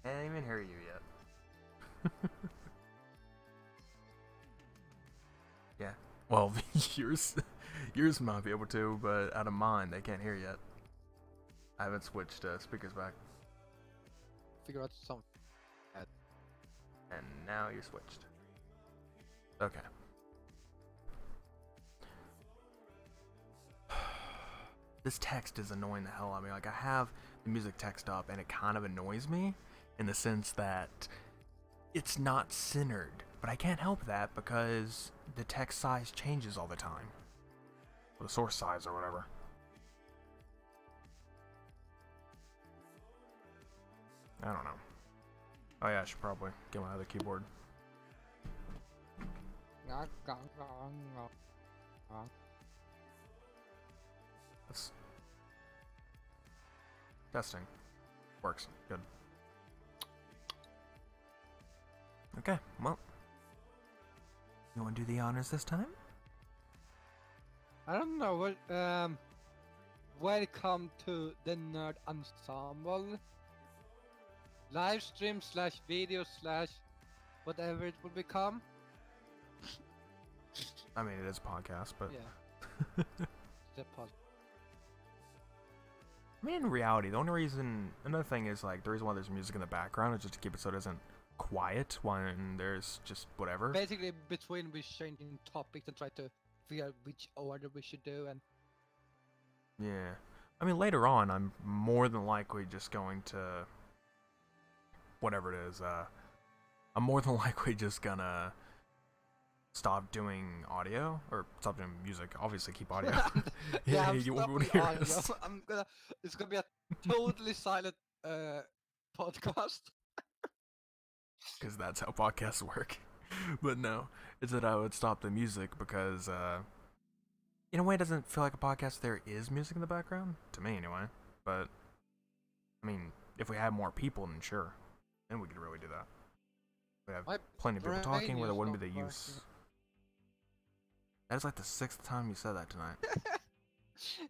Can't even hear you yet. Yeah. Well, yours might be able to, but out of mine, they can't hear yet. I haven't switched speakers back. Figure out something. And now you're switched. Okay. This text is annoying the hell out of me. Like, I have the music text up, and it kind of annoys me in the sense that it's not centered. But I can't help that because the text size changes all the time. Or the source size or whatever. I don't know. Oh yeah, I should probably get my other keyboard. That's testing. Works. Good. Okay, well. You want to do the honors this time? I don't know what. Welcome to the Nerd Ensemble. Live stream slash video slash whatever it will become. I mean, it is a podcast, but Yeah. It's a pod. I mean, in reality, the only reason, another thing is like the reason why there's music in the background is just to keep it so it isn't quiet when there's just whatever. Basically, between we changing topics and try to figure out which order we should do, and Yeah, I mean, later on, I'm more than likely just going to whatever it is. I'm more than likely just gonna stop doing audio or stop doing music. Obviously, keep audio. yeah, I'm you won't stopping hear audio. us. It's gonna be a totally silent podcast. Because that's how podcasts work. But no, it's that I would stop the music because, in a way, it doesn't feel like a podcast. There is music in the background, to me anyway. But, I mean, if we had more people, then sure. Then we could really do that. We have My plenty of people brain talking where there is wouldn't be not the use. That is like the 6th time you said that tonight.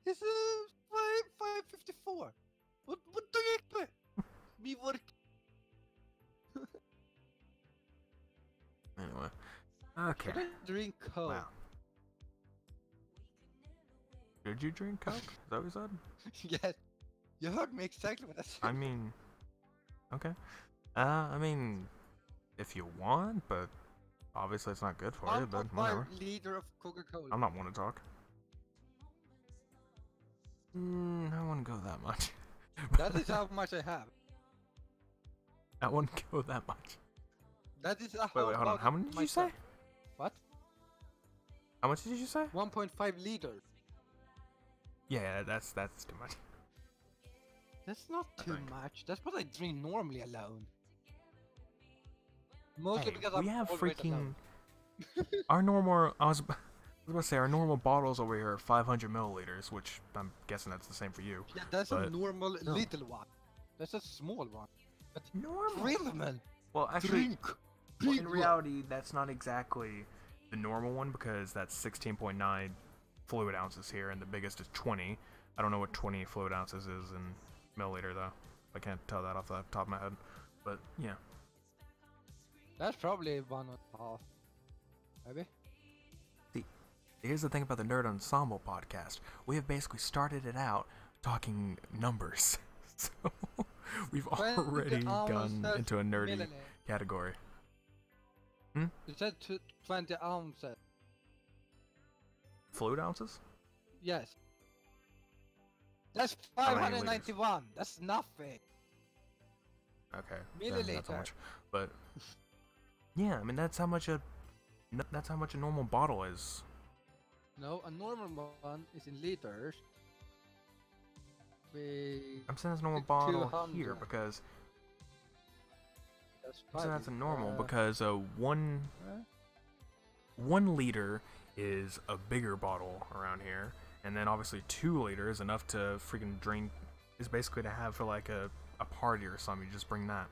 It's 5:54. What do you expect? Me work. Anyway. Okay. Should I drink Coke? Wow. Did you drink Coke? Is that what you said? Yes. You heard me exactly what I said. I mean, okay. I mean, if you want, but obviously it's not good for you, but 1.5 whatever. liter of Coca-Cola. I'm not one to talk. I wouldn't go that much. That is how much I have. I wouldn't go that much. That is a Wait, whole hold on. bottle How many did you say? myself. What? How much did you say? 1.5 liters. Yeah, that's too much. That's not too think. much. That's what I drink normally alone. Mostly Hey, because we I'm have always freaking alone. our normal. I was about to say our normal bottles over here are 500 milliliters, which I'm guessing that's the same for you. Yeah, that's a but- normal no. little one. That's a small one. But Normal. really, man, Well, actually, drink. well, Big in one. reality, that's not exactly the normal one because that's 16.9 fluid ounces here, and the biggest is 20. I don't know what 20 fluid ounces is in milliliter though. I can't tell that off the top of my head. But yeah. That's probably 1.5. Maybe. See, here's the thing about the Nerd Ensemble podcast. We have basically started it out talking numbers. So we've 20 already gone ounces into a nerdy milliliter. category. You said 20 ounces. Fluid ounces? Yes. That's How many liters? 591. That's nothing. Okay. then That's how Milliliter. much. But yeah, I mean that's how much a normal bottle is. No, a normal one is in liters. I'm saying it's a normal bottle here 200. because That's I'm saying that's a 5 normal liters. because one Huh? 1 liter is a bigger bottle around here, and then obviously 2 liters is enough to freaking drink. Is basically to have for like a party or something. You just bring that.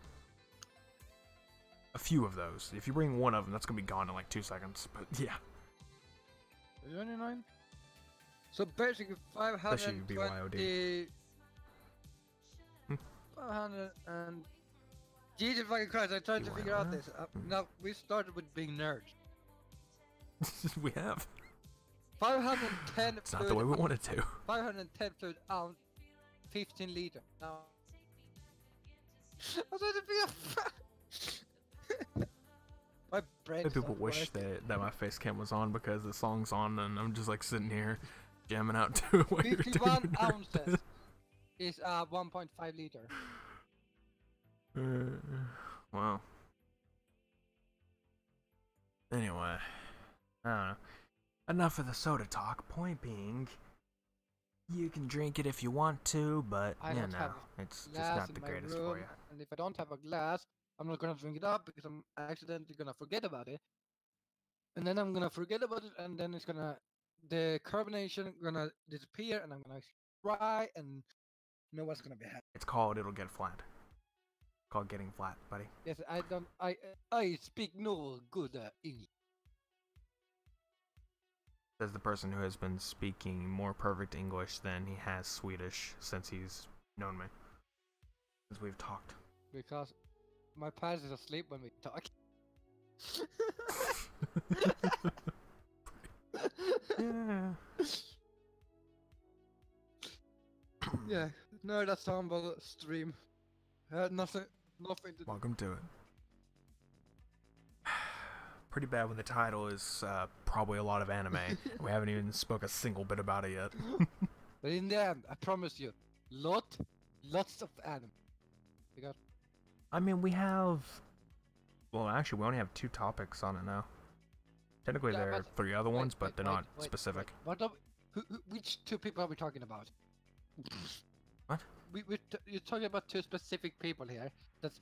A few of those. If you bring one of them, that's gonna be gone in like 2 seconds. But yeah, 29? So basically Especially BYOD. 520... Hmm. 520 Jesus fucking Christ! I tried You to went figure out with? this. Now we started with being nerds. We have. 510 It's not the way we wanted to. 510 fluid ounce, 15 liter. Now. I was trying to figure. My brain. Maybe people wish that my face cam was on because the song's on and I'm just like sitting here jamming out to it while you're doing 51 your ounces is 1.5 liter. Well. Anyway, I don't know. Enough of the soda talk. Point being, you can drink it if you want to, but it's just not the greatest for you. And if I don't have a glass, I'm not gonna drink it up because I'm accidentally gonna forget about it. And then I'm gonna forget about it, and then the carbonation gonna disappear, and I'm gonna try, and no one's gonna be happy. It's called it'll get flat. It's called getting flat, buddy. Yes, I speak no good English. Says the person who has been speaking more perfect English than he has Swedish since he's known me. Since we've talked. Because my pals is asleep when we talk. Yeah. Yeah, Nerd Ensemble stream. Nothing to Welcome to it. Pretty bad when the title is probably a lot of anime. We haven't even spoke a single bit about it yet. But in the end, I promise you, lots of anime. Because I mean, we have. Well, actually, we only have 2 topics on it now. Technically, there are 3 other ones, but they're not specific. Which 2 people are we talking about? What? You're talking about 2 specific people here. That's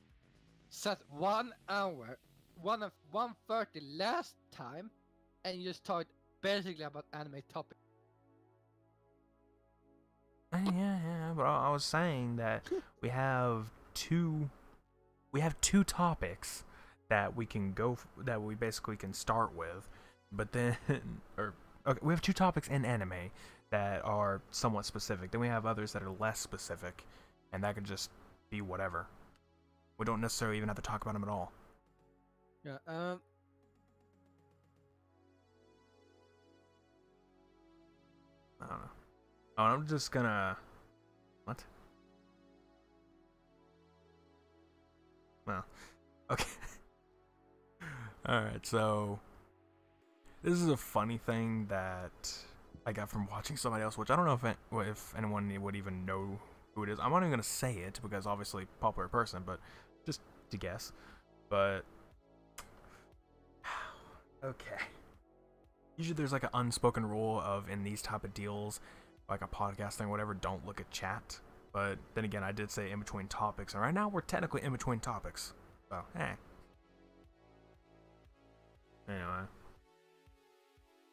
set 1 hour, 1:30 last time, and you just talked basically about anime topics. Yeah, but I was saying that we have 2 topics that we can that we basically can start with, but then okay, we have 2 topics in anime that are somewhat specific. Then we have others that are less specific, and that could just be whatever. We don't necessarily even have to talk about them at all. Yeah. I don't know. Oh, I'm just gonna. What? Well, okay. Alright, so. This is a funny thing that I got from watching somebody else, which I don't know if anyone would even know who it is. I'm not even gonna say it because obviously popular person, but just to guess. But. Okay. Usually there's like an unspoken rule of in these type of deals, like a podcast thing, whatever, don't look at chat. But then again, I did say in between topics, and right now we're technically in between topics. So, hey. Anyway.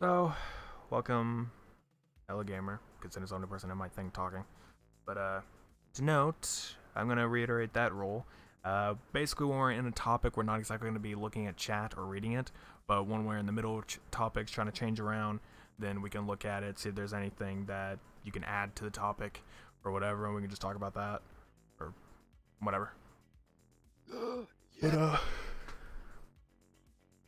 So, welcome, Ella Gamer, considering it's the only person in my thing talking. But, to note, I'm going to reiterate that rule. Basically, when we're in a topic, we're not exactly going to be looking at chat or reading it. But when we're in the middle of topics trying to change around, then we can look at it, see if there's anything that you can add to the topic or whatever, and we can just talk about that or whatever. But,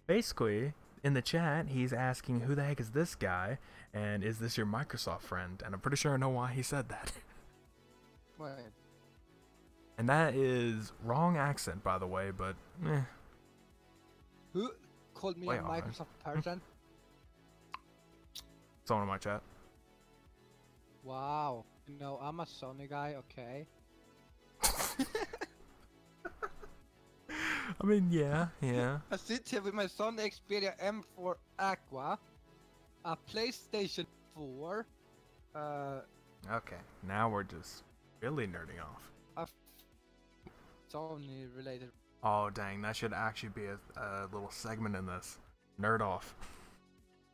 basically, in the chat, he's asking, who the heck is this guy? And is this your Microsoft friend? And I'm pretty sure I know why he said that. Wait. And that is wrong accent, by the way, but eh. Who called me Way a off, Microsoft person? Someone in my chat. Wow. No, I'm a Sony guy, okay. I mean, yeah. I sit here with my Sony Xperia M4 Aqua, a PlayStation 4, Okay, now we're just really nerding off. a Sony related. Oh, dang, that should actually be a little segment in this. Nerd off.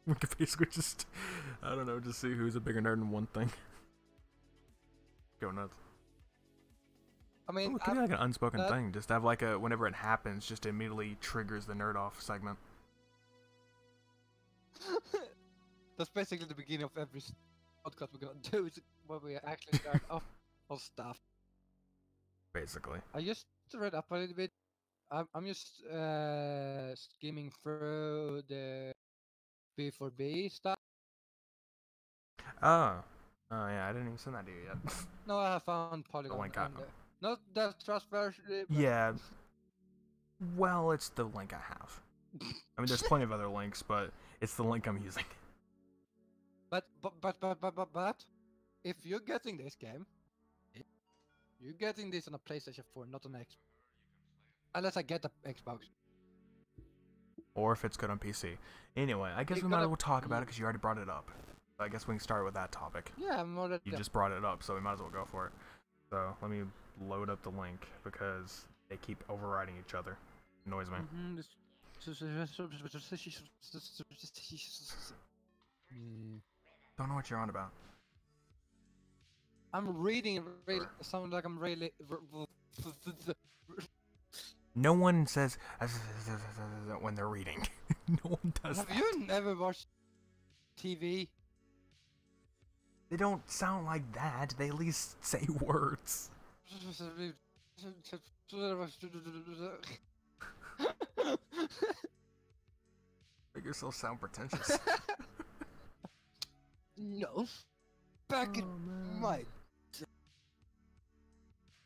We could basically just, I don't know, just see who's a bigger nerd in one thing. Go nuts. I mean, it could be like an unspoken thing. Just have like whenever it happens, just immediately triggers the nerd off segment. That's basically the beginning of every podcast we're gonna do. Is where we actually start off of stuff. Basically. I just read up a little bit. I'm just skimming through the B4B stuff. Oh. Oh yeah, I didn't even send that to you yet. No, I have found The Polygon link I. and not that trustworthy, but Yeah. Well, it's the link I have. I mean, there's plenty of other links, but it's the link I'm using. but if you're getting this game, you're getting this on a PlayStation 4, not on Xbox. Unless I get the Xbox. Or if it's good on PC. Anyway, I guess You're we might as gonna well talk about it be- because you already brought it up. So I guess we can start with that topic. Yeah, I'm already. You just brought it up, so we might as well go for it. So let me load up the link because they keep overriding each other. It annoys me. Don't know what you're on about. I'm reading really Sure. sound like I'm really. No one says when they're reading. No one does Have that. you never watched TV? They don't sound like that. They at least say words. Make yourself sound pretentious. No, back in my.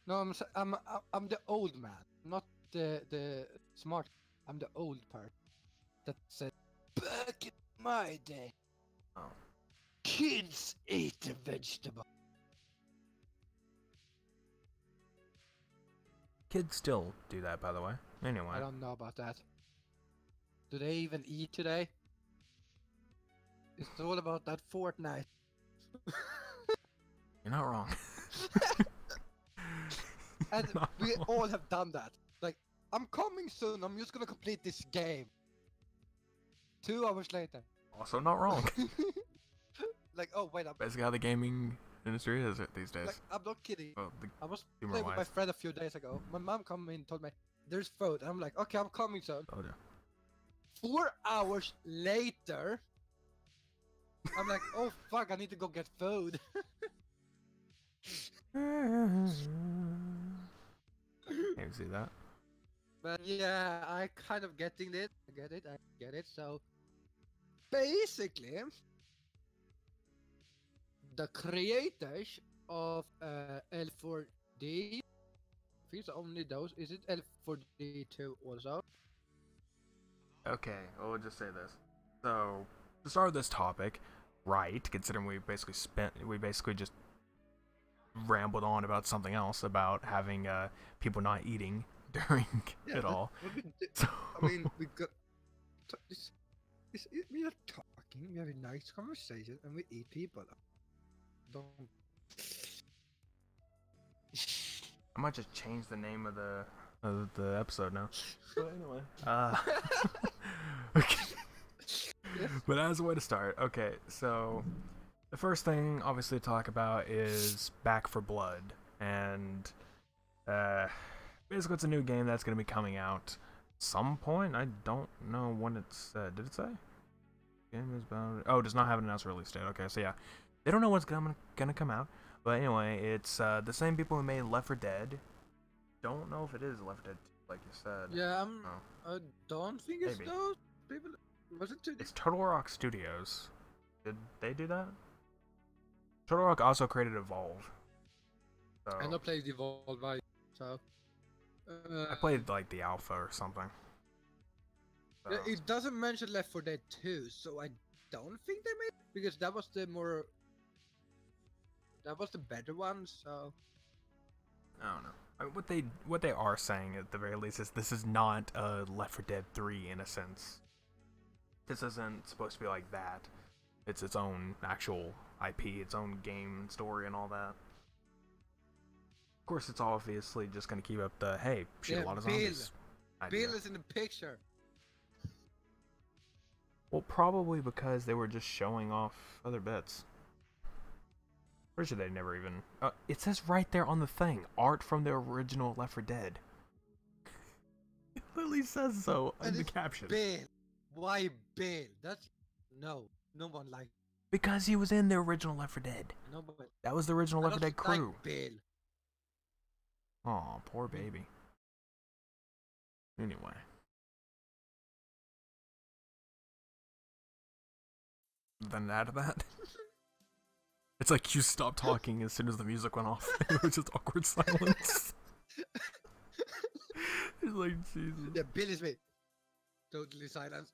No, I'm the old man, not the smart. I'm the old part that said back in my day, Oh. kids ate the vegetable. Kids still do that, by the way. Anyway. I don't know about that. Do they even eat today? It's all about that Fortnite. You're not wrong. And You're not we wrong. all have done that. Like, I'm coming soon, I'm just gonna complete this game. 2 hours later. Also not wrong. Like, oh wait, Basically how the gaming industry is these days. like, I'm not kidding. Well, I was humor playing with my wise. friend a few days ago. My mom came in and told me, there's food. And I'm like, okay, I'm coming soon. Oh, yeah. 4 hours later, I'm like, oh fuck, I need to go get food. Can you see that? But yeah, I kind of getting it. I get it. So basically, the creators of L4D, if it's only those, is it L4D2 also? Okay, well, we'll just say this. So, to start this topic, right, considering we basically just rambled on about something else, about having people not eating during it all. So, I mean, we got this, we are talking, we have a nice conversation, and we eat people. Don't. I might just change the name of the episode now. But anyway, okay. Yes. But as a way to start, okay, so the first thing obviously to talk about is Back for Blood, and basically it's a new game that's going to be coming out some point. I don't know when it said. Did it say? Game is about. Oh, it does not have an announced release date. Okay, so yeah, they don't know what's gonna come out. But anyway, it's the same people who made Left 4 Dead. Don't know if it is Left 4 Dead, like you said. Yeah, Oh. I don't think it's Maybe. those people. Was it too? It's Turtle Rock Studios. Did they do that? Turtle Rock also created Evolve. So I not played Evolve, right? So. I played like the alpha or something. So, It doesn't mention Left 4 Dead 2, so I don't think they made it, because that was the more. That was the better one, so. I don't know. I mean, what they are saying at the very least is this is not Left 4 Dead 3 in a sense. This isn't supposed to be like that. It's its own actual IP, its own game story and all that. Of course, it's obviously just going to keep up the, hey, shoot Yeah, a lot of Bill. zombies idea. Bill is in the picture. Well, probably because they were just showing off other bits. Pretty sure they never even... it says right there on the thing, art from the original Left 4 Dead. It literally says so in And the it's caption. Bill. Why Bill? That's no one likes. Because he was in the original Left 4 Dead. Nobody. That was the original I Left 4 don't Dead crew. like Bill. Aw, poor baby. Anyway, then add that. It's like you stopped talking as soon as the music went off. It was just awkward silence. It's like Jesus. Yeah, Billy's me. Totally silence.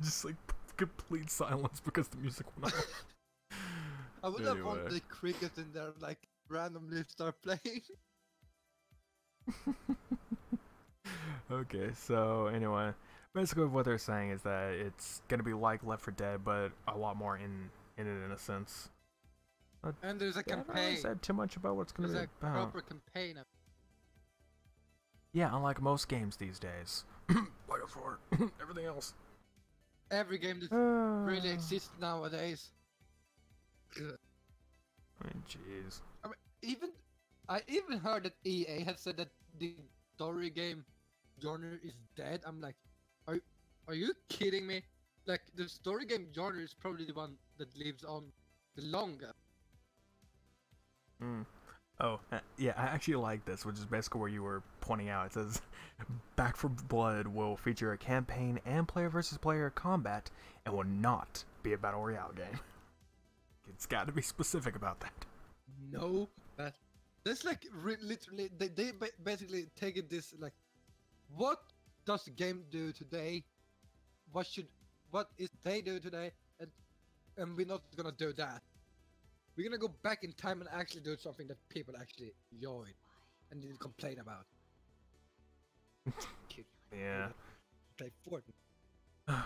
Just like complete silence because the music went off. I would have Anyway. wanted the crickets in there, like randomly start playing. Okay, so anyway, basically what they're saying is that it's gonna be like Left 4 Dead, but a lot more in it in a sense. And there's a They haven't really campaign. said too much about what's gonna There's be a about. proper campaign. Yeah, unlike most games these days. Like for everything else. Every game that really exists nowadays. I mean, jeez. I even heard that EA had said that the story game genre is dead. I'm like, are you kidding me? Like the story game genre is probably the one that lives on the longest. Oh, yeah, I actually like this, which is basically where you were pointing out. It says, Back for Blood will feature a campaign and player versus player combat and will not be a Battle Royale game. It's got to be specific about that. No, that's like literally they basically taking this like, what does the game do today? What is they do today? And we're not gonna do that. We're gonna go back in time and actually do something that people actually enjoy and didn't complain about. Yeah. Play Fortnite.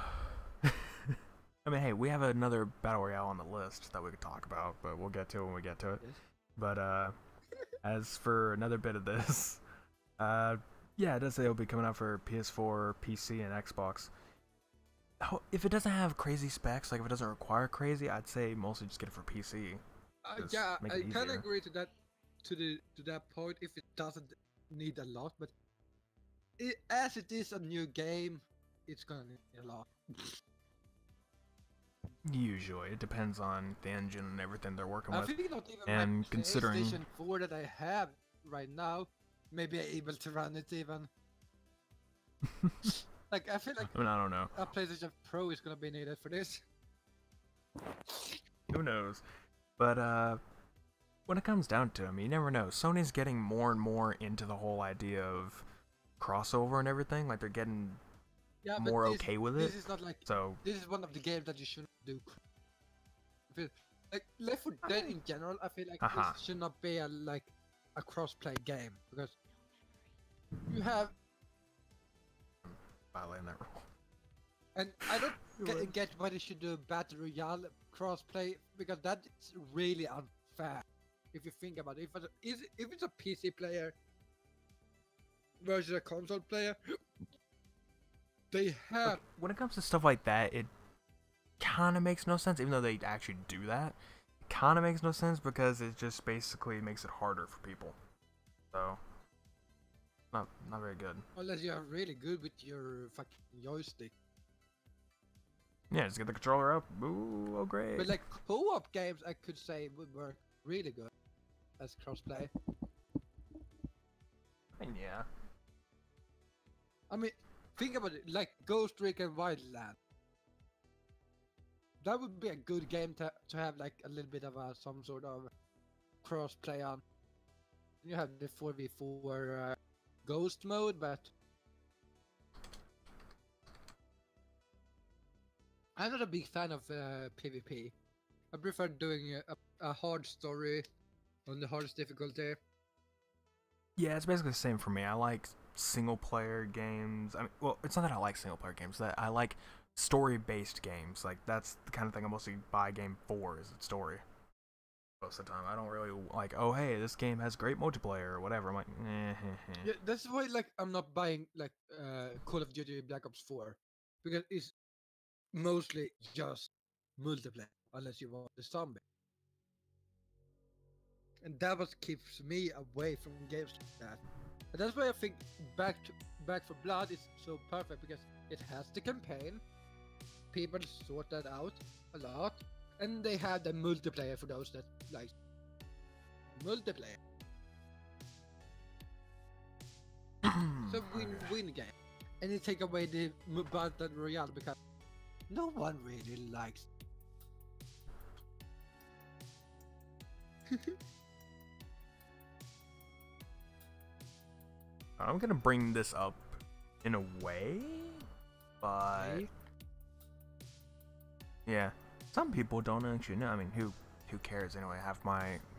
I mean, hey, we have another Battle Royale on the list that we could talk about, but we'll get to it when we get to it. Yes. But, as for another bit of this, yeah, it does say it'll be coming out for PS4, PC, and Xbox. If it doesn't have crazy specs, like if it doesn't require crazy, I'd say mostly just get it for PC. Just Yeah, make I it kind of easier. agree to that, to that point. If it doesn't need a lot, but as it is a new game, it's gonna need a lot. Usually, it depends on the engine and everything they're working I with. think not even And my considering- PlayStation 4 that I have right now, maybe I'm able to run it even. Like I feel like I mean, I don't know. a PlayStation Pro is gonna be needed for this. Who knows? But when it comes down to it, I mean, you never know. Sony's getting more and more into the whole idea of crossover and everything. Like they're getting Yeah, but more this, okay with this it. is not like So this is one of the games that you shouldn't do. Like Left 4 Dead in general, I feel like Aha. this should not be like a cross-play game because you have, violating that rule. and I don't You're get why they should do Battle Royale cross-play because that's really unfair if you think about it. If it's a PC player versus a console player, they have. When it comes to stuff like that, it kind of makes no sense, even though they actually do that. It kind of makes no sense because it just basically makes it harder for people. So, not very good. Unless you're really good with your fucking joystick. Yeah, just get the controller up. Ooh, oh great. But like co-op games, I could say would work really good as crossplay. And yeah. I mean, think about it, like Ghost Recon Wildland. That would be a good game to have like a little bit of some sort of crossplay on. You have the 4v4 Ghost mode, but I'm not a big fan of PvP. I prefer doing a hard story on the hardest difficulty. Yeah, it's basically the same for me. I like single player games. I mean, well, it's not that I like single player games. That I like story based games. Like that's the kind of thing I mostly buy a game for, is its story. Most of the time, I don't really like. Oh, hey, this game has great multiplayer or whatever. I'm like, Yeah, that's why like I'm not buying like Call of Duty Black Ops 4 because it's mostly just multiplayer unless you want the zombie. And that what keeps me away from games like that. And that's why I think Back for Blood is so perfect because it has the campaign. People sort that out a lot, and they have the multiplayer for those that like multiplayer. It's a win-win game. And you take away the battle royale because no one really likes. I'm gonna bring this up in a way, but Okay. yeah, some people don't actually know. I mean, who cares anyway?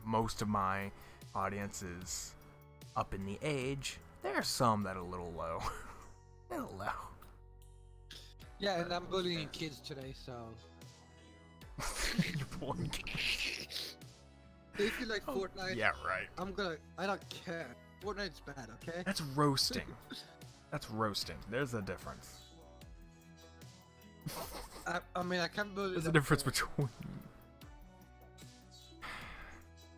Most of my audience is up in the age. There are some that are a little low, a little low. Yeah, and I'm bullying kids today, so. You're bullying. If you like Fortnite, Yeah, right. I don't care. Fortnite's bad, okay? That's roasting. That's roasting. There's a difference. I mean, I can't bully There's a them difference for- between.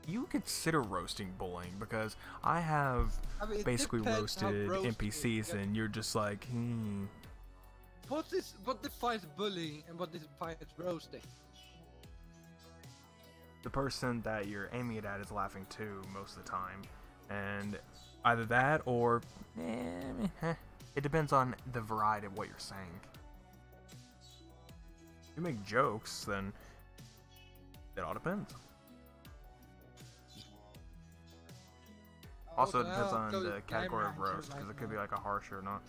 You consider roasting bullying because I have I mean, it basically depends how roasted roasting NPCs, is. and you're just like, What defines bullying and what defines roasting? The person that you're aiming it at is laughing too most of the time, and either that or it depends on the variety of what you're saying. If you make jokes, then it all depends. Also, it depends on the category of roast, because it could be like a harsh or not.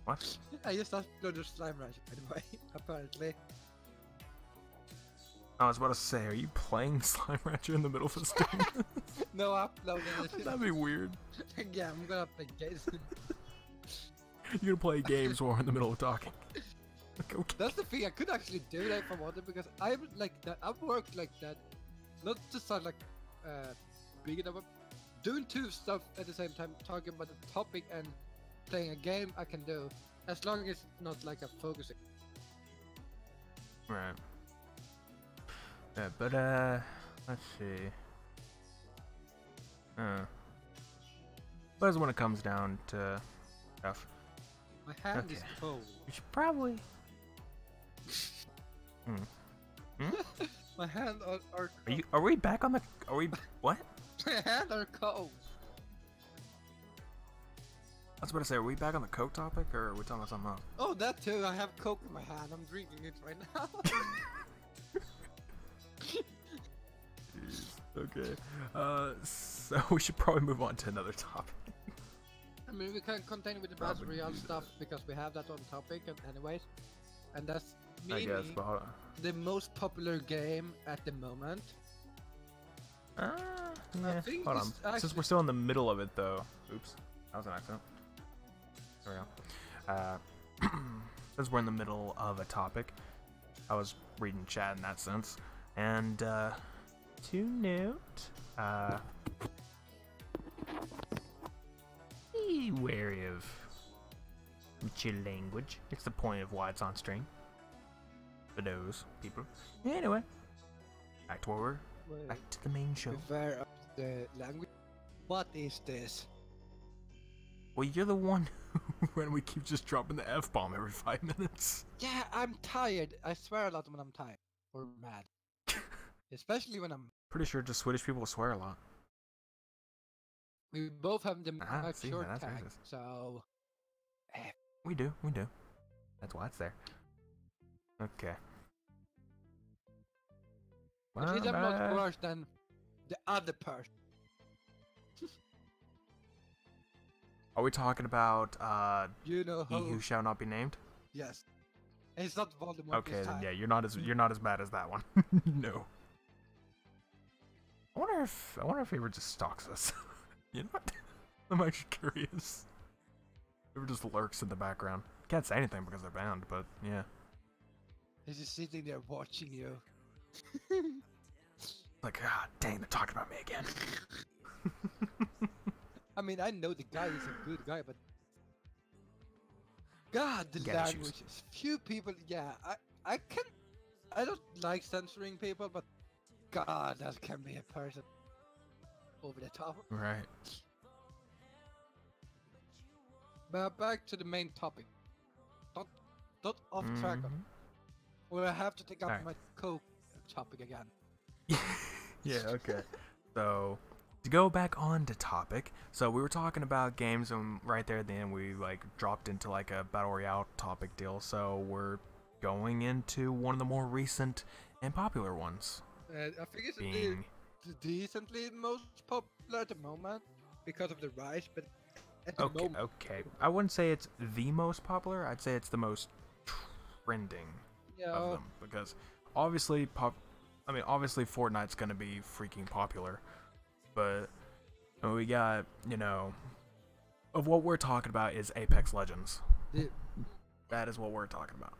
What? I just uploaded Slime Rancher, by the way, apparently. I was about to say, are you playing Slime Rancher in the middle of the stream? No, I uploaded it. That'd be weird. Yeah, I'm gonna play games. You're gonna play games while we're in the middle of talking. Like, okay. That's the thing, I could actually do that if I wanted, because I'm like that, I've worked like that. Not to sound like big enough, doing two stuff at the same time, talking about the topic and playing a game, I can do. As long as it's not like a focusing. Right. Yeah, but let's see. But as when it comes down to stuff, My hand is Okay. cold. you should probably. My hand are Are we back on the? Are we what? my hand are cold. I was about to say, are we back on the Coke topic, or are we talking about something else? Oh, that too. I have Coke in my hand. I'm drinking it right now. Jeez. Okay. So we should probably move on to another topic. I mean, we can continue with the Battle Probably Royale do stuff because we have that on topic, and anyways, and that's I guess, meaning but hold on. the most popular game at the moment. Yeah. think Hold this on. Since actually- we're still in the middle of it, though. Oops. That was an accident. There we go. Since we're in the middle of a topic, I was reading chat in that sense, and to note, be wary of your language. It's the point of why it's on stream. For those people. Anyway, back to back to the main show. Beware of the language. What is this? Well, you're the one when we keep just dropping the F-bomb every 5 minutes. Yeah, I'm tired. I swear a lot when I'm tired or mad. Especially when I'm. Pretty sure just Swedish people swear a lot. We both have the See, mature that's tag, racist. so. We do. That's why it's there. Okay. At least I'm not Bye. worse than the other person. Are we talking about You know He how. Who Shall Not Be Named? Yes. And it's not Voldemort Okay, this then time. yeah, you're not as bad as that one. No. I wonder if he ever just stalks us. You know what? I'm actually curious. Ever just lurks in the background. Can't say anything because they're banned, but yeah. He's just sitting there watching you. Like, ah, dang, they're talking about me again. I mean, I know the guy is a good guy, but God, the Got issues. languages. Few people, yeah, I don't like censoring people, but God, that can be a person over the top. Right. But back to the main topic. Not off track, Mhm. or I have to take up Alright. my Coke topic again. Yeah, okay. So, to go back on to topic, so we were talking about games, and right there at the end we like dropped into like a battle royale topic deal. So we're going into one of the more recent and popular ones, I think it's being decently most popular at the moment because of the rise, but at the okay. moment, Okay, I wouldn't say it's the most popular. I'd say it's the most trending of yeah, them because obviously obviously Fortnite's gonna be freaking popular, but we got of what we're talking about is Apex Legends. the, That is what we're talking about.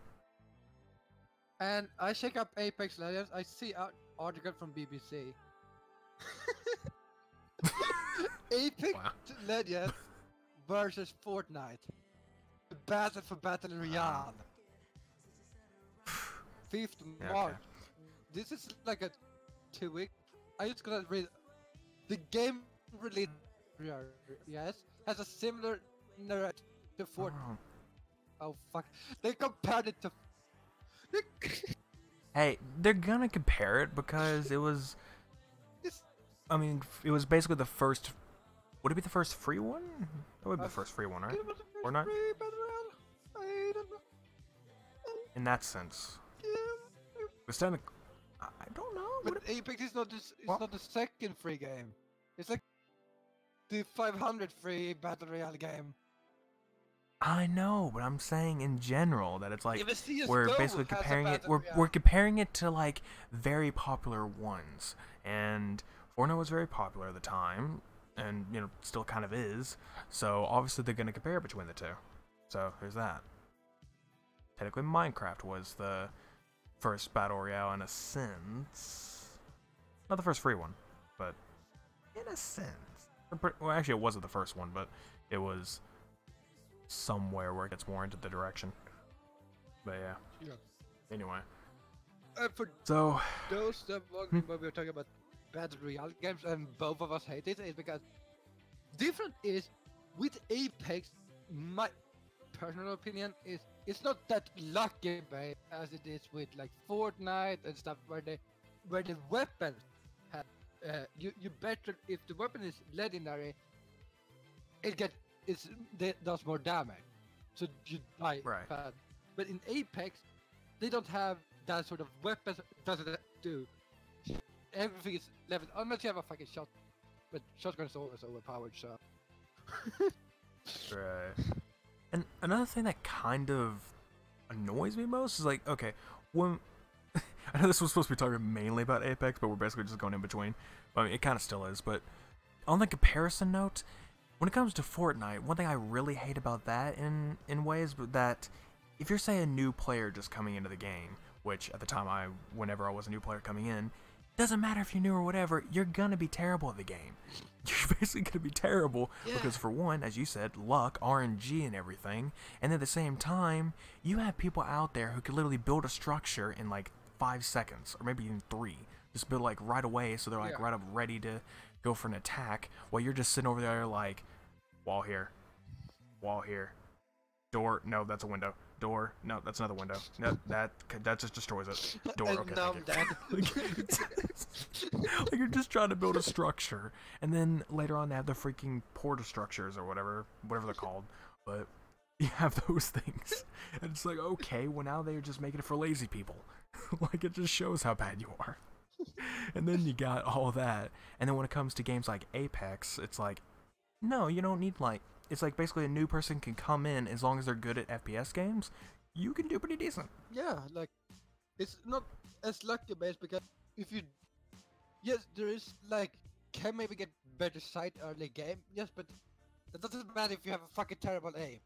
and I check up Apex Legends. I see an article from BBC. Apex Wow. Legends versus Fortnite. The battle for Battle Royale. 5th Yeah, March. okay. This is like a 2 week. I just gonna read. The game release, yes, has a similar narrative to Fortnite. Oh. Oh fuck! They compared it to. Hey, they're gonna compare it because it was. It's, It was basically the first. Would it be the first free one? That would be the first free one, right? it was the first Fortnite? free Battle Royale. I don't know. In that sense, Yeah. it's technically. I don't know. But Apex is not this. It's Well- not the second free game. It's like the 500 free Battle Royale game. I know, but I'm saying in general that it's like Even CS:GO we're basically has a comparing it. Battle We're Royale. we're comparing it to like very popular ones, and Fortnite was very popular at the time, and still kind of is. So obviously they're gonna compare between the two. So there's that. Technically, Minecraft was the first battle royale in a sense. Not the first free one, but in a sense. Well, actually, it wasn't the first one, but it was somewhere where it gets more into the direction. But yeah. Yeah. Anyway, For so those that wondering when we were talking about Battle Royale games and both of us hate it, is because different is with Apex. My personal opinion is it's not that lucky based as it is with like Fortnite and stuff where the weapons have you better if the weapon is legendary, it does more damage, so you die Right. fast. But in Apex, they don't have that sort of weapons. Doesn't do everything is leveled unless you have a fucking shot. But shotgun is always overpowered, so. right. And another thing that kind of annoys me most is like, okay, when I know this was supposed to be talking mainly about Apex, but we're basically just going in between. It kind of still is. But on the comparison note, when it comes to Fortnite, one thing I really hate about that in ways, but that if you're say a new player just coming into the game, which at the time whenever I was a new player coming in, doesn't matter if you're new or whatever, you're gonna be terrible at the game. You're basically gonna be terrible because for one, as you said, luck, RNG, and everything, and at the same time, you have people out there who can literally build a structure in like 5 seconds or maybe even 3, just build like right away, so they're like right up ready to go for an attack, while you're just sitting over there like wall here, door, no, that's a window. Door, no, that's another window. No, that just destroys it. Door, And okay, now thank you. Like you're just trying to build a structure, and then later on they have the freaking porta structures or whatever they're called. But you have those things, and it's like, okay, well now they're just making it for lazy people. Like it just shows how bad you are. And then you got all that, and then when it comes to games like Apex, it's like, no, you don't need like. It's like basically a new person can come in as long as they're good at FPS games. You can do pretty decent. Yeah, like it's not as lucky based because if you yes, there is like can maybe get better sight early game, yes, but that doesn't matter if you have a fucking terrible aim.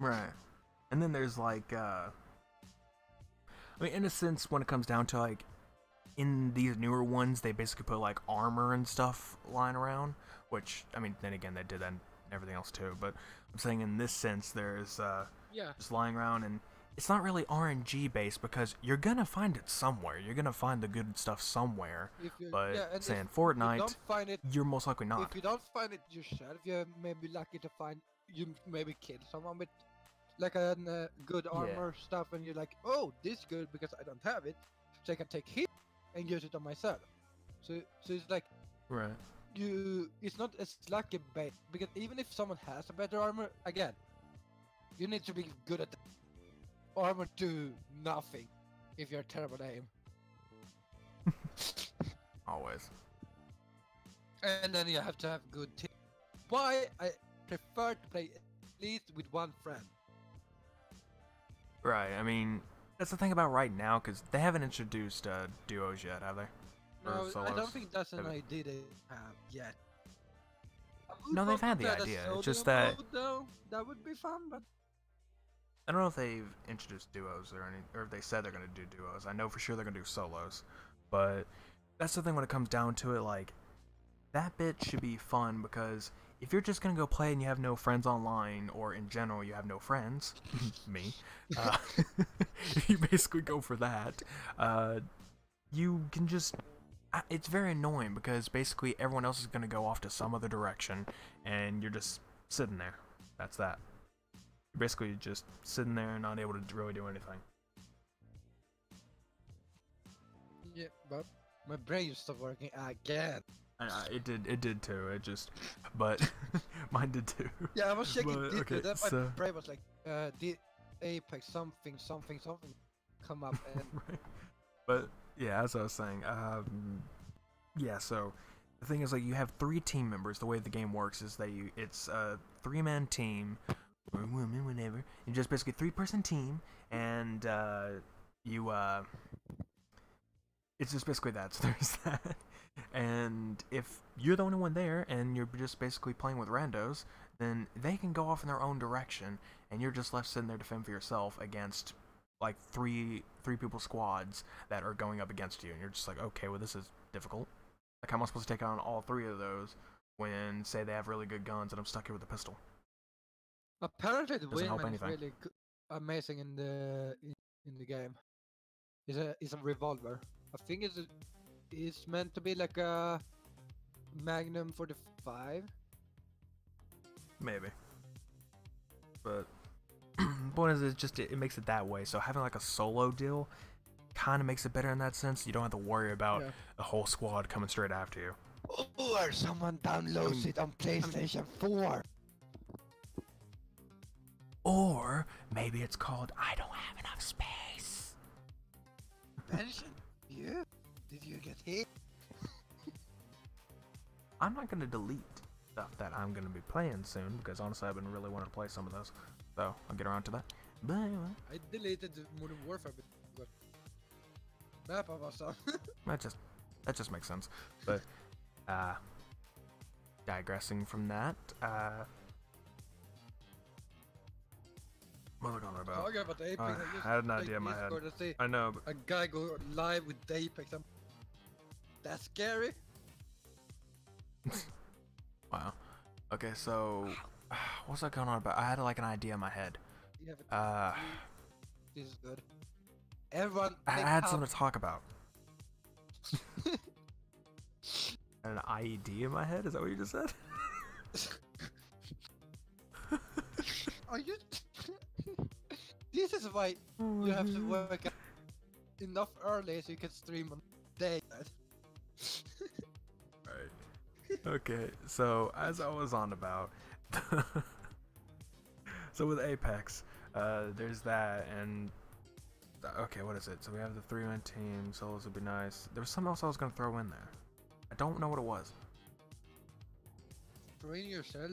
Right. And then there's like in a sense when it comes down to like in these newer ones they basically put like armor and stuff lying around, which then again they did that and everything else too, but I'm saying in this sense there's just lying around, and it's not really RNG based because you're gonna find it somewhere. You're gonna find the good stuff somewhere. But saying Fortnite, you don't find it, you're most likely not. if you don't find it yourself, you may be lucky to find you maybe kill someone with like a good armor stuff, and you're like, oh, this is good because I don't have it, so I can take hit and use it on myself. So it's like Right. It's not as lucky bait because even if someone has a better armor, again, you need to be good at armor do nothing if you're terrible at aim. Always. And then you have to have good team. Why I prefer to play at least with one friend. Right. I mean, that's the thing about right now, because they haven't introduced duos yet, have they? Or No, I solos? don't think that's an Have- idea they have yet. I would No, they've love to had the play the idea. It's solo just that mode, though. That would be fun, but I don't know if they've introduced duos or if they said they're gonna do duos. I know for sure they're gonna do solos, but that's the thing when it comes down to it. Like, that bit should be fun because if you're just gonna go play and you have no friends online, or in general you have no friends, me, uh, if you basically go for that, you can just. It's very annoying because basically everyone else is gonna go off to some other direction, and you're just sitting there. That's that. You're basically just sitting there and not able to really do anything. yeah, but my brain stopped working again. It did too. It just, but mine did too. Yeah, I was checking But, this, okay, then my so brain was like, did Apex something come up and right. But yeah, as I was saying, yeah. So the thing is, like, you have 3 team members. The way the game works is that it's a 3-man team, or woman, whatever. You're just basically 3-person team, and it's just basically that. So there's that. And if you're the only one there, and you're just basically playing with randos, then they can go off in their own direction, and you're just left sitting there to fend for yourself against like three people squads that are going up against you, and you're just like, okay, well, this is difficult. Like, how am I supposed to take on all 3 of those when, say, they have really good guns and I'm stuck here with a pistol? apparently the Doesn't help wingman is anything. really amazing in the game. It's a revolver. I think it's meant to be like a Magnum 45. Maybe. But point is, it makes it that way. So having like a solo deal kind of makes it better in that sense. You don't have to worry about Yeah. a whole squad coming straight after you. Or someone downloads it on PlayStation 4. Or maybe it's called I don't have enough space. Pension? Yeah. Did you get hit? I'm not gonna delete stuff that I'm gonna be playing soon because honestly I've been really wanting to play some of those. So I'll get around to that. But anyway, I deleted the Modern Warfare but map of us. that just makes sense. But digressing from that, what was I going about? Talking about Apex, I had an idea in my head. I know, but A guy go live with Apex. That's scary. wow. Okay, so what's that going on about? I had like an idea in my head. You have a This is good. Everyone. I take had out- something to talk about. An IED in my head? Is that what you just said? Are you? This is why you have to work out enough early so you can stream on day. Right. Okay, so as I was on about, so with Apex, there's that, and okay, what is it? So we have the 3-man team. Solos would be nice. There was something else I was gonna throw in there. I don't know what it was. Train yourself.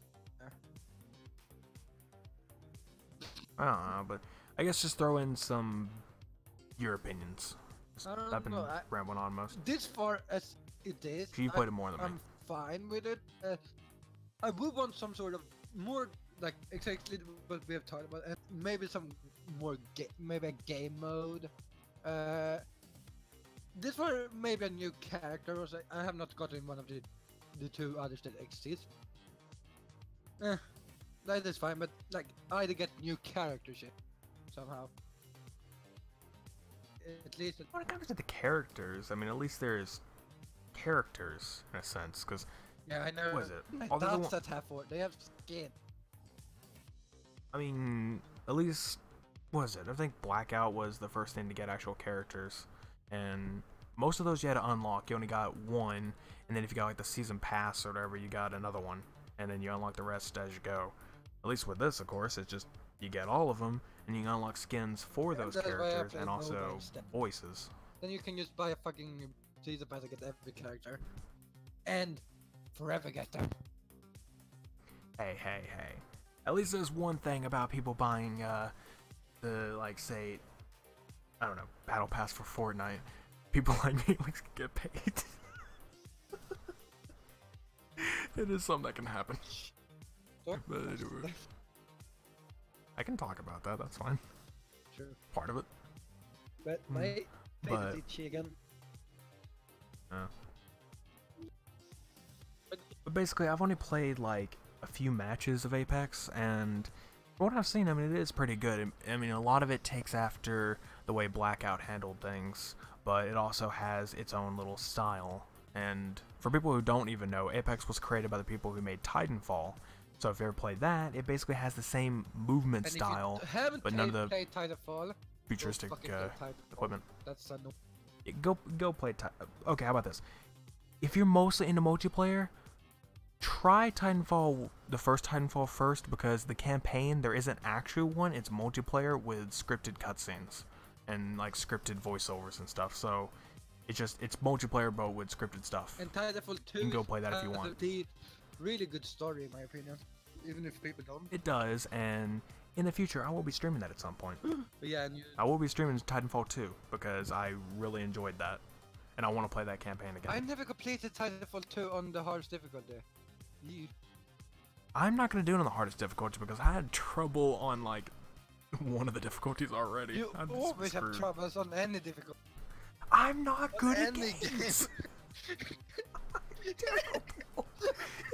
I don't know, but I guess just throw in your opinions. I don't I've been know. rambling on most. This far as it is, You played it more than me. I'm fine with it. I would want some sort of more like exactly what we have talked about, and maybe some more maybe a game mode. This were maybe a new character. Or so. I have not gotten one of the 2 others that exist. That is fine, but like either get new characters somehow. At least When it comes to the characters, I mean, at least there's characters in a sense, because yeah, I know. what is it? Like Although the that's one- that have for they have skin. I mean, at least what was it? I think Blackout was the first thing to get actual characters, and most of those you had to unlock. You only got one, and then if you got like the season pass or whatever, you got another one, and then you unlock the rest as you go. At least with this, of course, it's just you get all of them, and you can unlock skins for those that's why I characters play and mobile also instead. voices. Then you can just buy a fucking season pass to get every character, and forever get them. Hey. At least there's one thing about people buying the, like, say, I don't know, Battle Pass for Fortnite. People like me like get paid. It is something that can happen. Sure. But anyway, I can talk about that. That's fine. Sure. Part of it. But Mm. my But- favorite itchy again. But basically, I've only played like a few matches of Apex, and from what I've seen, I mean, it is pretty good. I mean, a lot of it takes after the way Blackout handled things, but it also has its own little style. And for people who don't even know, Apex was created by the people who made Titanfall. So if you ever played that, it basically has the same movement And style, if you haven't but none of the played Titanfall, futuristic go fucking play Titanfall. equipment. That's no. Go play. Okay, how about this? If you're mostly into multiplayer, try Titanfall, the first Titanfall first, because the campaign, there isn't actually one. It's multiplayer with scripted cutscenes and like scripted voiceovers and stuff. So it's multiplayer but with scripted stuff. And Titanfall 2 You can go play that if you has want. the really good story, in my opinion. Even if people don't. It does, and in the future, I will be streaming that at some point. But yeah, and you, I will be streaming Titanfall 2 because I really enjoyed that, and I want to play that campaign again. I never completed Titanfall 2 on the hardest difficulty. You, I'm not going to do it on the hardest difficulty because I had trouble on like one of the difficulties already. you I'm just always have screwed. troubles on any difficulty. I'm not good at any games. I'm terrible.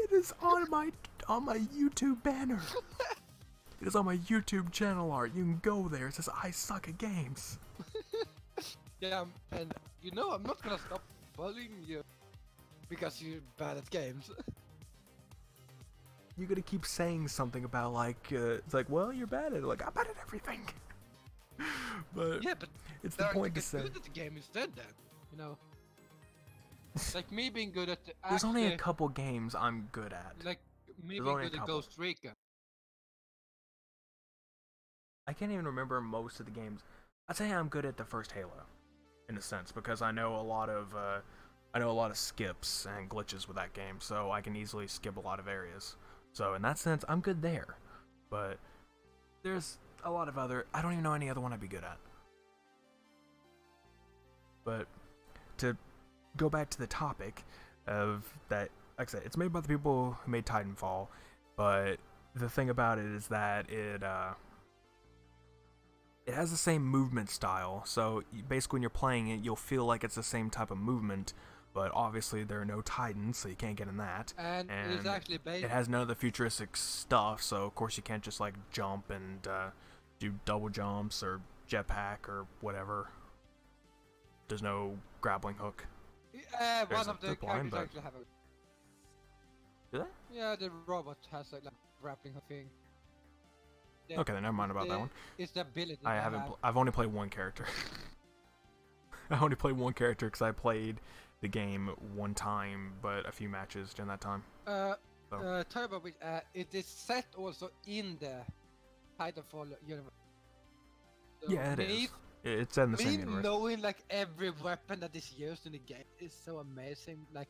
It is on my YouTube banner. It is on my YouTube channel art. You can go there. It says I suck at games. Yeah, and you know I'm not gonna stop bullying you because you're bad at games. You gotta keep saying something about like it's like, well, you're bad at it. Like, I'm bad at everything. But Yeah, but it's the learn point to get say. good at the game instead. Then, you know, like me being good at the There's only a actually- couple games I'm good at. like me there's being only a good at couple. Ghost Recon. I can't even remember most of the games. I'd say I'm good at the first Halo, in a sense, because I know a lot of skips and glitches with that game, so I can easily skip a lot of areas. So in that sense, I'm good there. But there's a lot of other. I don't even know any other one I'd be good at. But to go back to the topic of that, like I said, it's made by the people who made Titanfall, but the thing about it is that it has the same movement style, so basically when you're playing it, you'll feel like it's the same type of movement, but obviously there are no Titans, so you can't get in that. And it's actually based. It has none of the futuristic stuff, so of course you can't just like jump and do double jumps or jetpack or whatever. There's no grappling hook. One There's of a the zip line, characters but- actually have a. Do they? Yeah, the robot has like grappling hook thing. Yeah, Okay, then never mind about that one. It's the ability. I they haven't. have. I've only played one character. I only played one character because I played the game one time, but a few matches during that time. Turbo, which it is set also in the Titanfall universe. So Yeah, it me, is. It's in the Me same universe. knowing like every weapon that is used in the game is so amazing. Like,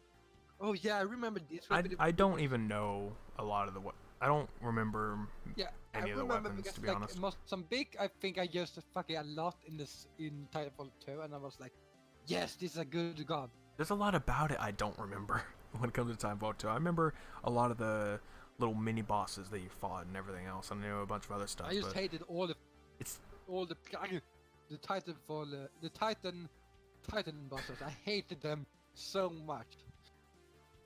oh yeah, I remember this weapon. I don't even know a lot of the I don't remember Yeah, any I of the remember weapons, because to be like honest. Mozambique, I think I used fucking a lot in Titanfall 2, and I was like, yes, this is a good gun. There's a lot about it I don't remember when it comes to Titanfall 2. I remember a lot of the little mini bosses that you fought and everything else. I know a bunch of other stuff. I just but hated it's the Titanfall, the Titan bosses. I hated them so much.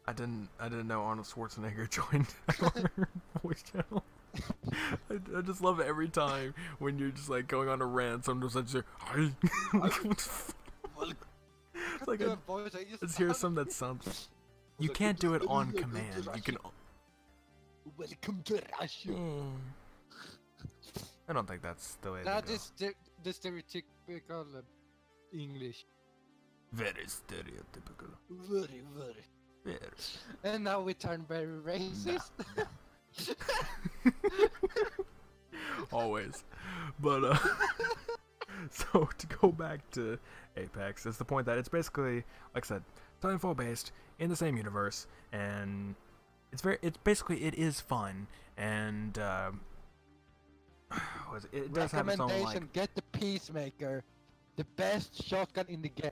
I didn't know Arnold Schwarzenegger joined our voice channel. I just love it every time when you're just like going on a rant. Someone just like, "Hi." Like, what the fuck? It's like Your voice, I just let's hear some that sounds. You like, can't do it on command. You can. Welcome to Russia. I don't think that's the way. That they go. is the stereotypical English. Very stereotypical. Very, very. Very. And now we turn very racist. No. Always. But so to go back to Apex, it's the point that it's basically, like I said, Titanfall based in the same universe, and it is fun, and it does have its own Recommendation: get the Peacemaker, the best shotgun in the game.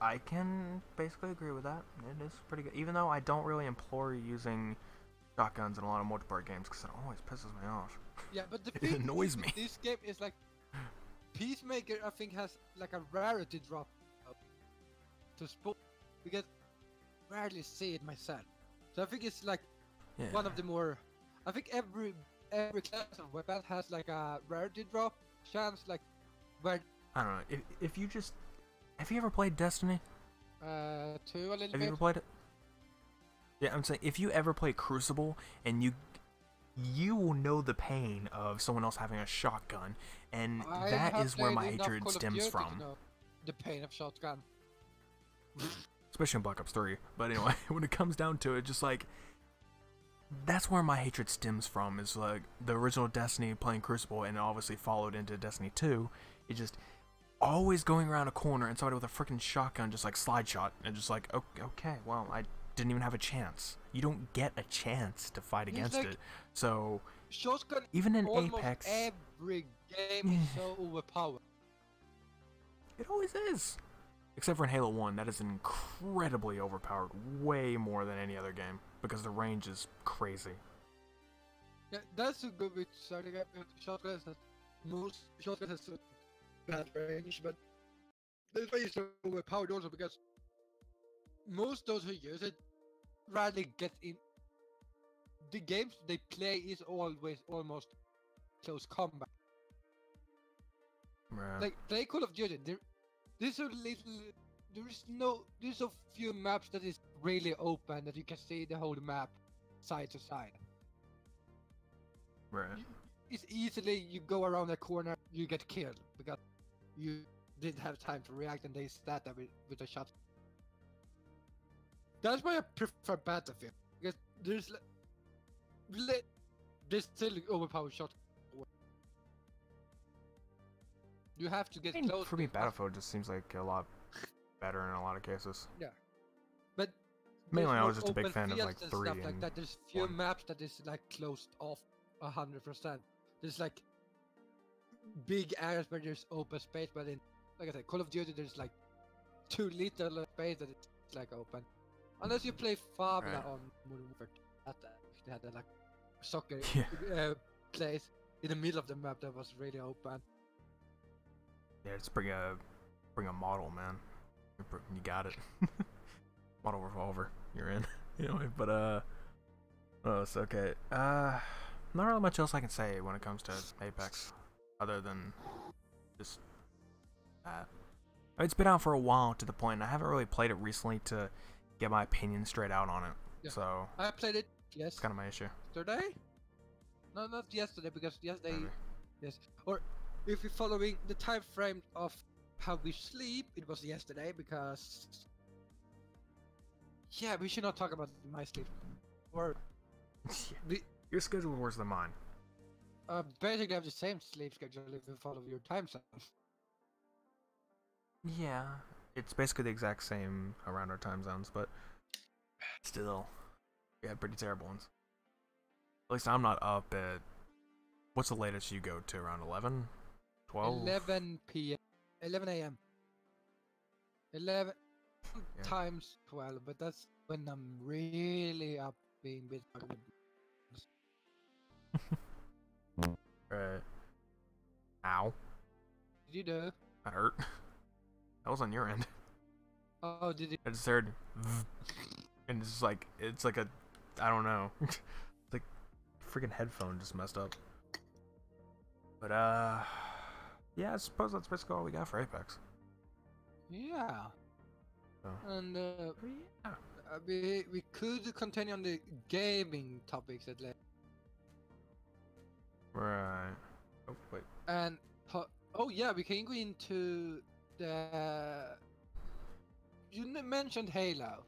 I can basically agree with that. It is pretty good, even though I don't really employ using shotguns in a lot of multiplayer games because it always pisses me off. Yeah, but the It thing annoys with me. this game is like Peacemaker. I think has like a rarity drop to spot because I rarely see it myself. So I think it's like Yeah. one of the more. I think every class of weapon has like a rarity drop chance, like where I don't know. If you just have you ever played Destiny? two a little Have you bit. ever played it? Yeah, I'm saying if you ever play Crucible and you will know the pain of someone else having a shotgun, and I that have is where my played enough hatred Call of stems Duty to from. know the pain of shotgun. Especially in Black Ops 3. But anyway, when it comes down to it, just like that's where my hatred stems from. Is like the original Destiny playing Crucible, and it obviously followed into Destiny 2. It just always going around a corner and somebody with a freaking shotgun just like slide shot and just like okay, well I didn't even have a chance. You don't get a chance to fight It's against like it. So shotgun even in almost Apex, every game is so overpowered. it always is. Except for in Halo 1, that is incredibly overpowered, way more than any other game because the range is crazy. Yeah, that's a good with starting up with shotguns. That most shotguns have so bad range, but this way is so overpowered also because most those who use it rarely get in. The games they play is always almost close combat. Right. Like play Call of Duty, there's so little. There's so few maps that is really open that you can see the whole map side to side. Right. It's easily you go around a corner, you get killed because you didn't have time to react and they stat that with a shot. That's why I prefer Battlefield because there's still overpowered shot. You have to get I mean, close. for me, Battlefield just seems like a lot better in a lot of cases. Yeah, but Mainly, there's I more was just a big open fan of like fields and 3 stuff like and that. There's few 1. maps that is like closed off 100%. There's like big areas where there's open space, but in like I said, Call of Duty there's like too little space that it's like open. Unless you play Fabula Right. on Modern Warfare, that they had a like soccer Yeah. place in the middle of the map that was really open. Yeah, just bring a model, man. You got it. Model revolver, you're in. Anyway, but oh, it's okay. Not really much else I can say when it comes to Apex, other than just that. It's been out for a while to the point, and I haven't really played it recently to get my opinion straight out on it. Yeah. So I played it it's kind of my issue. yesterday. No, not yesterday because yesterday. Maybe. Yes, or if you're following the time frame of how we sleep, it was yesterday because. Yeah, we should not talk about my sleep. Or we Your schedule is worse than mine. basically have the same sleep schedule if you follow your time zone. Yeah, it's basically the exact same around our time zones, but still, we had pretty terrible ones. At least I'm not up at. What's the latest you go to? Around 11? 12? 11 p.m. 11 a.m. 11 Yeah. times 12, but that's when I'm really up being bit. Right. Ow. Did you do? That hurt. That was on your end. Oh, did you? I just heard. And it's like a. I don't know. It's like freaking headphone just messed up. But, yeah, I suppose that's basically all we got for Apex. Yeah. So. And Yeah. we could continue on the gaming topics at least. Right. Oh, wait. And oh yeah, we can go into the mentioned Halo.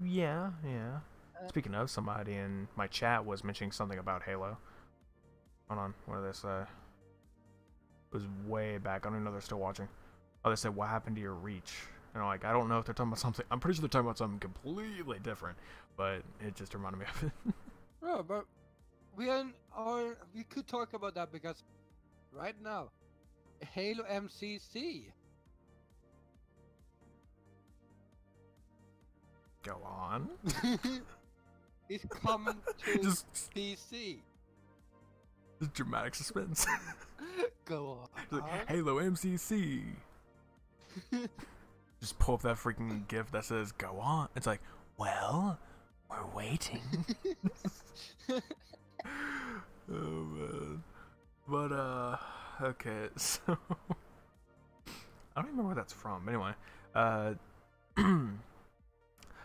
Yeah, yeah. Uh, Speaking of, somebody in my chat was mentioning something about Halo. Hold on, what did they say? It was way back. I don't even know they're still watching. Oh, they said, what happened to your reach? And I'm like, I don't know if they're talking about something. I'm pretty sure they're talking about something completely different, but it just reminded me of it. no, but we could talk about that because right now, Halo MCC. Go on. Is coming to just, PC. just dramatic suspense. Go Like, on. Halo MCC. Just pull up that freaking GIF that says, go on. It's like, well, we're waiting. Oh, man. But, okay, so. I don't even remember where that's from. Anyway,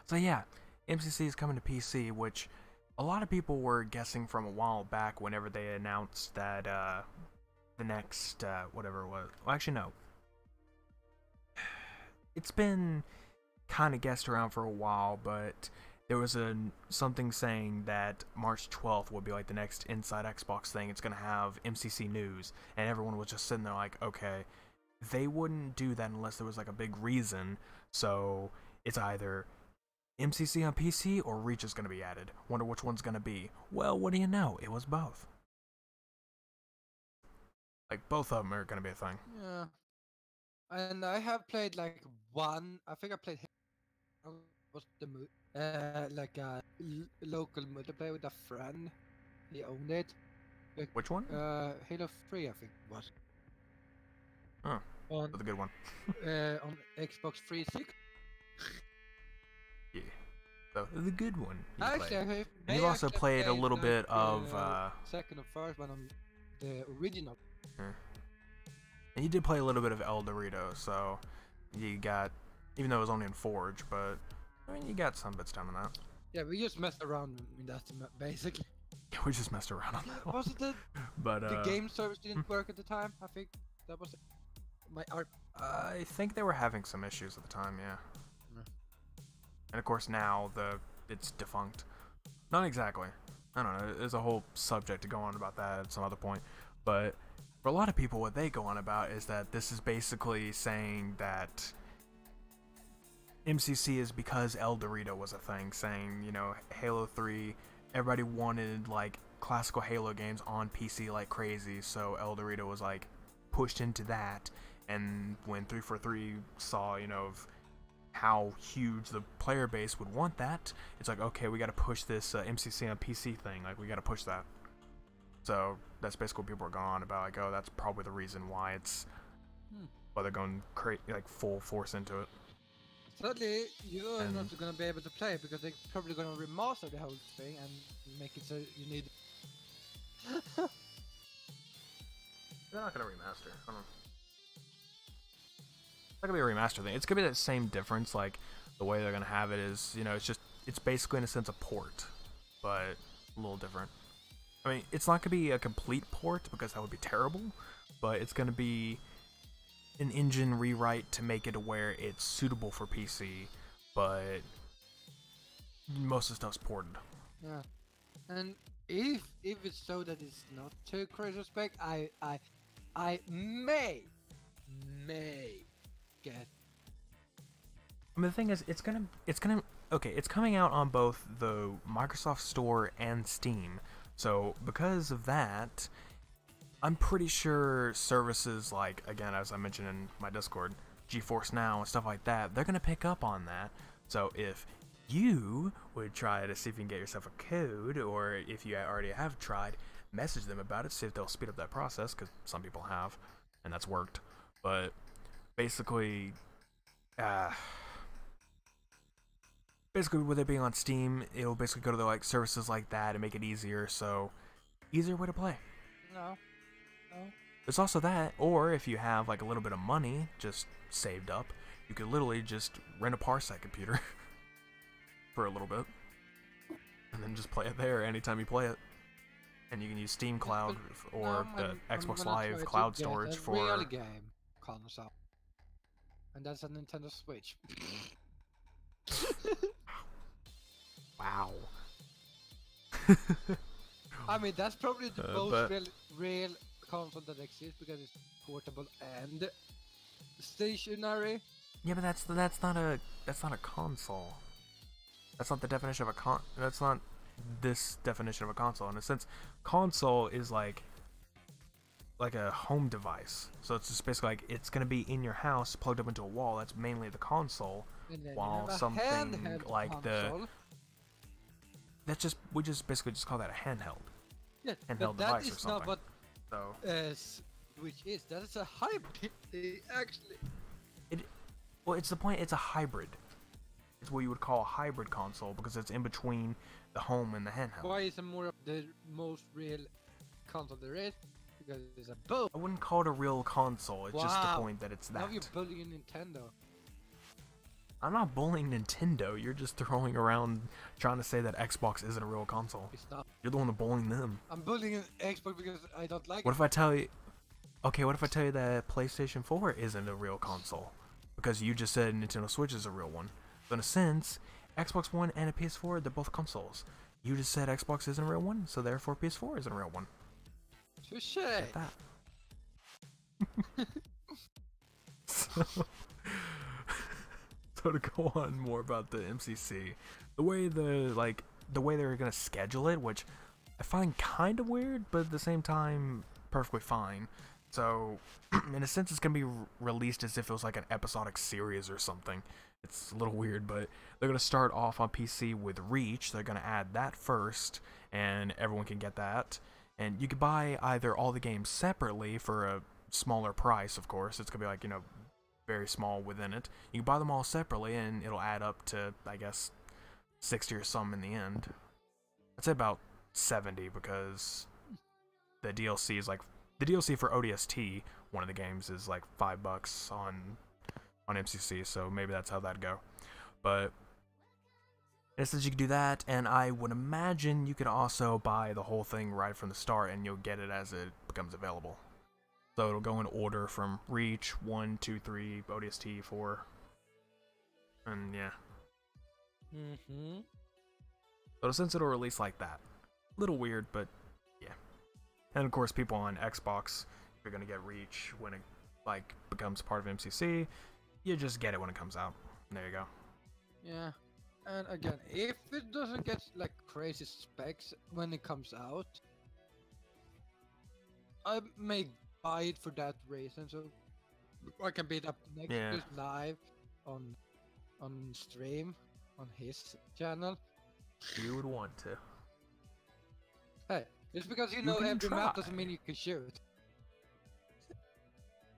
so yeah, MCC is coming to PC, which a lot of people were guessing from a while back whenever they announced that, the next, whatever it was. Well, actually, no. It's been kind of guessed around for a while, but there was something saying that March 12th would be like the next Inside Xbox thing. It's gonna have MCC news, and everyone was just sitting there like, okay, they wouldn't do that unless there was like a big reason. So it's either MCC on PC or Reach is gonna be added. Wonder which one's gonna be. Well, what do you know? It was both. Like both of them are gonna be a thing. Yeah. And I have played like one. I think I played. Was the like a local multiplayer with a friend. He owned it. Like, Which one? Halo 3, I think it was. Oh, On that's a good one. on Xbox 360. Yeah. So the good one. Actually, And you've also played a little bit of second or first one on the original. and you did play a little bit of El Dorito, so you got, even though it was only in Forge, but I mean you got some bits down in that. Yeah, we just messed around in that basically. We just messed around on that one. Was it But the game service didn't work at the time? I think that was my art. I think they were having some issues at the time, yeah. Yeah. And of course now it's defunct. Not exactly. I don't know. There's a whole subject to go on about that at some other point. But for a lot of people, what they go on about is that this is basically saying that MCC is because El Dorito was a thing, saying, you know, Halo 3, everybody wanted like classical Halo games on PC like crazy, so El Dorito was like pushed into that. And when 343 saw, you know, of how huge the player base would want that, it's like, okay, we got to push this MCC on PC thing. Like, we got to push that. So that's basically what people are going on about. Like, oh, that's probably the reason why why they're going like full force into it. Sadly, you're not gonna be able to play it because they're probably gonna remaster the whole thing and make it so you need. They're not gonna remaster. I don't know. It's not gonna be a remaster thing. It's gonna be that same difference. Like the way they're gonna have it is, you know, it's basically in a sense a port, but a little different. I mean, it's not gonna be a complete port because that would be terrible, but it's gonna be an engine rewrite to make it to where it's suitable for PC, but most of the stuff's ported. Yeah, and if it's so that it's not too crazy spec, I may get. I mean, the thing is, it's gonna okay, it's coming out on both the Microsoft Store and Steam. So because of that, I'm pretty sure services like, again, as I mentioned in my Discord, GeForce Now and stuff like that, they're gonna pick up on that. So if you would try to see if you can get yourself a code, or if you already have tried, message them about it, see if they'll speed up that process, because some people have, and that's worked. But basically, with it being on Steam, it'll basically go to the like services like that and make it easier. So easier way to play. No. There's also that, or if you have like a little bit of money just saved up, you could literally just rent a Parsec computer for a little bit, and then just play it there anytime you play it. And you can use Steam Cloud or the Xbox Live cloud storage for. Real game console. and that's a Nintendo Switch. Wow. I mean, that's probably the most But real console that exists because it's portable and stationary. yeah, but that's not a console. That's not the definition of a That's not this definition of a console. In a sense, console is like a home device. So it's just basically like it's gonna be in your house, plugged up into a wall. That's mainly the console. And then While you have a something handheld like console. we just basically just call that a handheld. Yeah, Handheld but that device or is not something. what So Switch is. That is a hybrid. Actually, well, it's the point. It's a hybrid. It's what you would call a hybrid console because it's in between the home and the handheld. why is it more of the most real console there is? Because it's a both. I wouldn't call it a real console. It's just the Wow. point that it's that. Now you're bullying Nintendo. I'm not bullying Nintendo. You're just throwing around trying to say that Xbox isn't a real console. It's not. You're the one that's bullying them. I'm bullying Xbox because I don't like What it. if I tell you? Okay, what if I tell you that PlayStation 4 isn't a real console? Because you just said Nintendo Switch is a real one. So in a sense, Xbox One and a PS4, they're both consoles. You just said Xbox isn't a real one, so therefore PS4 isn't a real one. Touche. Like that. so, so to go on more about the MCC, the way they're gonna schedule it, which I find kind of weird, but at the same time perfectly fine. So, in a sense, it's gonna be released as if it was like an episodic series or something. It's a little weird, but they're gonna start off on PC with Reach. They're gonna add that first, and everyone can get that. And you could buy either all the games separately for a smaller price, of course. It's gonna be like, very small within it. You can buy them all separately, and it'll add up to, I guess, 60 or some in the end. I'd say about 70 because the DLC is like the DLC for ODST. One of the games is like $5 on MCC, so maybe that's how that'd go. But in a sense, you could do that, and I would imagine you could also buy the whole thing right from the start, and you'll get it as it becomes available. So it'll go in order from Reach, 1, 2, 3, ODST, 4, and yeah. Mm-hmm. So since it'll release like that, little weird, but yeah. And of course, people on Xbox, if you're gonna get Reach when it becomes part of MCC, you just get it when it comes out. There you go. Yeah. And again, if it doesn't get like crazy specs when it comes out, I may buy it for that reason, so I can beat up next Yeah. week live on stream on his channel. You would want to. Hey, just because you You know can every map doesn't try. mean you can shoot.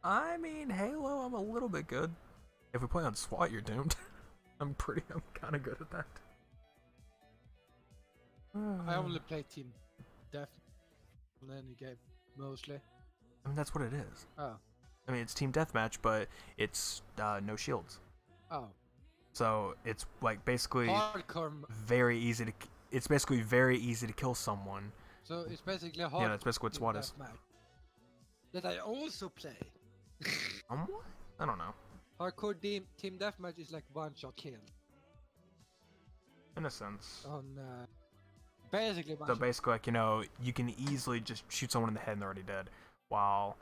I mean, Halo, I'm a little bit good. If we play on SWAT, you're doomed. I'm kind of good at that. I only play Team Death on any game, mostly. I mean, that's what it is. Oh. I mean, it's team deathmatch, but it's no shields. Oh. So it's like basically Hardcore. very easy to. It's basically very easy to kill someone. So it's basically a hardcore. Yeah, that's basically what Team SWAT is. Deathmatch that I also play. What? I don't know. Hardcore team deathmatch is like one shot kill. In a sense. On basically one So shot. basically, like, you can easily just shoot someone in the head and they're already dead. While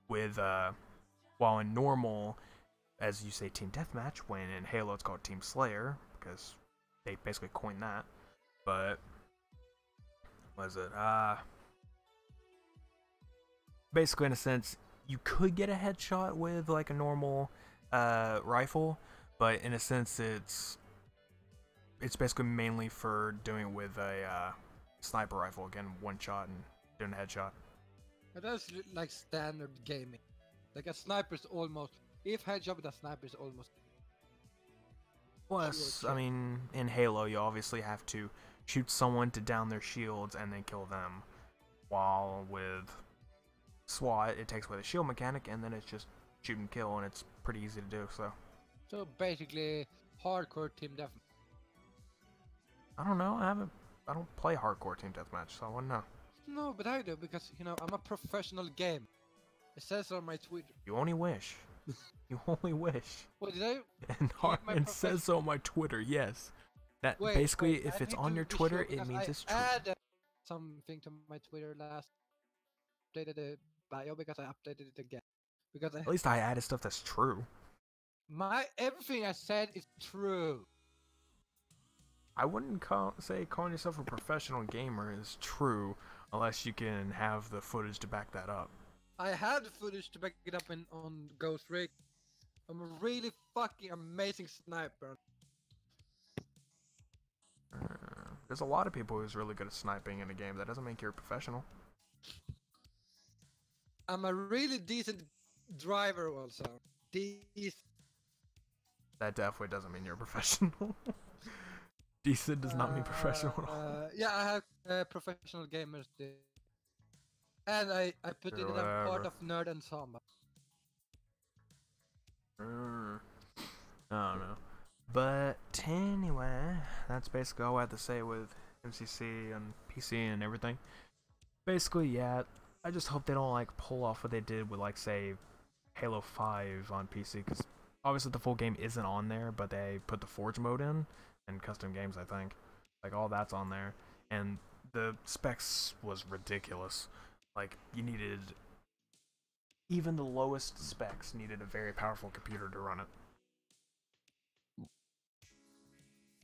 in normal, as you say, team deathmatch, when in Halo it's called Team Slayer because they basically coined that. But what is it? Basically, in a sense, you could get a headshot with like a normal rifle, but in a sense, it's basically mainly for doing it with a sniper rifle. Again, one shot and doing a headshot. But that's like standard gaming. Like a sniper's almost. If headshot with a sniper is almost. Plus, Sure. I mean, in Halo, you obviously have to shoot someone to down their shields and then kill them. While with SWAT, it takes away the shield mechanic and then it's just shoot and kill, and it's pretty easy to do. So basically, hardcore team deathmatch. I don't know. I don't play hardcore team deathmatch, so I wouldn't know. No, but I do because I'm a professional gamer. It says on my Twitter. You only wish. You only wish. Wait, did I And keep my Harman says so on my Twitter. Yes. That basically, Wait, if I it's need on to your be sure Twitter, it because means I it's true. added something to my Twitter last updated the bio because I updated it again. Because At least I added stuff that's true. everything I said is true. I wouldn't say calling yourself a professional gamer is true unless you can have the footage to back that up. I have the footage to back it up on Ghost Rig. I'm a really fucking amazing sniper. There's a lot of people who's really good at sniping in a game. That doesn't make you a professional. I'm a really decent driver also. That definitely doesn't mean you're a professional. Decent does not mean professional at all. Yeah, I have professional gamers. And I put it in a part of Nerd Ensemble. I don't know. But anyway, that's basically all I have to say with MCC and PC and everything. Basically, yeah, I just hope they don't like pull off what they did with like say Halo 5 on PC, because obviously the full game isn't on there, but they put the Forge mode in and custom games, I think. Like all that's on there, and the specs was ridiculous. Like you needed, even the lowest specs needed a very powerful computer to run it.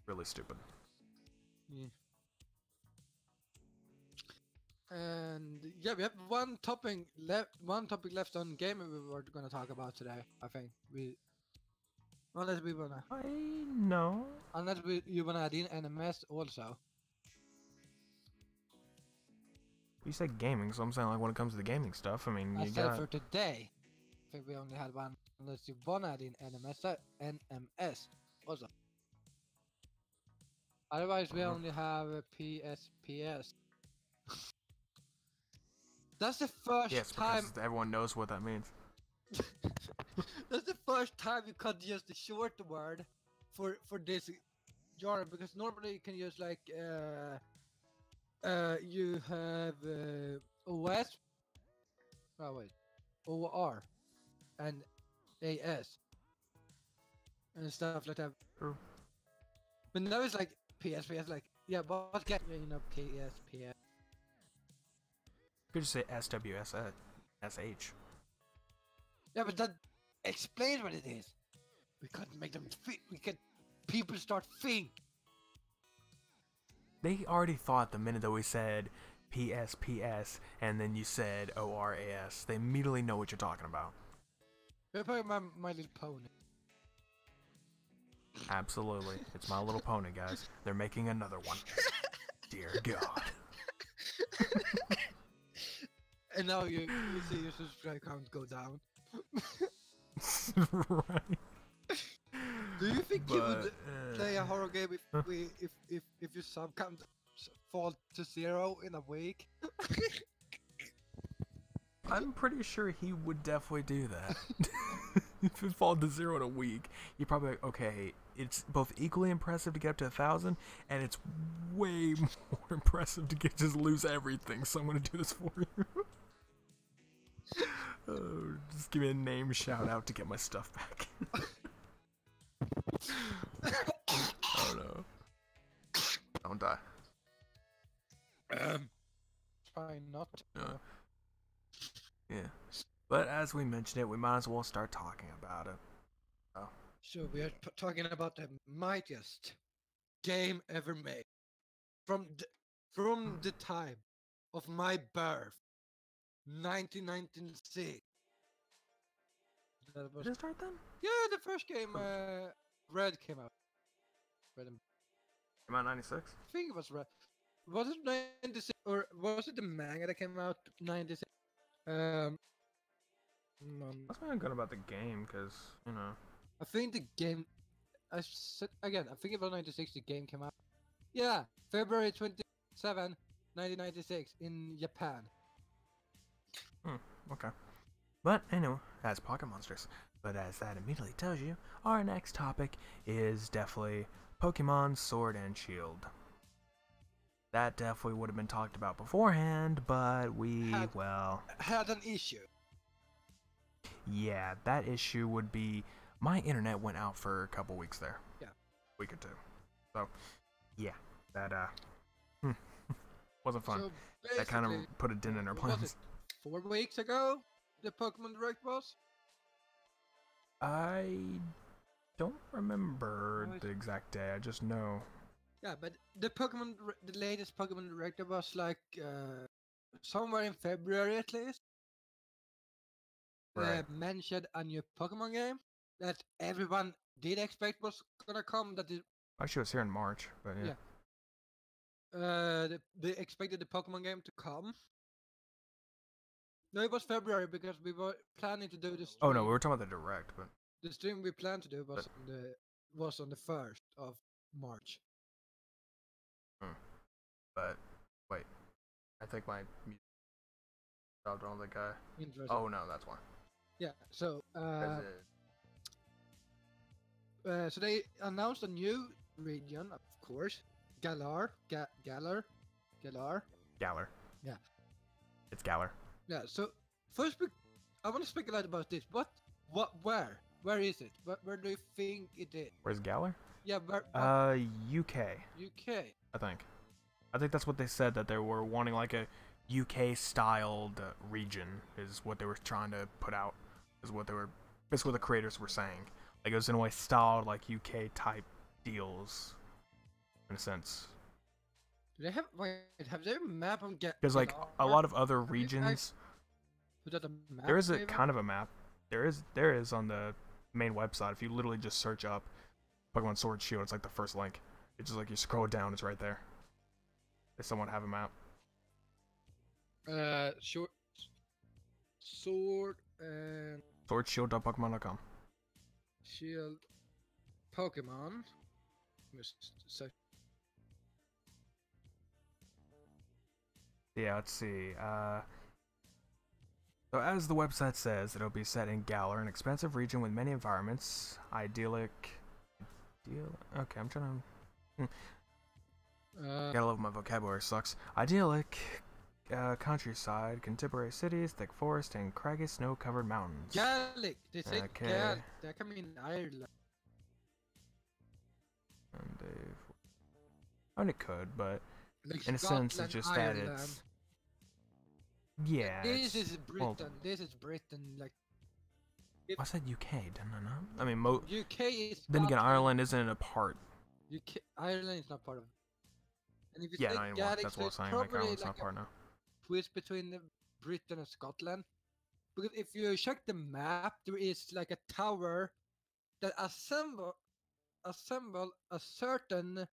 Really stupid. Yeah. And yeah, we have one topic left on gaming we were gonna talk about today. I think unless we wanna I know. you wanna add in NMS also. You said gaming, so I'm saying like when it comes to the gaming stuff, I mean I you said got for today. I think we only had one. Unless you wanna add in NMS also. Otherwise, we only have a PSPS. That's the first time. because everyone knows what that means. That's the first time you could use the short word for this genre, because normally you can use like you have OS, oh wait, OR and AS and stuff like that. True. But now it's like PSPS, like yeah, but get PSPS. You could just say SWSH. Yeah, but that explains what it is. We couldn't make them think. We could people start think. They already thought the minute that we said PSPS and then you said ORAS. They immediately know what you're talking about. We're playing my Little Pony. Absolutely. It's My Little Pony, guys. They're making another one. Dear God. And now you see your subscribe count go down. Right. Do you think you would play a horror game if your sub count fall to 0 in a week? I'm pretty sure he would definitely do that. If it falls to 0 in a week, you're probably like, okay, it's both equally impressive to get up to 1,000, and it's way more impressive to just lose everything, so I'm gonna do this for you. Just give me a name shout out to get my stuff back. Oh no. Don't die. Try not to. Yeah. But as we mentioned it, we might as well start talking about it. Oh. So we are talking about the mightiest game ever made. From the time of my birth, 1996. That was Did it start then? yeah, the first game Red came out. Red and Came out 96? I think it was Red. Was it 96 or was it the manga that came out 96? That's not good about the game, because, you know. I think the game. I said again. I think it was 96. The game came out. Yeah, February 27, 1996 in Japan. Okay. But anyway, that's Pocket Monsters. But as that immediately tells you, our next topic is definitely Pokemon Sword and Shield. That definitely would have been talked about beforehand, but we, Had an issue. Yeah, that issue would be my internet went out for a couple weeks there, Yeah. week or two. So yeah, that hmm, wasn't fun. So That kind of basically, put a dent in our what was it? plans. 4 weeks ago, the Pokemon Direct was. I don't remember Oh, the exact day. I just know. yeah, but the latest Pokemon Direct was like somewhere in February at least. Right. Mentioned a new Pokemon game that everyone did expect was gonna come. That is, Actually, it was here in March, but yeah. yeah. They expected the Pokemon game to come. No, it was February because we were planning to do the Oh no, we stream. were talking about the direct, but The stream we planned to do but was on the 1st of March. hmm, but wait, I think my music stopped on the guy. Interesting. Oh no, that's why. Yeah. So 'Cause it- so they announced a new region, of course, Galar. Galler. Yeah. It's Galler. Yeah. So first, I want to speculate about this. Where is it? Where do you think it is? Where's Galler? Yeah, UK. UK. I think. I think that's what they said, that they were wanting like a UK styled region is what they were trying to put out. Is what they were. That's what the creators were saying. Like it was in a way styled like UK type deals, in a sense. Do they have they map on Because like a lot of other regions, Put out a map, there is a maybe? kind of a map. There is on the main website. If you literally just search up Pokemon Sword Shield, it's like the first link. It's just like you scroll down, it's right there. They somewhat have a map. Short sword and Swordshield.pokemon.com. shield Pokemon. Yeah, let's see. So as the website says, it'll be set in Galar, an expansive region with many environments. Okay, I'm trying to. Gotta love my vocabulary sucks. Idyllic countryside, contemporary cities, thick forest, and craggy snow-covered mountains. Gaelic. They say Okay. Gaelic. That can mean Ireland. And it could, but Like in a sense, it's Scotland, just that Ireland. it's. Yeah. This is well, Britain. This is Britain. Like I said UK, didn't I not? I mean, UK is. then again, Scotland. Ireland isn't a part. Ireland is not part of it. And if you Yeah, say not anymore. Gaelic, That's so what I it's was saying. Like, probably Ireland's like not part now. twist between Britain and Scotland. Because if you check the map, there is like a tower that assemble a certain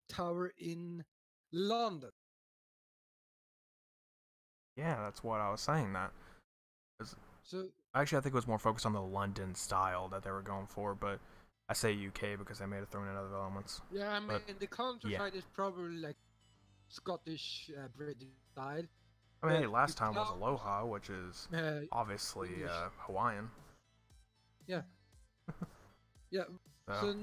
tower in London. Yeah, that's what I was saying. That So actually, I think it was more focused on the London style that they were going for, but I say UK because they may have thrown in other elements. yeah, I mean But, the countryside is probably like Scottish British style. I mean, hey, But last the time was town- Aloha, which is obviously English. Hawaiian. Yeah. Yeah. So,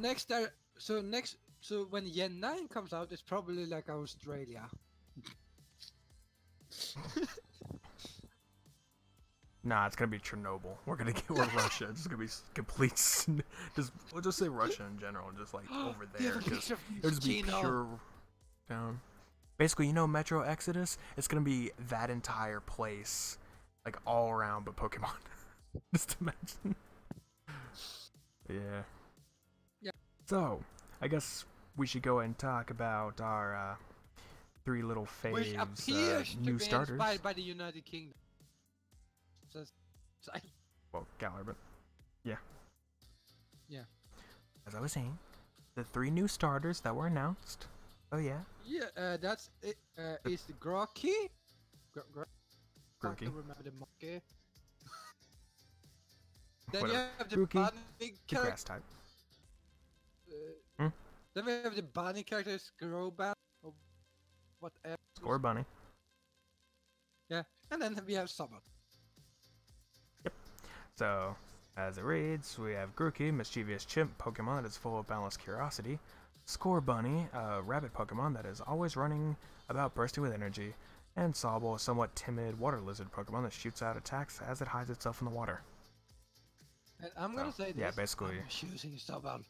So when Gen 9 comes out, it's probably like Australia. nah, it's gonna be Chernobyl. We're Russia. It's gonna be complete. We'll just say Russia in general, just like over They have there. a picture of It'll just be Chino. pure down. Basically, you know, Metro Exodus. It's gonna be that entire place, like all around, but Pokemon. Just imagine. Yeah. Yeah. So, I guess we should go and talk about our 3 little Which faves appears to new be starters. inspired by the United Kingdom. Well, Galar, but yeah. Yeah. As I was saying, the 3 new starters that were announced. Oh yeah. Yeah, that's it. Is the Grocky? Grookey. Can't remember the monkey. Then Whatever. you have the Grookey, bunny The character. grass type. Then we have the bunny character, Scrowbat, or whatever. Score Bunny. Yeah, and then we have Summon. So, as it reads, we have Grookey, mischievous chimp Pokemon that is full of boundless curiosity. Score Bunny, a rabbit Pokemon that is always running about bursting with energy. And Sobble, a somewhat timid water lizard Pokemon that shoots out attacks as it hides itself in the water. And I'm So, gonna say this. yeah, basically, I'm choosing Ensemble.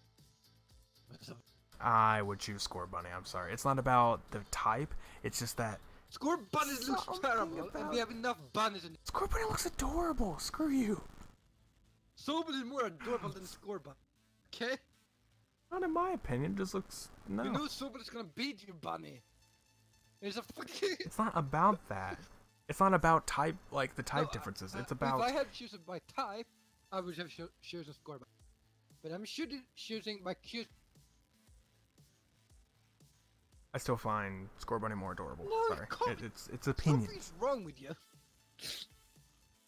I would choose Score Bunny. I'm sorry. It's not about the type. It's just that Score bunnies looks something terrible, and we about have enough bunnies in. Score Bunny looks adorable. Screw you. Sobel is more adorable than Score bunny. Okay? Not in my opinion. It just looks no. You know Sobel is gonna beat you, bunny. It's a fucking. It's not about that. It's not about type, like the type No, differences. It's If about. I had chosen by type, I would have chosen Score bunny. But I'm choosing by cute. I still find Score Bunny more adorable. No, Sorry, come- it's opinions. Something's wrong with you.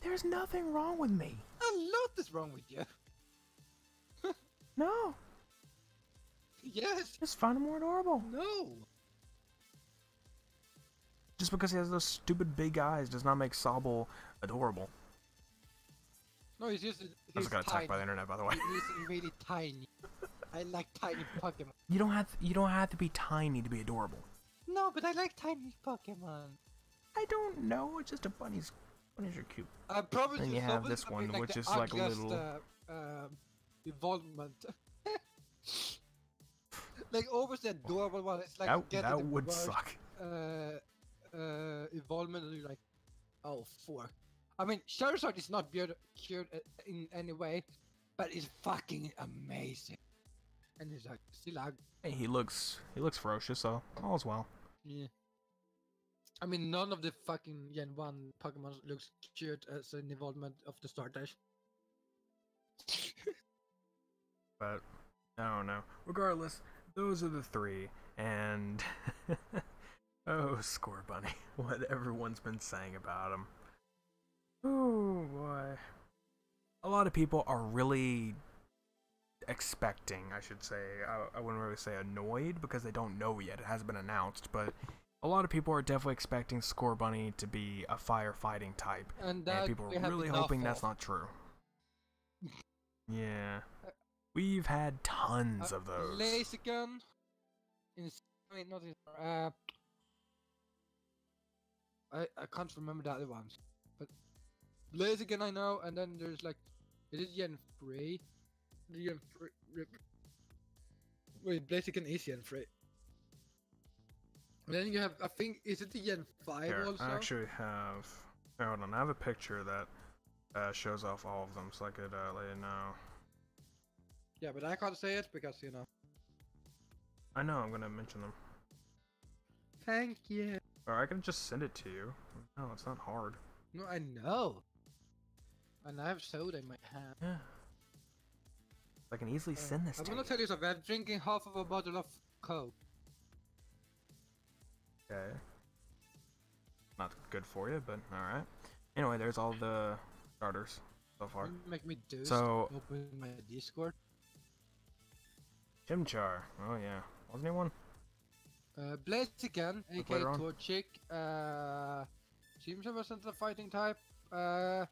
There's nothing wrong with me. A lot is wrong with you. No, Yes. just find him more adorable. No. Just because he has those stupid big eyes does not make Sobble adorable. No, he's just. I He's just got attacked by the tiny. internet, by the way. He's really tiny. I like tiny Pokemon. You don't have to be tiny to be adorable. No, but I like tiny Pokemon. I don't know. It's just a bunnies. Bunnies are cute. I promise Then you, you have Sobel this is gonna be one, like which the is like a ugliest, little- evolvement. Like almost the adorable one. It's like That getting that the would worst, suck. Evolvement, and you're like, oh, 4. I mean, Charizard is not cute in any way, but it's fucking amazing. And he's like still ugly. Hey, he looks ferocious, so all's well. Yeah. I mean, none of the fucking Gen 1 Pokemon looks cute as an evolvement of the Stardust. But I don't know. Regardless, those are the 3, and oh, Score Bunny, what everyone's been saying about him. Oh boy, a lot of people are really expecting, I should say. I wouldn't really say annoyed because they don't know yet. It hasn't been announced, but a lot of people are definitely expecting Score Bunny to be a firefighting type, And and people we are have really enough hoping that's of. not true. Yeah, we've had tons of those. Blaziken. I mean, not in. I can't remember the other ones, but Blaziken I know, and then there's like, is it Gen 3? Gen 3. Wait, Blaziken is Gen 3. And then you have, I think, is it the Gen 5 Here, also? I actually have. Hold on, I have a picture that shows off all of them, so I could let you know. Yeah, but I can't say it because, you know. I know, I'm gonna mention them. Thank you. Or I can just send it to you. No, it's not hard. No, I know. And I have soda in my hand. Yeah. I can easily send this I'm to gonna you. tell you something. I'm drinking half of a bottle of Coke. Okay. Not good for you, but alright. Anyway, there's all the starters so far. You make me do So- open my Discord. Chimchar. Oh yeah. Wasn't he one? Blaziken, aka later on. Torchic. Chimchar wasn't a fighting type. I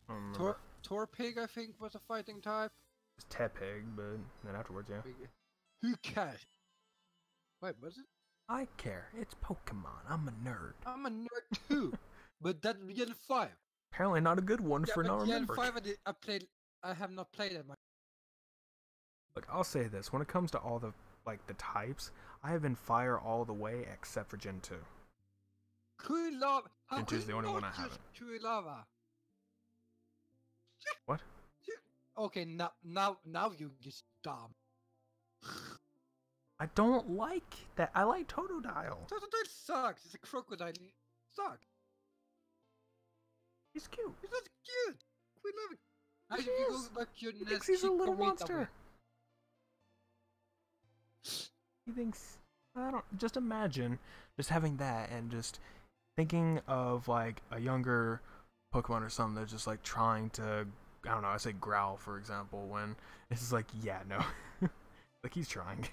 don't remember. Torpig, I think, was a fighting type. It's Tepig, but then afterwards, yeah. Who cares? Wait, was it? I care. It's Pokemon. I'm a nerd. I'm a nerd too. But that Gen 5. Apparently not a good one Yeah, for not but Gen remembering. 5 I have not played it much. Look, I'll say this. When it comes to all the types, I have been fire all the way except for Gen 2. Kuilava. How Gen 2 is could the you only one not I choose haven't. Kuilava? What? Okay, now you get dumb. I don't like that. I like Totodile. That sucks. It's a crocodile. It sucks. He's cute. It's not cute. We love it. I He should go is. back to your He nest. thinks he's a little Chikorita monster. with- He thinks, I don't, just imagine just having that and just thinking of like a younger Pokemon or something that's just like trying to, I don't know, I say growl for example, when it's just like, yeah, no. Like he's trying.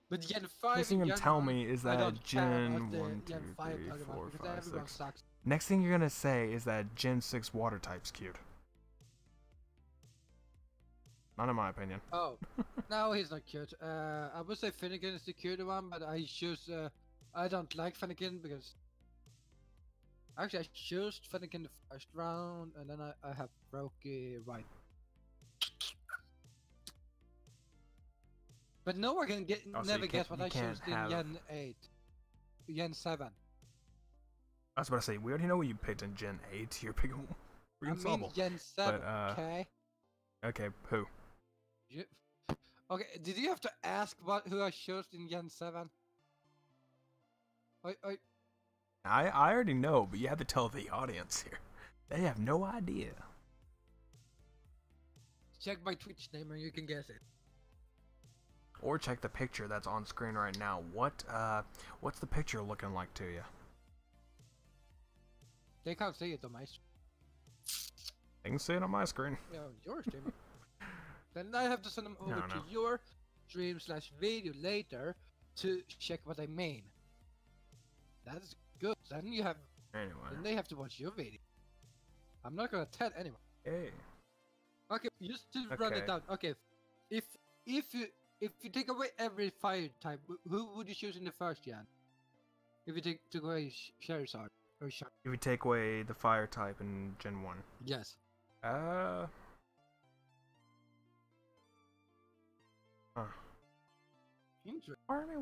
But Gen 5 Next thing and you Gen tell 1, me is I that don't care Gen about the 1, 2, Gen 5 3, Pokemon 4, because 5, everyone 6. sucks. Next thing you're gonna say is that Gen 6 water type's cute. Not in my opinion. Oh, no, he's not cute. I would say Finnegan is the cute one, but I choose. I don't like Finnegan because. Actually, I chose Finnegan the first round, and then I have Roki right But no one can Oh, so never guess what you I can't chose in have. Gen 8. Gen 7. I was about to say we already know what you picked in Gen 8. You're picking I mean Ensemble. Gen 7, But okay? okay, who? You, okay, did you have to ask who I chose in Gen 7? I already know, but you have to tell the audience here. They have no idea. Check my Twitch name and you can guess it. Or check the picture that's on screen right now. What's the picture looking like to you? They can't see it on my stream. I can see it on my screen. Yeah, on your stream. Then I have to send them over to your stream/video later to check what I mean. That's good. Then you have. Anyway. Then they have to watch your video. I'm not gonna tell anyone. Hey. Okay, just to run it down. Okay, if you take away every fire type, who would you choose in the first gen? If you took away Charizard or Shark? If you take away the fire type in Gen 1. Yes. Huh. Interesting. Part of me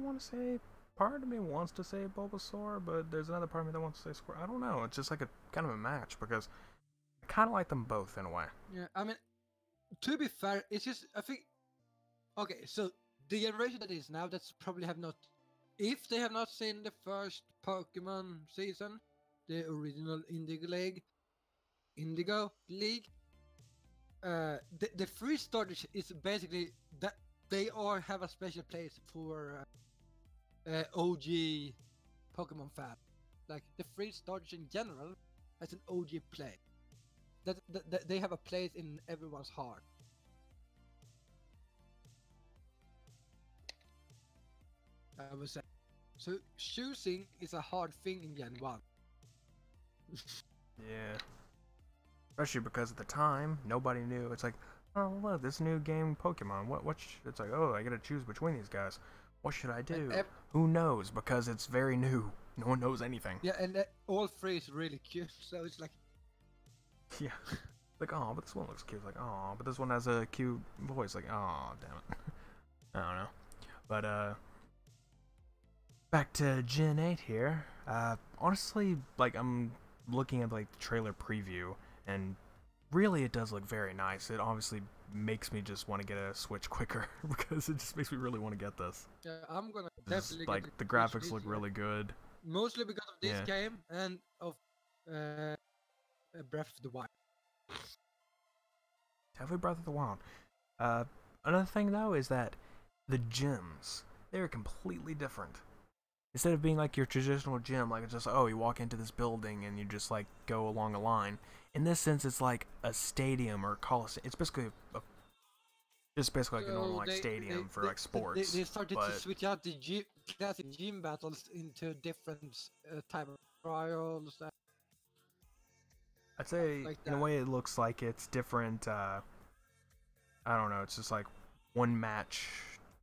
wants to say Bulbasaur, but there's another part of me that wants to say Squirtle. I don't know. It's just like a kind of a match because I kind of like them both in a way. Yeah, I mean, to be fair, it's just I think. Okay, so the generation that is now, that's probably have not, if they have not seen the first Pokemon season, the original Indigo League, the free starters is basically that they all have a special place for OG Pokemon fan. Like the free starters in general has an OG play. That they have a place in everyone's heart. I would say. So choosing is a hard thing in Gen 1. Yeah. Especially because at the time, nobody knew. It's like, oh look, this new game Pokemon. It's like, oh, I gotta choose between these guys. What should I do? Who knows? Because it's very new. No one knows anything. Yeah, and all three is really cute. So it's like, yeah, like oh, but this one looks cute. Like oh, but this one has a cute voice. Like oh, damn it. I don't know. But back to Gen 8 here. Honestly, like I'm looking at like the trailer preview, and really it does look very nice. It obviously makes me just want to get a Switch quicker because it just makes me really want to get this. Yeah, I'm gonna definitely like get the graphics look really good. Mostly because of this game and of Breath of the Wild. Definitely Breath of the Wild. Another thing though is that the gyms, they're completely different. Instead of being like your traditional gym, like it's just oh you walk into this building and you just like go along a line. In this sense, it's like a stadium or coliseum. It's basically just basically like a normal like stadium for like sports. They started to switch out the classic gym battles into different type of trials. I'd say like in a way it looks like it's different. I don't know. It's just like one match,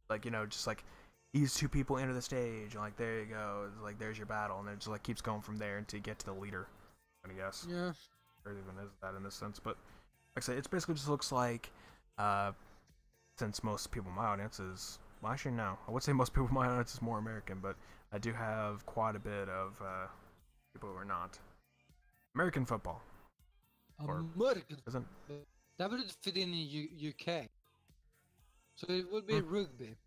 like you know, just like these two people enter the stage, and like there you go, it's like there's your battle, and it just like keeps going from there until you get to the leader. I guess. Yeah. Or even is that in this sense, but like I say, it basically just looks like, since most people in my audience is, well actually no, I would say most people in my audience is more American, but I do have quite a bit of people who are not. American football. American. That would fit in UK. So it would be rugby.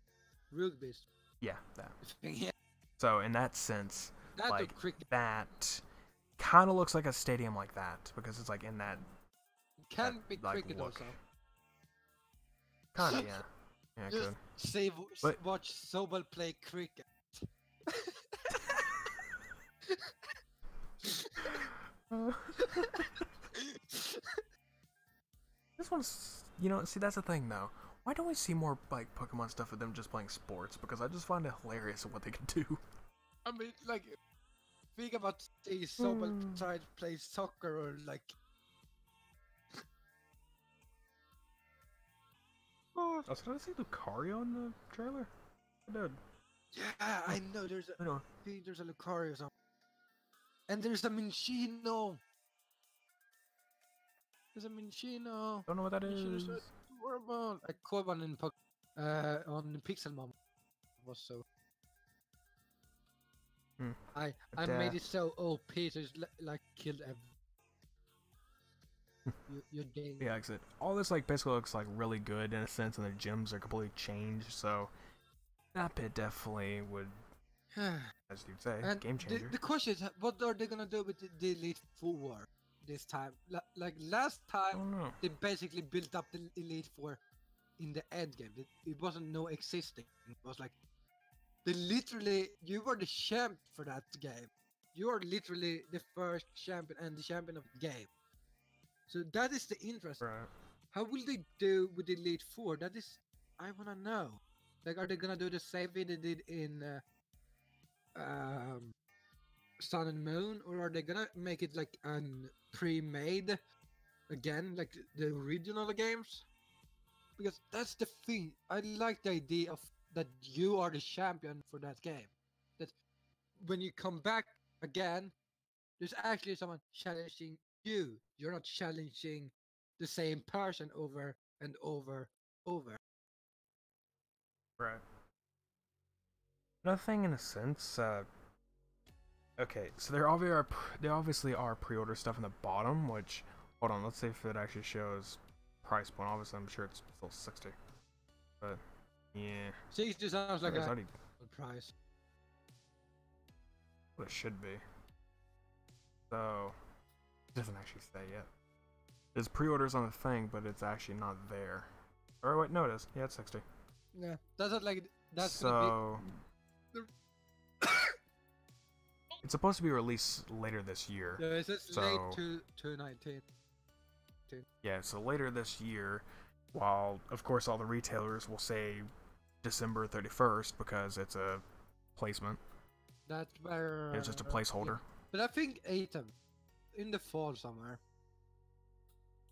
Rugby. Yeah, that. Yeah. So in that sense, that like that kind of looks like a stadium like that because it's like in that. It can be cricket look. also. Kind of, yeah. Yeah, just save, watch Sobel play cricket. This one's, you know, see that's the thing though. Why don't we see more like Pokemon stuff with them just playing sports? Because I just find it hilarious at what they can do. I mean, like, think about see Sobel try to play soccer or like. Oh, did I see Lucario in the trailer? I did. Yeah, I know. There's a Lucario somewhere. And there's a Minchino. There's a Minchino. Don't know what that is. I caught one in on Pixel Mom was so. Hmm. I But, made it so OP, so it's like killed your game. yeah, exit. All this like basically looks like really good in a sense, and the gyms are completely changed. So that bit definitely would, as you'd say, And game changer. the question is, what are they gonna do with the Elite Four this time? Like last I time, don't know. they basically built up the Elite Four in the end game. It wasn't no existing. It was like they literally, you were the champ for that game. You are literally the first champion and the champion of the game. So that is the interest. Right. How will they do with the Elite Four? That is, I wanna know. Like, are they gonna do the same thing they did in um, Sun and Moon, or are they gonna make it like an pre-made again, like the original games? Because that's the thing. I like the idea of that you are the champion for that game. That when you come back again, there's actually someone challenging you. You're not challenging the same person over and over. Right. Another thing, in a sense, okay, so there obviously are pre-order stuff in the bottom. Which, hold on, let's see if it actually shows price point. Obviously, I'm sure it's still 60, but yeah, 60 sounds like it's a already price. what it should be. So it doesn't actually say yet. There's pre-orders on the thing, but it's actually not there. Or wait, no, it is. Yeah, it's 60. Yeah, that's not like that's So gonna it's supposed to be released later this year. be. Yeah, it says So late to 19. yeah, so later this year, while of course all the retailers will say December 31st because it's a placement. That's where. It's just a placeholder. Yeah. But I think autumn, in the fall somewhere.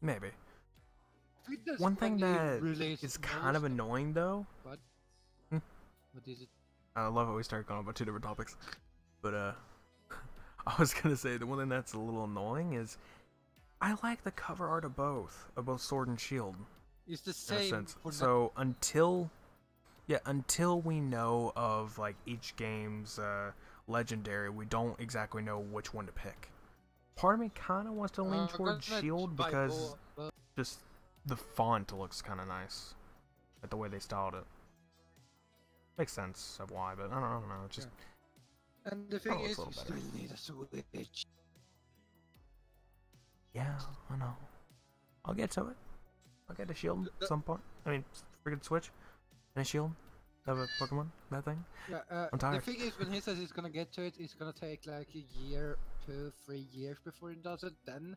Maybe. I think that's One thing when they that release is kind of most- annoying though. What? Hmm. What is it? I love how we started going about two different topics. But I was gonna say the one thing that's a little annoying is I like the cover art of both Sword and Shield. It's the In a same. sense. For So until we know of like each game's legendary, we don't exactly know which one to pick. Part of me kind of wants to lean towards Shield because just the font looks kind of nice, like the way they styled it. Makes sense of why, but I don't know. It's just and the thing looks is, a you little still better. need a Switch. yeah, I know. I'll get to it. I'll get a Shield at some point. I mean, freaking Switch and a Shield of a Pokemon. That thing. Yeah, I'm the tired. thing is, when he says he's gonna get to it, it's gonna take like a year, 2-3 years before he does it. Then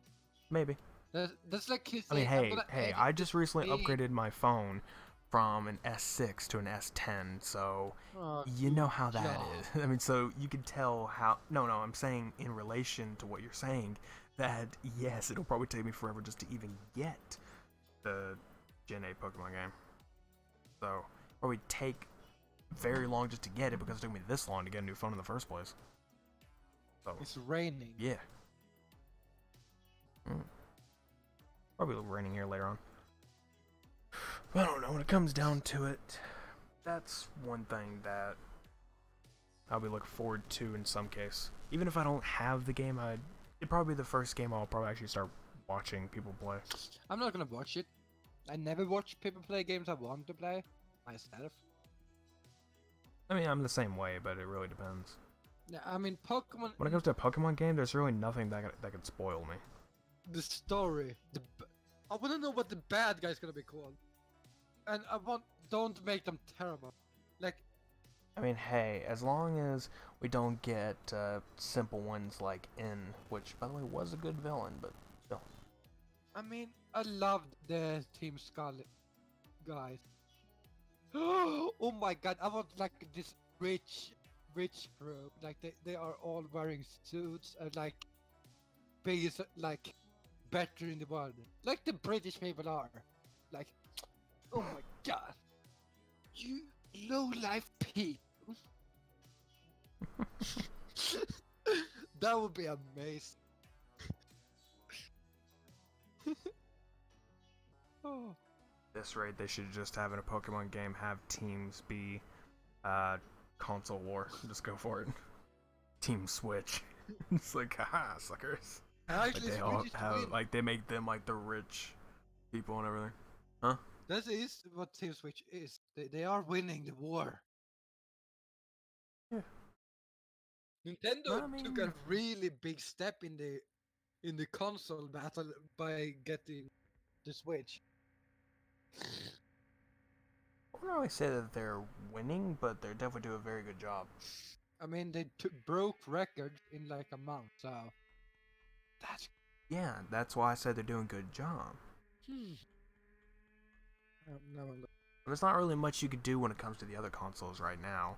Maybe. that's like his. I mean, saying, hey, I just recently upgraded my phone from an S6 to an S10, so Oh, you know how that job. is. I mean, so you can tell how. No, I'm saying in relation to what you're saying that yes, it'll probably take me forever just to even get the Gen 8 Pokemon game. So probably take very long just to get it because it took me this long to get a new phone in the first place. So It's raining. yeah. Probably raining here later on. I don't know. When it comes down to it, that's one thing that I'll be looking forward to in some case. Even if I don't have the game, it'd probably be the first game I'll probably actually start watching people play. I'm not gonna watch it. I never watch people play games I want to play myself. I mean, I'm the same way, but it really depends. Yeah, I mean Pokemon. When it comes to a Pokemon game, there's really nothing that could spoil me. The story. I want to know what the bad guy's gonna be called, and don't make them terrible. Like, I mean, hey, as long as we don't get simple ones like N, which by the way was a good villain, but still. I mean, I loved the Team Skull guys. Oh my god, I want like this rich group. Like they are all wearing suits and like biggest like better in the world, like the British people are. Like, oh my god, you low life people. That would be amazing. Oh. this rate, they should just have in a Pokemon game have teams be console war. Just go for it. Team Switch. It's like, haha, suckers. Like Actually, they all Switch is to have, win. like they make them like the rich people and everything. Huh? That is what Team Switch is. They are winning the war. Yeah. Nintendo I took mean, a really big step in the console battle by getting the Switch. I wouldn't really say that they're winning, but they're definitely doing a very good job. I mean, they broke records in like a month, so that's Yeah, that's why I said they're doing a good job. hmm. Now I'm But there's not really much you could do when it comes to the other consoles right now.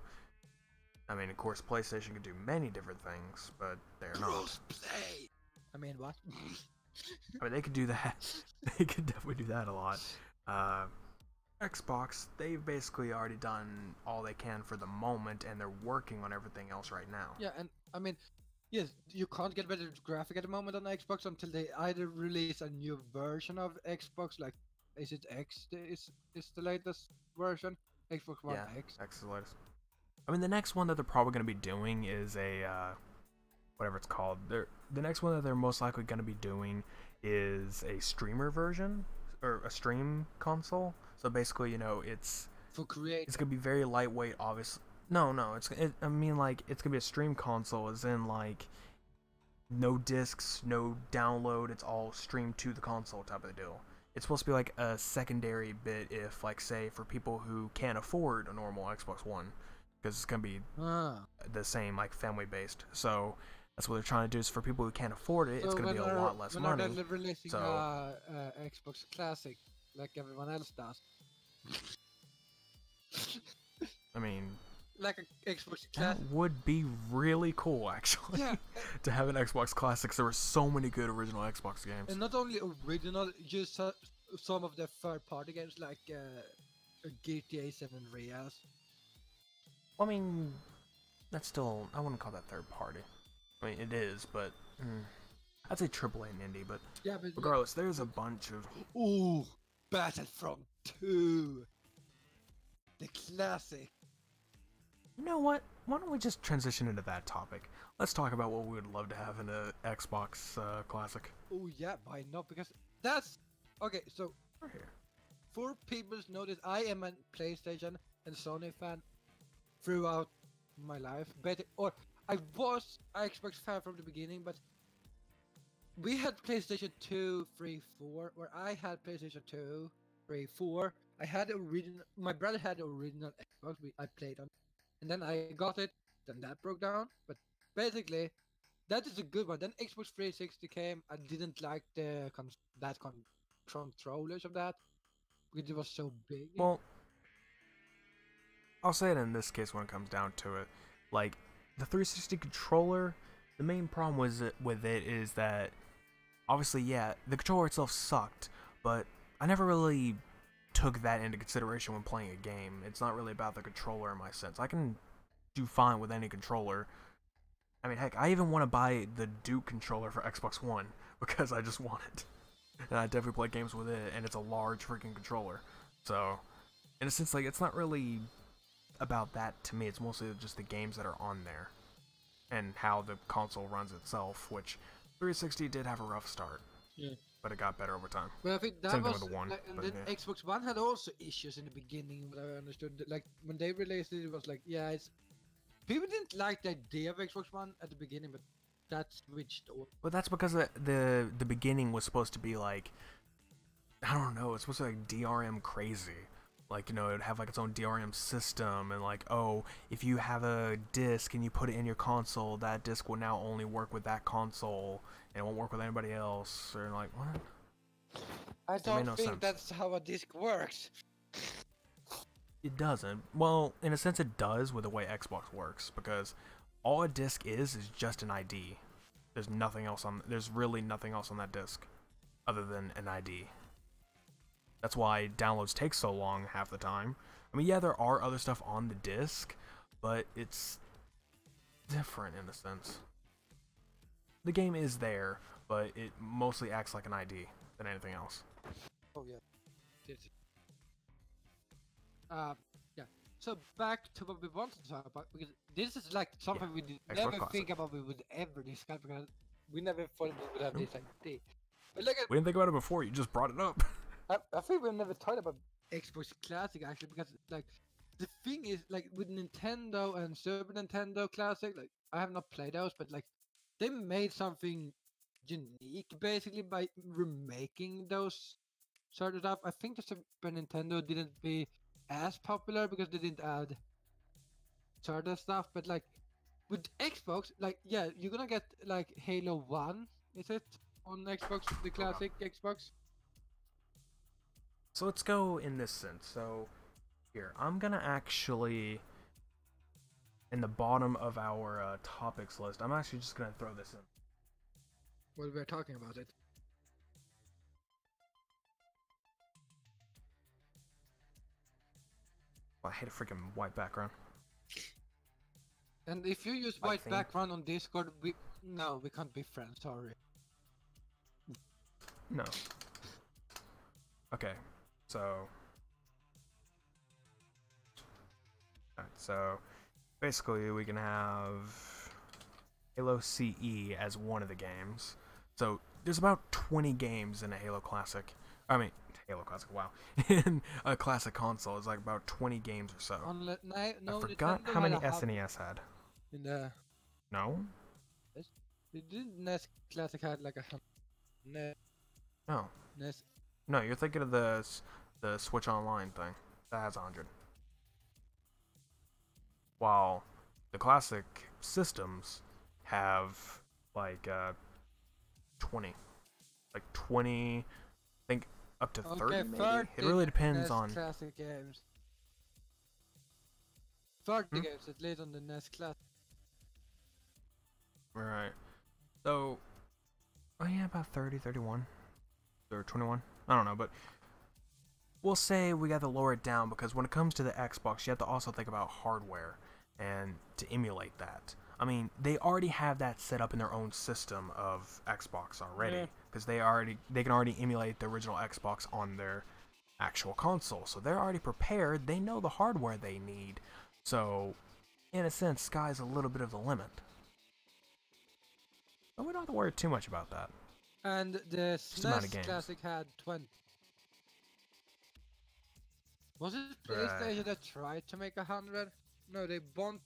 I mean, of course, PlayStation can do many different things, but they're not. crossplay. I mean, what? I mean, they could do that. They could definitely do that a lot. Uh, Xbox, they've basically already done all they can for the moment, and they're working on everything else right now. Yeah, and I mean, yes, you can't get better graphic at the moment on Xbox until they either release a new version of Xbox, like is it X is the latest version, Xbox One Yeah, X. X is the latest. I mean, the next one that they're probably going to be doing is a whatever it's called. The next one that they're most likely going to be doing is a streamer version or a stream console. So basically, you know, For create. it's going to be very lightweight. Obviously, no, I mean, like it's going to be a stream console, as in like no discs, no download. It's all streamed to the console type of deal. It's supposed to be like a secondary bit if, like, say, for people who can't afford a normal Xbox One, because it's gonna be Ah. the same, like family based. So that's what they're trying to do. Is for people who can't afford it, So it's gonna be a lot less when are money. they releasing So Xbox Classic like everyone else does? I mean, Like a Xbox that Classic. would be really cool, actually, Yeah, to have an Xbox Classic. 'Cause there were so many good original Xbox games. and not only original, just some of the third-party games like GTA San Andreas. I mean, that's still, I wouldn't call that third party. I mean, it is, but I'd say AAA and indie. But Yeah, but regardless, there's a bunch of. ooh, Battlefront 2, the classic. You know what? Why don't we just transition into that topic? Let's talk about what we would love to have in a Xbox Classic. Oh yeah, why not? Because that's okay. So We're here. for people's notice, I am a PlayStation and Sony fan throughout my life. But or I was an Xbox fan from the beginning, but we had PlayStation 2, 3, 4, where I had PlayStation 2, 3, 4. I had the original. My brother had the original Xbox. I played on, and then I got it. Then that broke down. But basically, that is a good one. Then Xbox 360 came. I didn't like the controllers of that because it was so big. Well, I'll say it in this case when it comes down to it. Like, the 360 controller, the main problem with it is that, obviously, yeah, the controller itself sucked, but I never really took that into consideration when playing a game. It's not really about the controller in my sense. I can do fine with any controller. I mean, heck, I even want to buy the Duke controller for Xbox One because I just want it. And I definitely play games with it, and it's a large freaking controller. So, in a sense, like, it's not really about that to me. It's mostly just the games that are on there and how the console runs itself, which 360 did have a rough start. Yeah. But it got better over time. But I think that Same thing was with the One, and but then yeah. Xbox One had also issues in the beginning. What I understood, like when they released it, it was like, yeah, it's people didn't like the idea of Xbox One at the beginning, but that switched over. But that's because the beginning was supposed to be like, I don't know, it's supposed to be like DRM crazy. Like, you know, it'd have like its own DRM system, and like, oh, if you have a disc and you put it in your console, that disc will now only work with that console and it won't work with anybody else. Or like, what? I made don't no think sense. that's how a disc works. It doesn't. Well, in a sense, it does with the way Xbox works, because all a disc is just an ID. There's nothing else on. There's really nothing else on that disc, other than an ID. That's why downloads take so long half the time. I mean, yeah, there are other stuff on the disc, but it's different in a sense. The game is there, but it mostly acts like an ID than anything else. Oh yeah. Yes. Uh, yeah. So back to what we wanted to talk about, because this is like Yeah, something we did Xbox never Classic. think about we would ever discuss, because we never thought we would have Nope. this idea. But like, We didn't think about it before. You just brought it up. I think we never talked about Xbox Classic actually, because like the thing is like with Nintendo and Super Nintendo Classic, like I have not played those, but like they made something unique basically by remaking those sort of stuff. I think the Super Nintendo didn't be as popular because they didn't add sort of stuff, but like with Xbox, like yeah, you're gonna get like Halo 1, is it? On Xbox, the Okay. classic Xbox. So let's go in this sense. So here, I'm gonna actually, in the bottom of our topics list, I'm actually just gonna throw this in. Well, we're talking about it. Well, I hate a freaking white background. And if you use White white theme. background on Discord, we can't be friends. Sorry. No. Okay. So. Alright, so basically we can have Halo CE as one of the games. So there's about 20 games in a Halo Classic. I mean, Halo Classic, wow. In a classic console, it's like about 20 games or so. No, I forgot Nintendo how many had a hub SNES had. in the. No? Did NES Classic had like a NES? No. NES. No, you're thinking of the Switch Online thing. That has 100. While the classic systems have like 20. Like 20, I think up to 30 Okay, maybe. 30 It really depends NES on. Classic games. 30 Hmm? games at least on the NES Classic. Right. So, oh yeah, about 30, 31, or 21. I don't know, but we'll say we got to lower it down because when it comes to the Xbox, you have to also think about hardware and to emulate that. I mean, they already have that set up in their own system of Xbox already Yeah. because they can already emulate the original Xbox on their actual console. So they're already prepared. They know the hardware they need. So, in a sense, sky's a little bit of the limit. But we don't have to worry too much about that. And the Just amount of SNES games. Classic had 20. Was it Right. PlayStation that tried to make 100? No, they bought.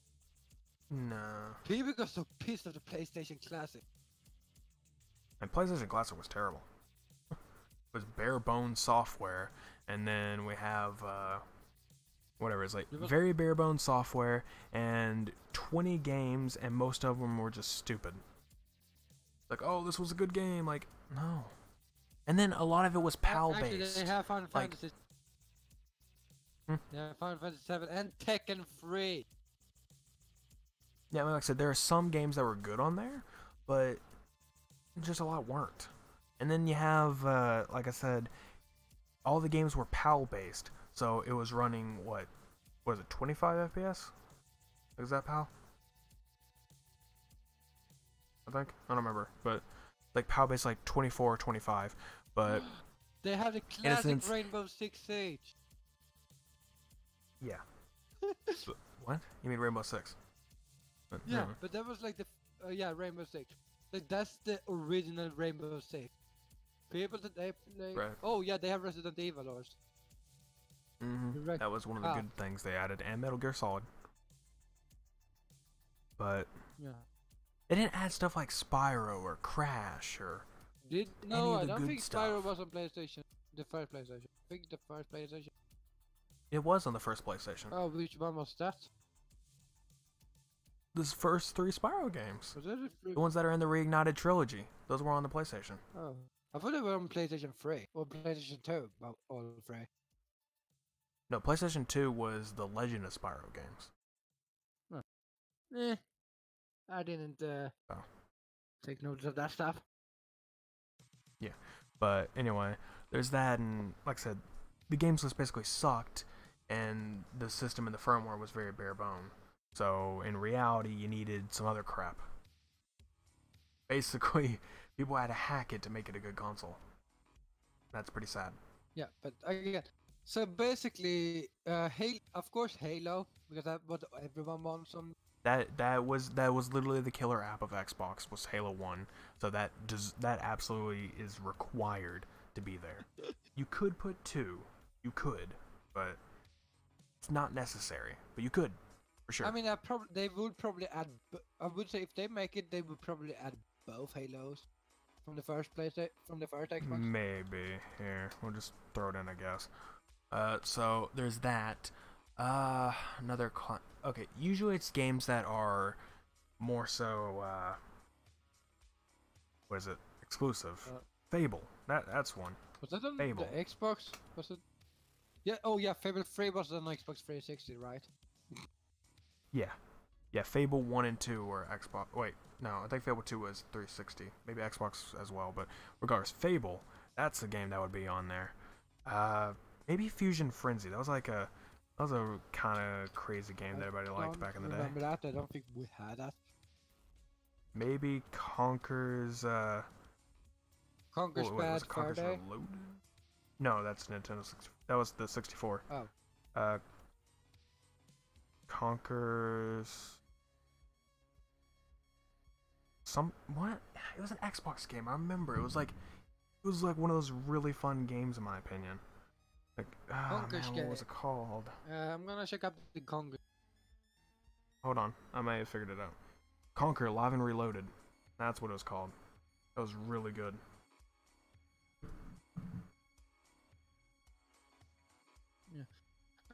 No. People got so pissed at the PlayStation Classic. And PlayStation Classic was terrible. It was bare bones software, and then we have whatever, it's like very bare bones software and 20 games, and most of them were just stupid. Like, oh, this was a good game. Like, no. And then a lot of it was PAL Actually, based. they have Final Like, Fantasy. Hmm? They have Final Fantasy 7 and Tekken 3. Yeah, like I said, there are some games that were good on there, but just a lot weren't. And then you have, like I said, all the games were PAL based, so it was running what was it, 25 FPS? Is that PAL? I think I don't remember, but like PAL based like 24 or 25. But They have the in a classic sense, Rainbow Six Siege. yeah. But, what? You mean Rainbow Six? But, Yeah, anyway. but that was like the yeah, Rainbow Six. Like that's the original Rainbow Six. People today play. Right. Oh yeah, they have Resident Evil or. Mm-hmm. Right. That was one of the good things they added, and Metal Gear Solid. But Yeah. they didn't add stuff like Spyro or Crash or No, of I the don't good think stuff. Spyro was on PlayStation. The first PlayStation. I think the first PlayStation. it was on the first PlayStation. Oh, which one was that? The first 3 Spyro games, Was it? the ones that are in the Reignited trilogy, those were on the PlayStation. Oh, I thought they were on PlayStation 3 or PlayStation 2. But all 3. No, PlayStation 2 was the Legend of Spyro games. Eh, I didn't Oh. take notice of that stuff. Yeah, but anyway, there's that, and like I said, the games list basically sucked, and the system and the firmware was very bare bone. So in reality, you needed some other crap. Basically, people had to hack it to make it a good console. That's pretty sad. Yeah, but again, So basically, of course, Halo, because that's what everyone wants on. That was literally the killer app of Xbox was Halo 1. So that absolutely is required to be there. You could put 2. You could, but it's not necessary. But you could, for I sure. mean, they would probably add. I would say if they make it, they would probably add both Halos from the first place, from the first Xbox. Maybe. Here, we'll just throw it in, I guess. So there's that. Another okay. Usually it's games that are more so what is it? Exclusive. Uh, Fable. That's one. was that on the Fable. Xbox? Was it? Yeah. Oh yeah, Fable 3 was on Xbox 360, right? Yeah. Yeah, Fable 1 and 2 were Xbox. Wait, no, I think Fable 2 was 360. Maybe Xbox as well, but regardless, Fable, that's the game that would be on there. Maybe Fusion Frenzy. That was a kind of crazy game that everybody liked back in the day. Remember that? I don't think we had that. Maybe Conker's Conker's wait, Bad was it Fur Conker's Day. Reloaded? No, that's Nintendo 60. That was the 64. Oh. Uh Conker's what? It was an Xbox game. I remember. It was like one of those really fun games in my opinion. Like Conker's man, what was it called? I'm gonna check up the Conker. Hold on, I may have figured it out. Conker Live and Reloaded. That's what it was called. That was really good.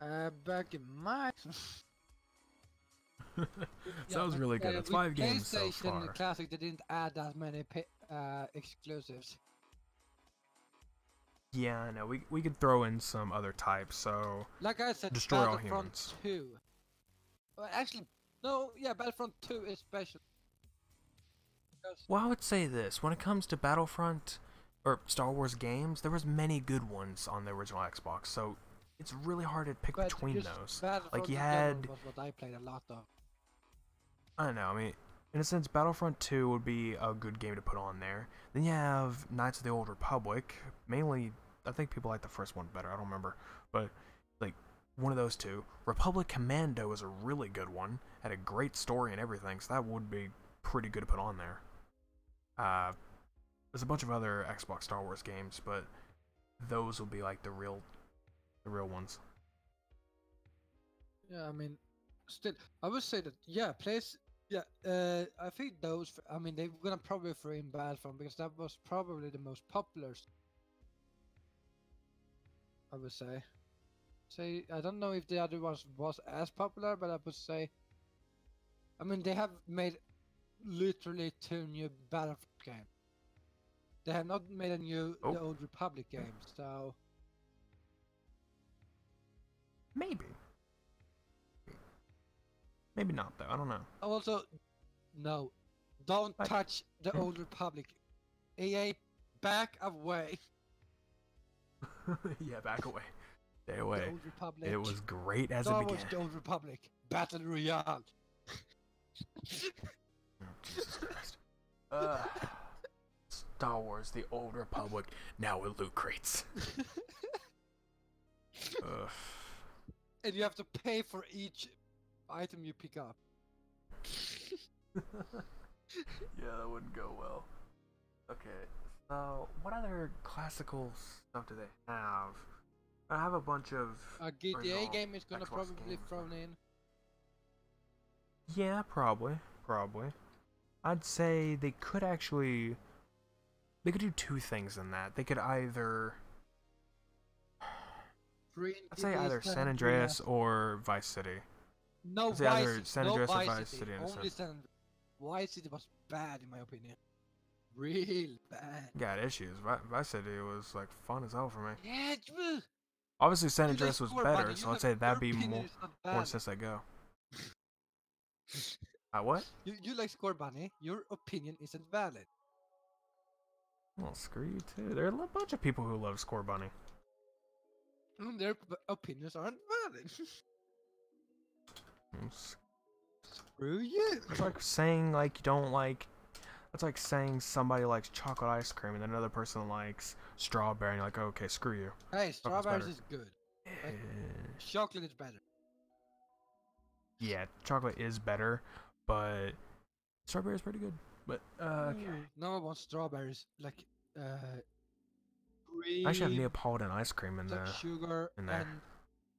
Yeah. Back in my. So that was really good. That's 5 games so PlayStation far. Classic, they didn't add that many exclusives. Yeah, I know. We could throw in some other types. So Like I said, Destroy All Battlefront Humans. 2. Well, actually, no, yeah, Battlefront 2 is special. Well, I would say this: when it comes to Battlefront or Star Wars games, there was many good ones on the original Xbox. So it's really hard to pick But between just those. Battlefront Like you in general had, was what I played a lot of. I don't know. I mean, in a sense, Battlefront 2 would be a good game to put on there. Then you have Knights of the Old Republic. Mainly, I think people like the first one better. I don't remember, but like one of those two. Republic Commando is a really good one. Had a great story and everything, so that would be pretty good to put on there. There's a bunch of other Xbox Star Wars games, but those will be like the real ones. Yeah, I mean, still, I would say that, yeah, yeah, I think those, I mean, they're gonna probably throw in Battlefront because that was probably the most popular, I would say. I don't know if the other ones was as popular, but I would say, I mean, they have made literally 2 new Battlefield games. They have not made a new Oh. the Old Republic game, so Maybe. Maybe not though. I don't know. also no, don't Like- touch the Old Republic. EA, back away. Yeah, back away. Stay The away. Old Republic. It was great as Star it Wars: began. The Old Republic Battle Royale. Oh, Jesus Christ. Star Wars: The Old Republic, now with loot crates. Ugh. And you have to pay for each item you pick up. Yeah, that wouldn't go well. Okay, so what other classical stuff do they have? I have a bunch of A GTA original game is gonna Xbox probably games, thrown but- in. Yeah, probably. I'd say they could do 2 things in that. They could either, I'd say either San Andreas or Vice City. No, I'd say either Vice, San no Andreas or Vice Vice City. City in a Only sense. San Vice City was bad in my opinion. Real bad. Got issues. Vice City was like fun as hell for me. Yeah, true. Obviously, San You like Andreas was score better, bunny, so you I'd say like- that'd your be opinion more is not more bad. since I go. What? You like score bunny. Your opinion isn't valid. Well, screw you too. There are a bunch of people who love Score Bunny. Their opinions aren't valid. It's Screw you. like saying like you don't like. It's like saying somebody likes chocolate ice cream and then another person likes strawberry, and you're like, okay, screw you. Hey, strawberries better. is good. Like, chocolate is better. Yeah, chocolate is better, but strawberry is pretty good. But okay. No one wants strawberries. Like I actually have cream, Neapolitan ice cream in like sugar in there. and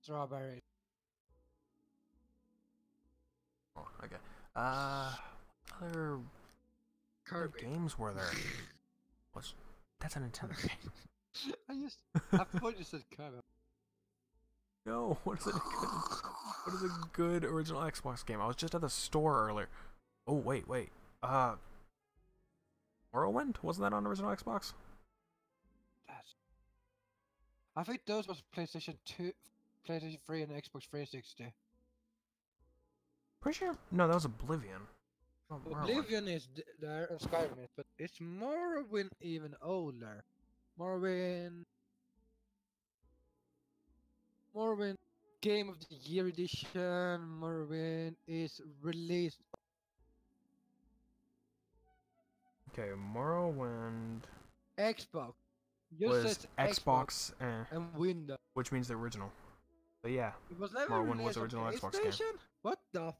strawberries. Oh, okay. Other what Kirby. games were there? What's that's a Nintendo game. I thought you said Kirby. No, what is it? What is a good original Xbox game? I was just at the store earlier. Oh wait. Morrowind? Wasn't that on original Xbox? I think those was PlayStation 2, PlayStation 3, and Xbox 360. Pretty sure. No, that was Oblivion. Oh, Oblivion is there and Skyrim is, but it's Morrowind even older. Morrowind Game of the Year edition. Morrowind is released. Okay, Morrowind Xbox. was Says Xbox, and Windows. which means the original. But yeah, It was never Morrowind released was the original on Xbox game. PlayStation? What the?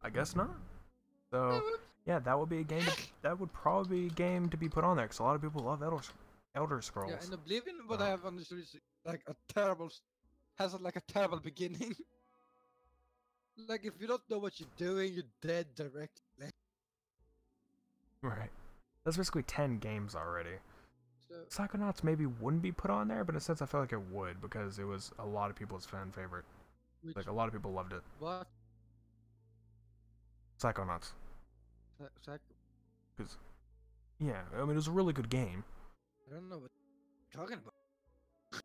I guess not. So yeah, that would be a game. That would probably be a game to be put on there because a lot of people love Elder Scrolls. Yeah, and Oblivion, what I have understood is like a terrible, has like a terrible beginning. Like if you don't know what you're doing, you're dead directly. Right. That's basically 10 games already. So, Psychonauts maybe wouldn't be put on there, but in a sense I feel like it would because it was a lot of people's fan favorite. Like a lot of people loved it. What? Psychonauts. Because, yeah, I mean it was a really good game. I don't know what you're talking about.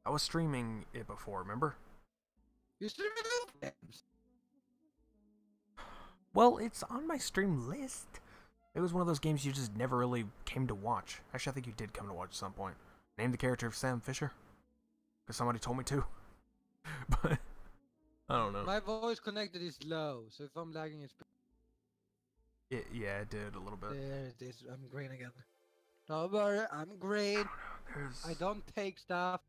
I was streaming it before, remember? You streaming games? Well, it's on my stream list. It was one of those games you just never really came to watch. Actually, I think you did come to watch at some point. Name the character of Sam Fisher. Because somebody told me to. But, I don't know. My voice connected is low, so if I'm lagging, it's... Yeah, it did a little bit. There it is, I'm green again. Don't worry, I'm green. I don't take stuff.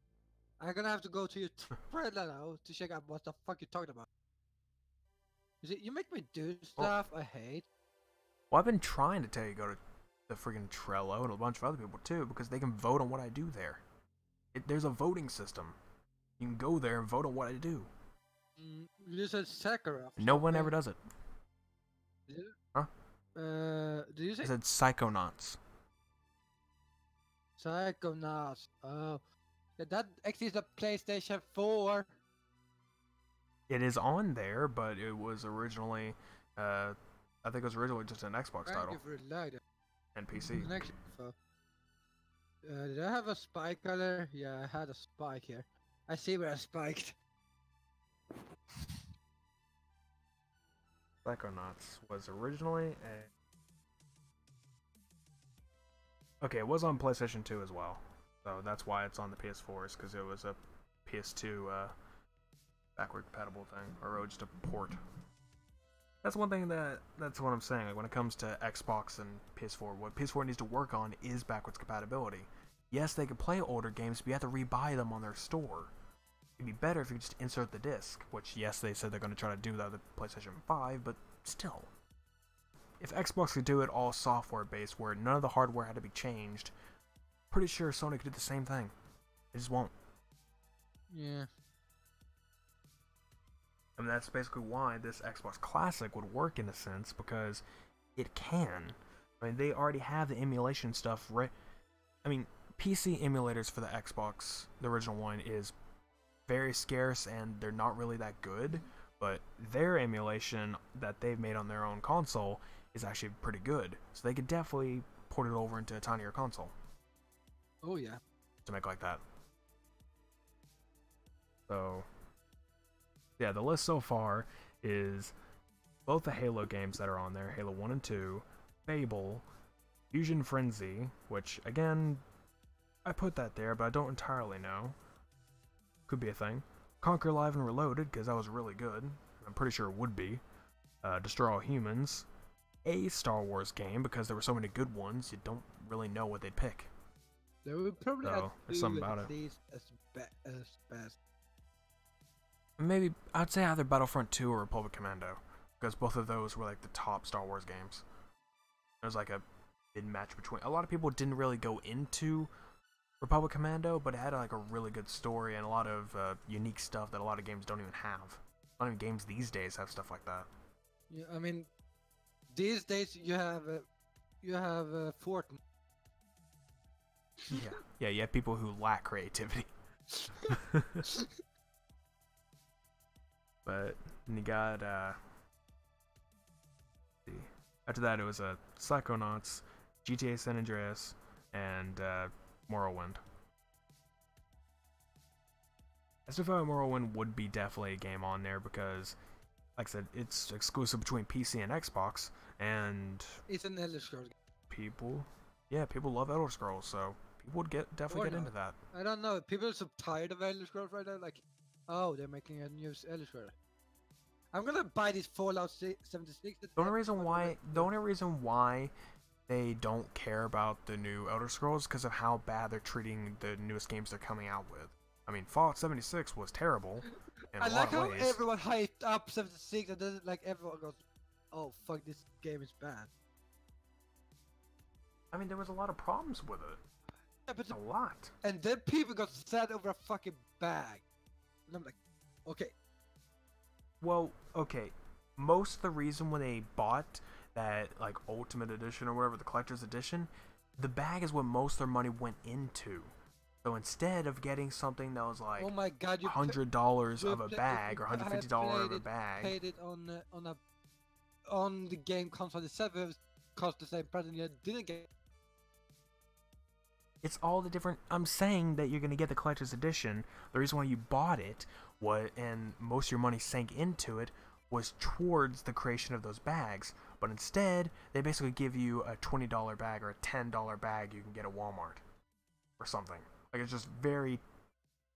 I'm gonna have to go to your thread now to check out what the fuck you're talking about. You make me do stuff I hate. Well, I've been trying to tell you to go to the freaking Trello and a bunch of other people too, because they can vote on what I do there. There's a voting system. You can go there and vote on what I do. You just said Sakharov. No one ever does it. Did you? Huh? Did you say? I said Psychonauts. Psychonauts. Oh. Yeah, that actually is a PlayStation 4. It is on there, but it was originally, I think it was originally just an Xbox title. And PC. Did I have a spike color? Yeah, I had a spike here. I see where I spiked. Psychonauts was originally a... Okay, it was on PlayStation 2 as well. So that's why it's on the PS4s, because it was a PS2 backward compatible thing, or just a port. That's one thing that's what I'm saying. Like when it comes to Xbox and PS4, what PS4 needs to work on is backwards compatibility. Yes, they can play older games, but you have to rebuy them on their store. It'd be better if you just insert the disc, which yes, they said they're going to try to do that with the PlayStation 5, but still. If Xbox could do it all software-based, where none of the hardware had to be changed, pretty sure Sony could do the same thing. They just won't. Yeah. And that's basically why this Xbox Classic would work in a sense, because it can. I mean, they already have the emulation stuff right. I mean, PC emulators for the Xbox, the original one, is very scarce and they're not really that good, but their emulation that they've made on their own console is actually pretty good. So they could definitely port it over into a tinier console. Oh yeah. To make like that. So yeah, the list so far is both the Halo games that are on there, Halo 1 and 2, Fable, Fusion Frenzy, which again, I put that there, but I don't entirely know. Could be a thing. Conquer Live and Reloaded, because that was really good. I'm pretty sure it would be. Destroy All Humans. A Star Wars game, because there were so many good ones, you don't really know what they'd pick. There would probably so, there's something about it. As best. Maybe I'd say either Battlefront 2 or Republic Commando, because both of those were like the top Star Wars games. It was like a mid match between. A lot of people didn't really go into Republic Commando, but it had like a really good story and a lot of unique stuff that a lot of games don't even have. A lot of games these days have stuff like that. Yeah, I mean, these days you have Fortnite. Yeah, you have people who lack creativity. But you got after that it was Psychonauts, GTA San Andreas, and Morrowind. I still feel like Morrowind would be definitely a game on there because, like I said, it's exclusive between PC and Xbox, and It's an Elder Scrolls game. people love Elder Scrolls, so people would definitely get into that. I don't know. People are so tired of Elder Scrolls right now. Like, oh, they're making a new Elder Scrolls. I'm gonna buy this Fallout 76. The only reason why they don't care about the new Elder Scrolls because of how bad they're treating the newest games they're coming out with. I mean, Fallout 76 was terrible in a lot of ways. I like how everyone hyped up 76 and then like everyone goes, "Oh fuck, this game is bad." I mean, there was a lot of problems with it. Yeah, but a lot. And then people got sad over a fucking bag, and I'm like, okay. Well, okay. Most of the reason when they bought that like Ultimate Edition or whatever, the Collector's Edition, the bag is what most of their money went into. So instead of getting something that was like, oh my god, $100 of a bag or $150 of a bag, paid it on the game console itself, it cost the same price, and you didn't get. It's all the different. I'm saying that you're gonna get the collector's edition. The reason why you bought it, and most of your money sank into it, was towards the creation of those bags. But instead, they basically give you a $20 bag or a $10 bag you can get at Walmart, or something. Like it's just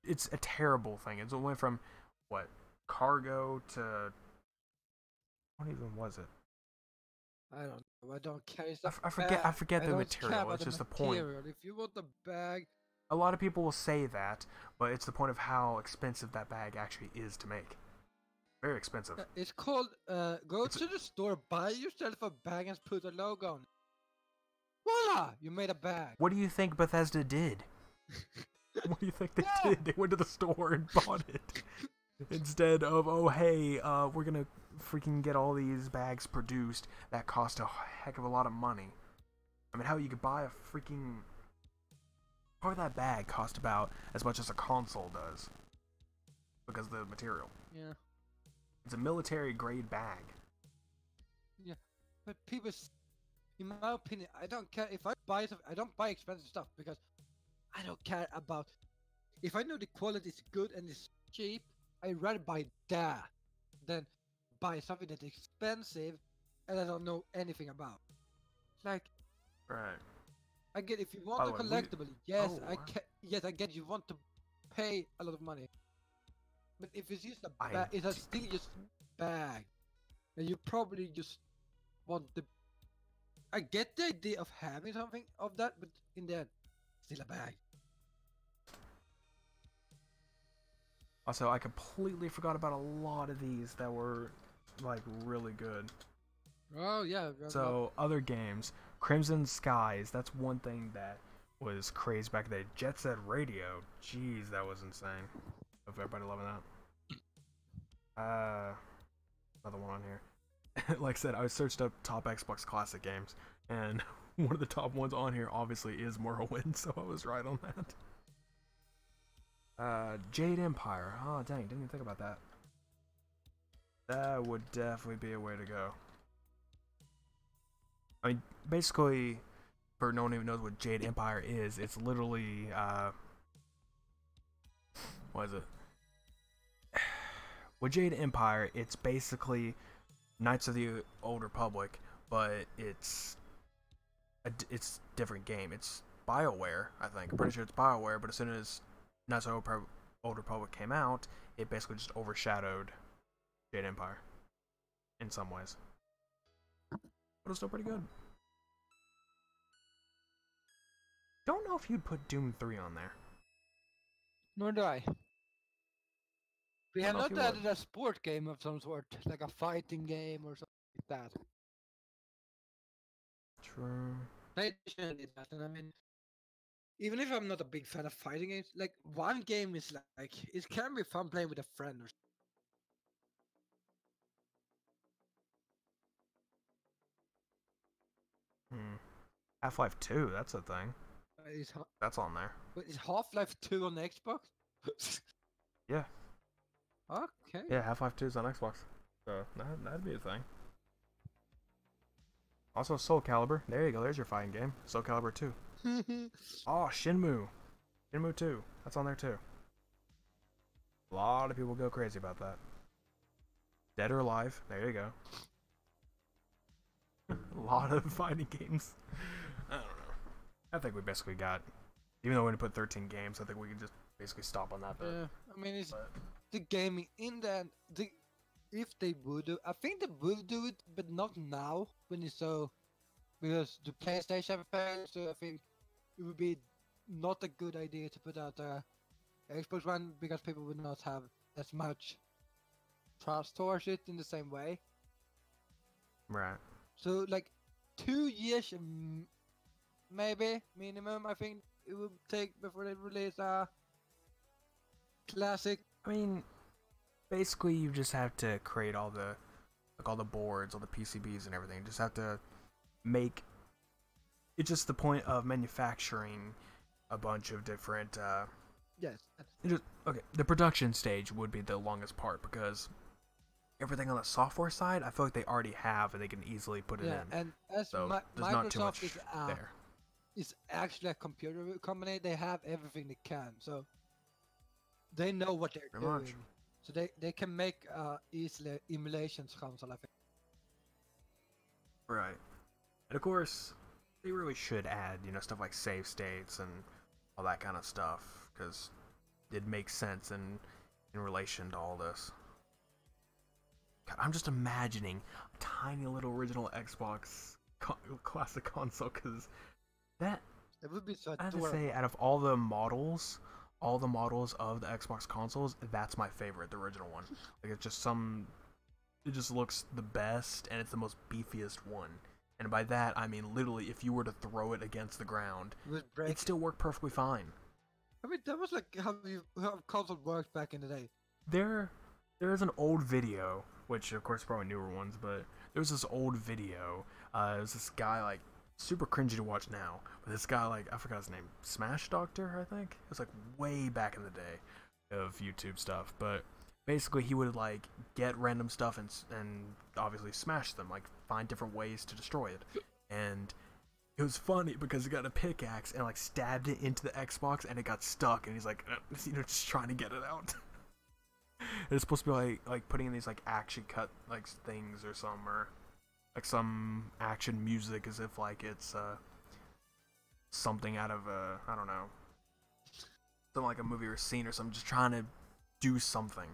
it's a terrible thing. It went from what cargo to what even was it? I don't know. I don't care. I forget the material. It's just the point. If you want the bag, a lot of people will say that, but it's the point of how expensive that bag actually is to make. Very expensive. It's called go to the store, buy yourself a bag, and put a logo on it. Voila! You made a bag. What do you think Bethesda did? What do you think they did? They went to the store and bought it. Instead of, oh hey, we're gonna freaking get all these bags produced that cost a heck of a lot of money. I mean, how you could buy a freaking... Part of that bag cost about as much as a console does. Because of the material. Yeah. It's a military grade bag. Yeah, but people, in my opinion, I don't care if I buy something. I don't buy expensive stuff because I don't care about. If I know the quality is good and it's cheap, I'd rather buy that than buy something that's expensive and I don't know anything about. Like, right. I get if you want a collectible, yes, yes, I get you want to pay a lot of money. But if it's just a bag, it's still just bag, and you probably just want the. I get the idea of having something of that, but in the end, still a bag. Also, I completely forgot about a lot of these that were like really good. Oh yeah. So other games, Crimson Skies. That's one thing that was crazy back then. Jet Set Radio. Jeez, that was insane. Hope everybody loving that. Another one on here. Like I said, I searched up top Xbox classic games, and one of the top ones on here obviously is Morrowind, so I was right on that. Jade Empire. Oh dang, didn't even think about that. That would definitely be a way to go. I mean, basically, for no one even knows what Jade Empire is, it's literally, what is it? With Jade Empire, it's basically Knights of the Old Republic, but it's different game. It's BioWare, I think. I'm pretty sure it's BioWare, but as soon as Knights of the Old Republic came out, it basically just overshadowed Jade Empire in some ways. But it's still pretty good. Don't know if you'd put Doom 3 on there. Nor do I. We I don't have know if not you would. added a sport game of some sort, like a fighting game or something like that. True. PlayStation did that, and I mean, even if I'm not a big fan of fighting games, like one game is like it can be fun playing with a friend or Hmm. Half-Life 2, that's a thing. something. That's on there. Wait, is Half-Life 2 on Xbox? Yeah. Okay. Yeah, Half-Life 2 is on Xbox. So that'd be a thing. Also, Soul Calibur. There you go. There's your fighting game. Soul Calibur 2. Oh, Shenmue. Shenmue 2. That's on there too. A lot of people go crazy about that. Dead or Alive. There you go. A lot of fighting games. I don't know. I think we basically got. Even though we only put 13 games, I think we can just basically stop on that bit. Yeah, I mean, it's But the gaming in that. If they would do, I think they will do it, but not now when it's so. Because the PlayStation failed, so I think it would be not a good idea to put out a Xbox One because people would not have as much trust towards it in the same way. right. So like 2 years maybe minimum I think it would take before they release a classic. I mean, basically, you just have to create all the boards, all the PCBs, and everything. You just have to make. It's just the point of manufacturing a bunch of different. Yes. Okay, the production stage would be the longest part because everything on the software side, I feel like they already have and they can easily put it Yeah, in. and as So there's not too Microsoft much there. is actually a computer company, they have everything they can, so they know what they're Pretty doing. much. So they can make easily emulations console, I think. Right. And of course, they really should add, stuff like save states and all that kind of stuff because it makes sense in relation to all this. God, I'm just imagining a tiny little original Xbox classic console because that It would be so I have to adorable. say, out of all the models of the Xbox consoles, that's my favorite, the original one. Like it's just it just looks the best and it's the most beefiest one. And by that I mean literally, if you were to throw it against the ground, It would break. it'd still work perfectly fine. I mean, that was like how console worked back in the day. There is an old video, which of course probably newer ones, but there was this old video. It was this guy like super cringy to watch now, but this guy like I forgot his name, Smash Doctor, I think. It was like way back in the day of YouTube stuff, but basically he would like get random stuff and obviously smash them, like find different ways to destroy it, and it was funny because he got a pickaxe and like stabbed it into the Xbox and it got stuck and he's like, just trying to get it out. It's supposed to be like putting in these like action cut like things or some or like some action music as if like it's something out of I don't know, something like a movie or a scene or something, just trying to do something,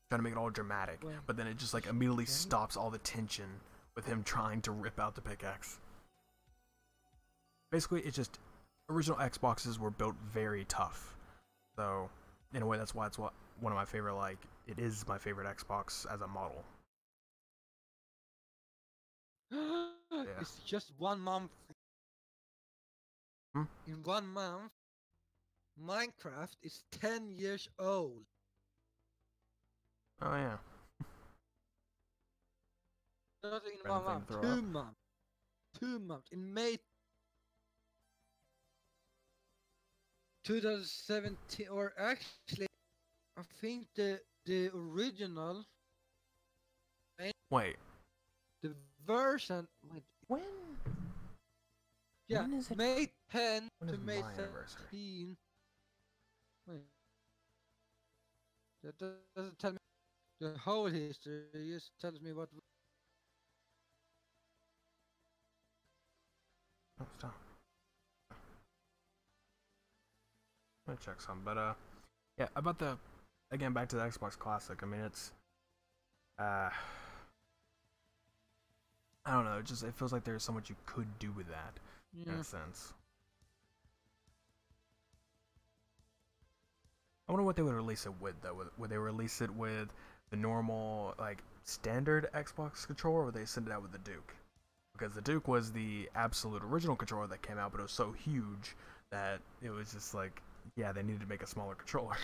trying to make it all dramatic, Well, but then it just like immediately okay. stops all the tension with him trying to rip out the pickaxe. Basically, it's just original Xboxes were built very tough, so in a way that's why it's one of my favorite, like it is my favorite Xbox as a model. Yeah. It's just 1 month. Hmm? In 1 month, Minecraft is 10 years old. Oh yeah. Not in Random 1 month, thing to throw 2 months. 2 months. In May 2017, or actually, I think the original, Wait. the version, wait, When? yeah, When is it? May 10 When to is May my anniversary? 17. Wait, that doesn't tell me the whole history. It just tells me what. Oh, stop. Let me check some, but yeah, about the again back to the Xbox Classic. I mean, it's I don't know. It feels like there's so much you could do with that in Yeah. a sense. I wonder what they would release it with though. Would they release it with the normal like standard Xbox controller, or would they send it out with the Duke? Because the Duke was the absolute original controller that came out, but it was so huge that it was just like, yeah, they needed to make a smaller controller.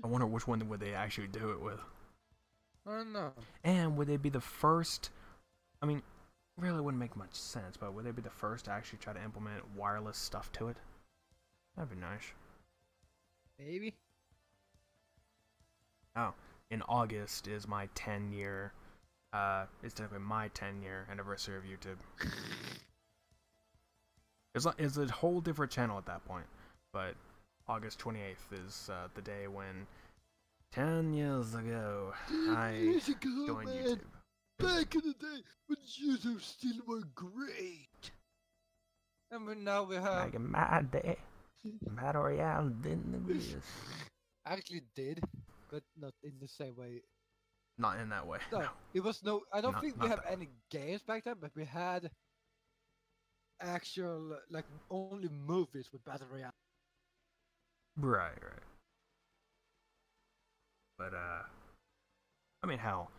I wonder which one would they actually do it with. I don't know. And would they be the first? I mean, really wouldn't make much sense, but would they be the first to actually try to implement wireless stuff to it? That'd be nice. Maybe. Oh, in August is my 10-year. It's technically my 10-year anniversary of YouTube. It's a whole different channel at that point, but August 28th is the day when 10 years ago I joined YouTube. Back in the day when YouTube still were great. And now we have... Like in my day, Battle Royale didn't exist. Actually did, but not in the same way. Not in that way. No, No. it was no... I don't think we not have that any games back then, but we had actual, like, only movies with Battle Royale. Right. But, I mean, hell,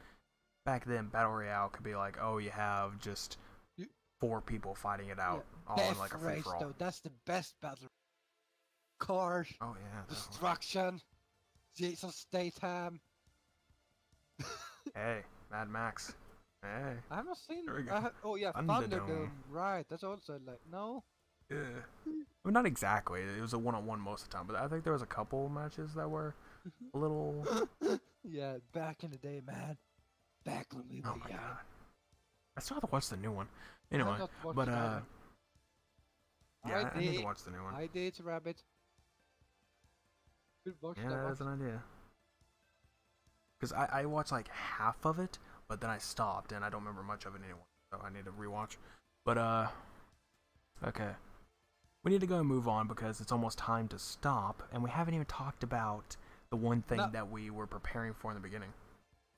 back then, Battle Royale could be like, oh, you have just 4 people fighting it out, all in like a free-for-all. Though, that's the best battle. Cars, Oh, yeah. destruction, Jason Statham. Hey, Mad Max. Hey. I haven't seen... There we go. Oh, yeah, Thunderdome. Thunderdome. Right, that's also, like, no? Yeah. Well, not exactly. It was a one-on-one most of the time, but I think there was a couple matches that were a little... Yeah, back in the day, man. Back when we were Oh my young. god. I still have to watch the new one. Anyway, not watched but it either. yeah, I need did. to watch the new one. I did, Rabbit. Good watch Yeah, that that's one. an idea. Because I watched like half of it, but then I stopped and I don't remember much of it anymore. So I need to rewatch. But okay. We need to go and move on because it's almost time to stop, and we haven't even talked about the one thing No. that we were preparing for in the beginning.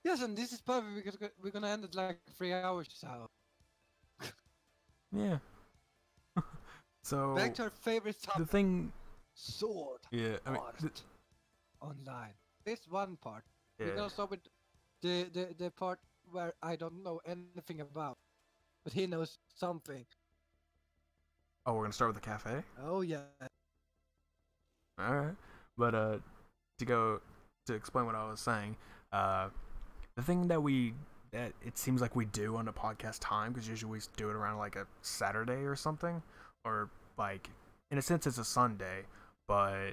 Yes, and this is perfect because we're gonna end it like 3 hours so. Yeah. So Back to our favorite the topic. thing, Sword yeah, I mean, art online. This one part. yeah. We're gonna start with the part where I don't know anything about. But he knows something. Oh, we're gonna start with the cafe. Oh yeah. All right, but to explain what I was saying, the thing that it seems like we do on the podcast time, because usually we do it around like a Saturday or something, or like in a sense it's a Sunday, but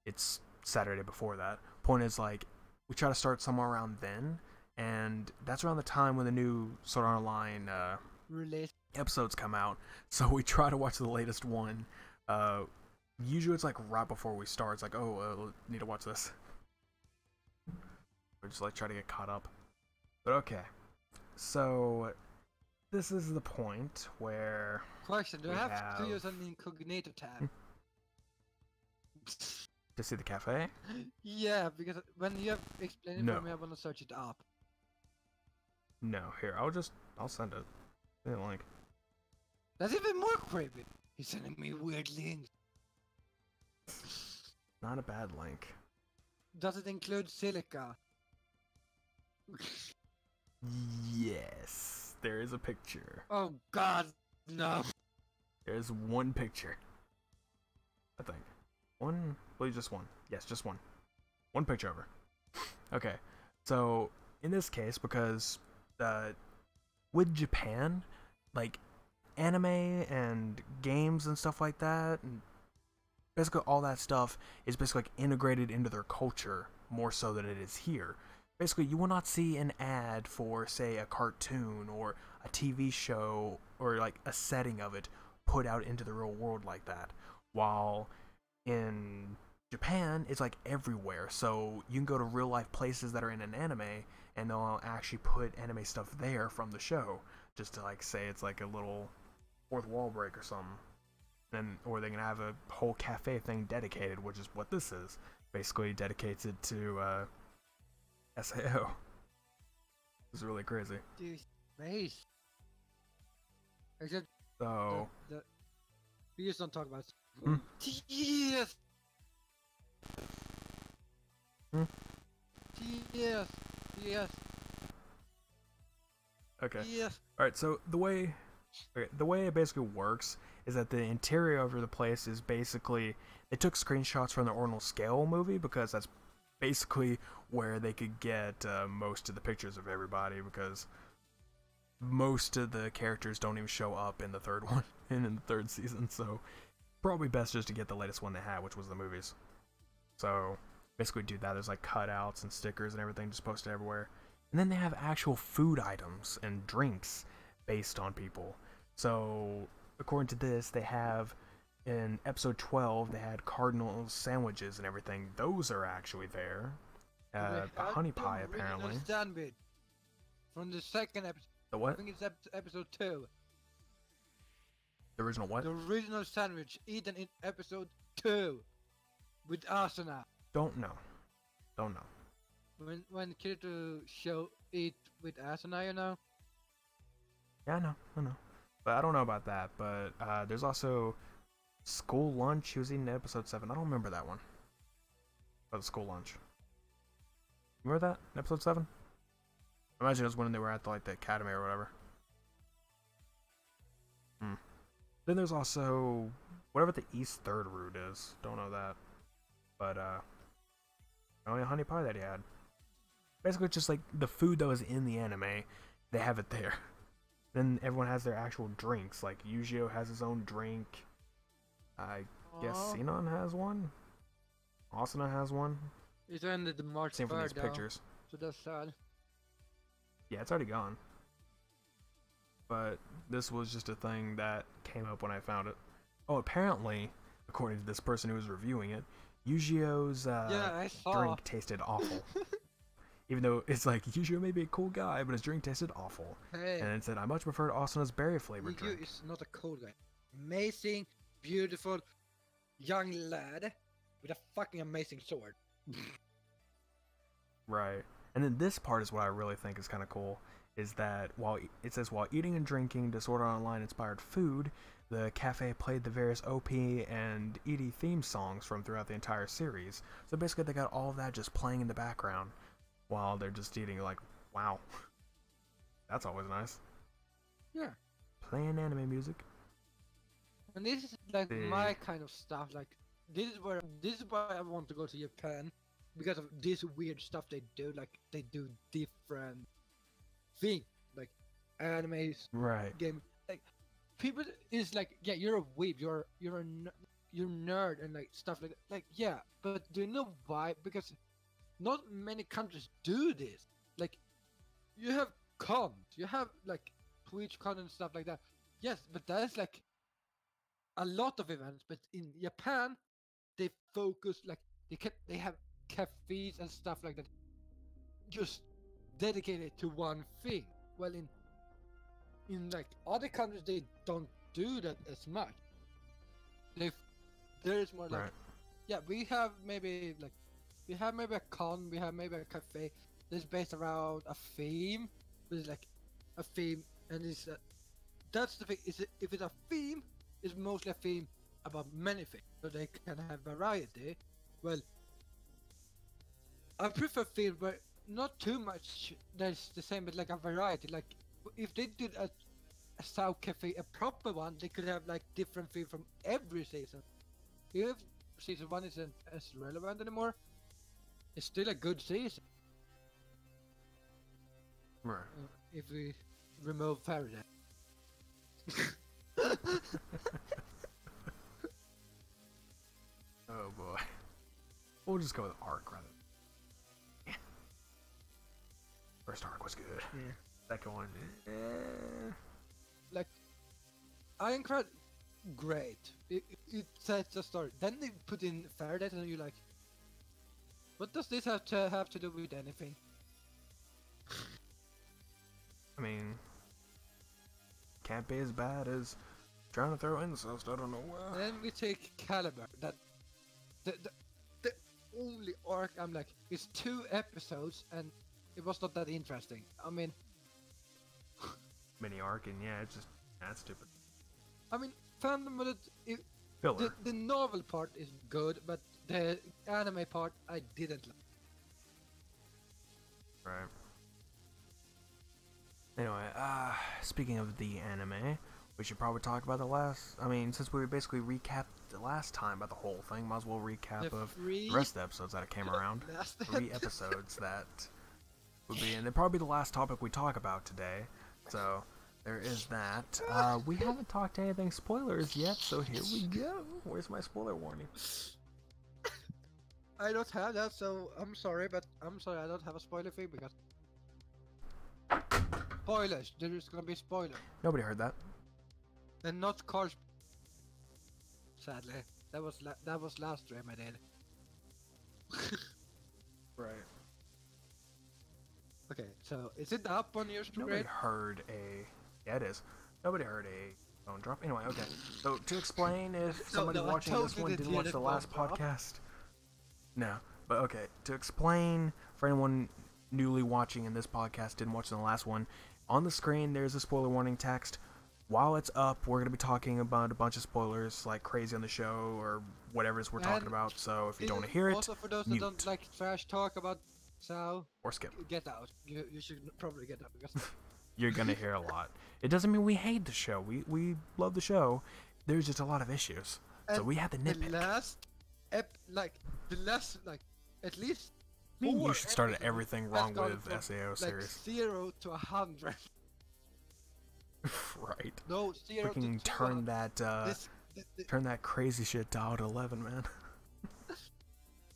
it's Saturday before that. Point is, like, we try to start somewhere around then, and that's around the time when the new Sword Art Online Release. episodes come out. So we try to watch the latest one. Usually it's like right before we start. It's like, oh, need to watch this. We're just like trying to get caught up. But okay, so this is the point where Question, do we I have to have- use an incognito tab? to see the cafe. Yeah, because when you have explained it No. for me, I want to search it up. No, here I'll send it. Send a link. That's even more creepy. He's sending me weird links. Not a bad link. Does it include silica? Yes, there is a picture. Oh god, no. There's one picture. I think. One? Well, just one. Yes, just one. One picture of her. Okay, so in this case, because with Japan, like anime and games and stuff like that, and basically all that stuff is basically like integrated into their culture more so than it is here. Basically, you will not see an ad for, say, a cartoon or a TV show or like a setting of it put out into the real world like that. While in Japan, it's like everywhere. So you can go to real life places that are in an anime and they'll actually put anime stuff there from the show. Just to like say it's like a little fourth wall break or something. And, or they can have a whole cafe thing dedicated, which is what this is. Basically dedicates it to SAO. It's really crazy. Dude, space. Except So we just don't talk about Hmm. Yes. Hmm? Yes, yes, Okay. yes. All right. So the way it basically works is that the interior of the place is basically they took screenshots from the Ornal Scale movie because that's basically where they could get most of the pictures of everybody because most of the characters don't even show up in the third one and in the third season. So probably best just to get the latest one they had, which was the movies. So basically do that. There's like cutouts and stickers and everything just posted everywhere. And then they have actual food items and drinks based on people. So according to this, they have in episode 12 they had cardinal sandwiches and everything. Those are actually there. They A had honey the pie original apparently. sandwich from the second episode. The I what? think it's episode 2. The original what? The original sandwich eaten in episode 2 with Asuna. Don't know. Don't know. When Kirito show eat with Asuna, you know? Yeah, I know. But I don't know about that. But there's also school lunch. He was eating in episode 7. I don't remember that one. About the school lunch. Remember that? In episode 7? I imagine it was when they were at the academy or whatever. Then there's also whatever the East Third route is. Don't know that. But only a honey pie that he had. Basically just like the food that was in the anime, they have it there. Then everyone has their actual drinks. Like Yujiro has his own drink. I guess Sinon has one. Asuna has one. It ended the March Same for 3rd these though, pictures. so that's sad. Yeah, it's already gone. But this was just a thing that came up when I found it. Oh, apparently, according to this person who was reviewing it, Yujio's drink tasted awful. Even though it's like, Yujiro may be a cool guy, but his drink tasted awful. Hey, And it said, I much preferred Asuna's berry flavored drink. Yu is not a cool guy. Amazing, beautiful, young lad with a fucking amazing sword. Right. And then this part is what I really think is kind of cool, is that while eating and drinking Disorder Online inspired food, the cafe played the various OP and ED theme songs from throughout the entire series. So basically they got all of that just playing in the background while they're just eating. Like, wow. That's always nice. Yeah. Playing anime music. And this is like my kind of stuff. Like this is why I want to go to Japan, because of this weird stuff they do. Like they do different things, like animes, Right. game. Like people is like, yeah, you're a weeb, you're nerd and like stuff like that. Like yeah, but do you know why? Because not many countries do this. Like you have cons, you have like Twitch con and stuff like that. Yes, but that's like a lot of events. But in Japan, they focus like they have cafes and stuff like that, just dedicated to one thing. Well, in like other countries, they don't do that as much. There is more like Right. yeah, we have maybe a con, we have maybe a cafe that's based around a theme, with like a theme, and it's that's the thing. If it's a theme, it's mostly a theme about many things, so they can have variety. Well, I prefer theme, but not too much. That's the same, but like a variety. Like if they did a South Cafe, a proper one, they could have like different theme from every season. If season 1 isn't as relevant anymore, it's still a good season. Right. If we remove Faraday. Oh boy. We'll just go with arc rather. Yeah. First arc was good. Yeah. Second one, Like, Ironclad, great. It sets the story. Then they put in Faraday, and you're like, what does this have to do with anything? I mean, can't be as bad as trying to throw incest. I don't know why. Then we take Caliber. That the only arc I'm like, it's 2 episodes, and it was not that interesting. I mean, Mini arc, and yeah, it's just that's stupid. I mean, Phantom Bullet. Filler. The novel part is good, but the anime part I didn't like. Right. Anyway, speaking of the anime, we should probably talk about the last. I mean, since we basically recapped the last time about the whole thing, might as well recap of the rest of the episodes that came around. 3 episodes that would be, and they'd probably be the last topic we talk about today. So there is that. We haven't talked anything spoilers yet, so here we go. Where's my spoiler warning? I don't have that, so I'm sorry, but I'm sorry I don't have a spoiler thing because spoilers. There is gonna be spoiler. Nobody heard that. And not cars. Sadly, that was last stream I did. Right. Okay, so is it up on your screen? Nobody heard a. Yeah, it is. Nobody heard a phone drop. Anyway, okay. So to explain, if somebody watching this one didn't watch the last podcast, no. But okay, to explain for anyone newly watching in this podcast didn't watch the last one, on the screen there's a spoiler warning text. While it's up, we're gonna be talking about a bunch of spoilers like crazy on the show or whatever it is we're talking about. So if you don't want to hear it, also for those mute. that don't like trash talk about Sao, or skip. Get out. You should probably get out because You're gonna hear a lot. It doesn't mean we hate the show. We love the show. There's just a lot of issues. So we have to nitpick. The last, at least. I mean, you should start at everything wrong with SAO series. 0 to 100. Right. No, 0 Freaking to 200. Turn that crazy shit to out 11, man.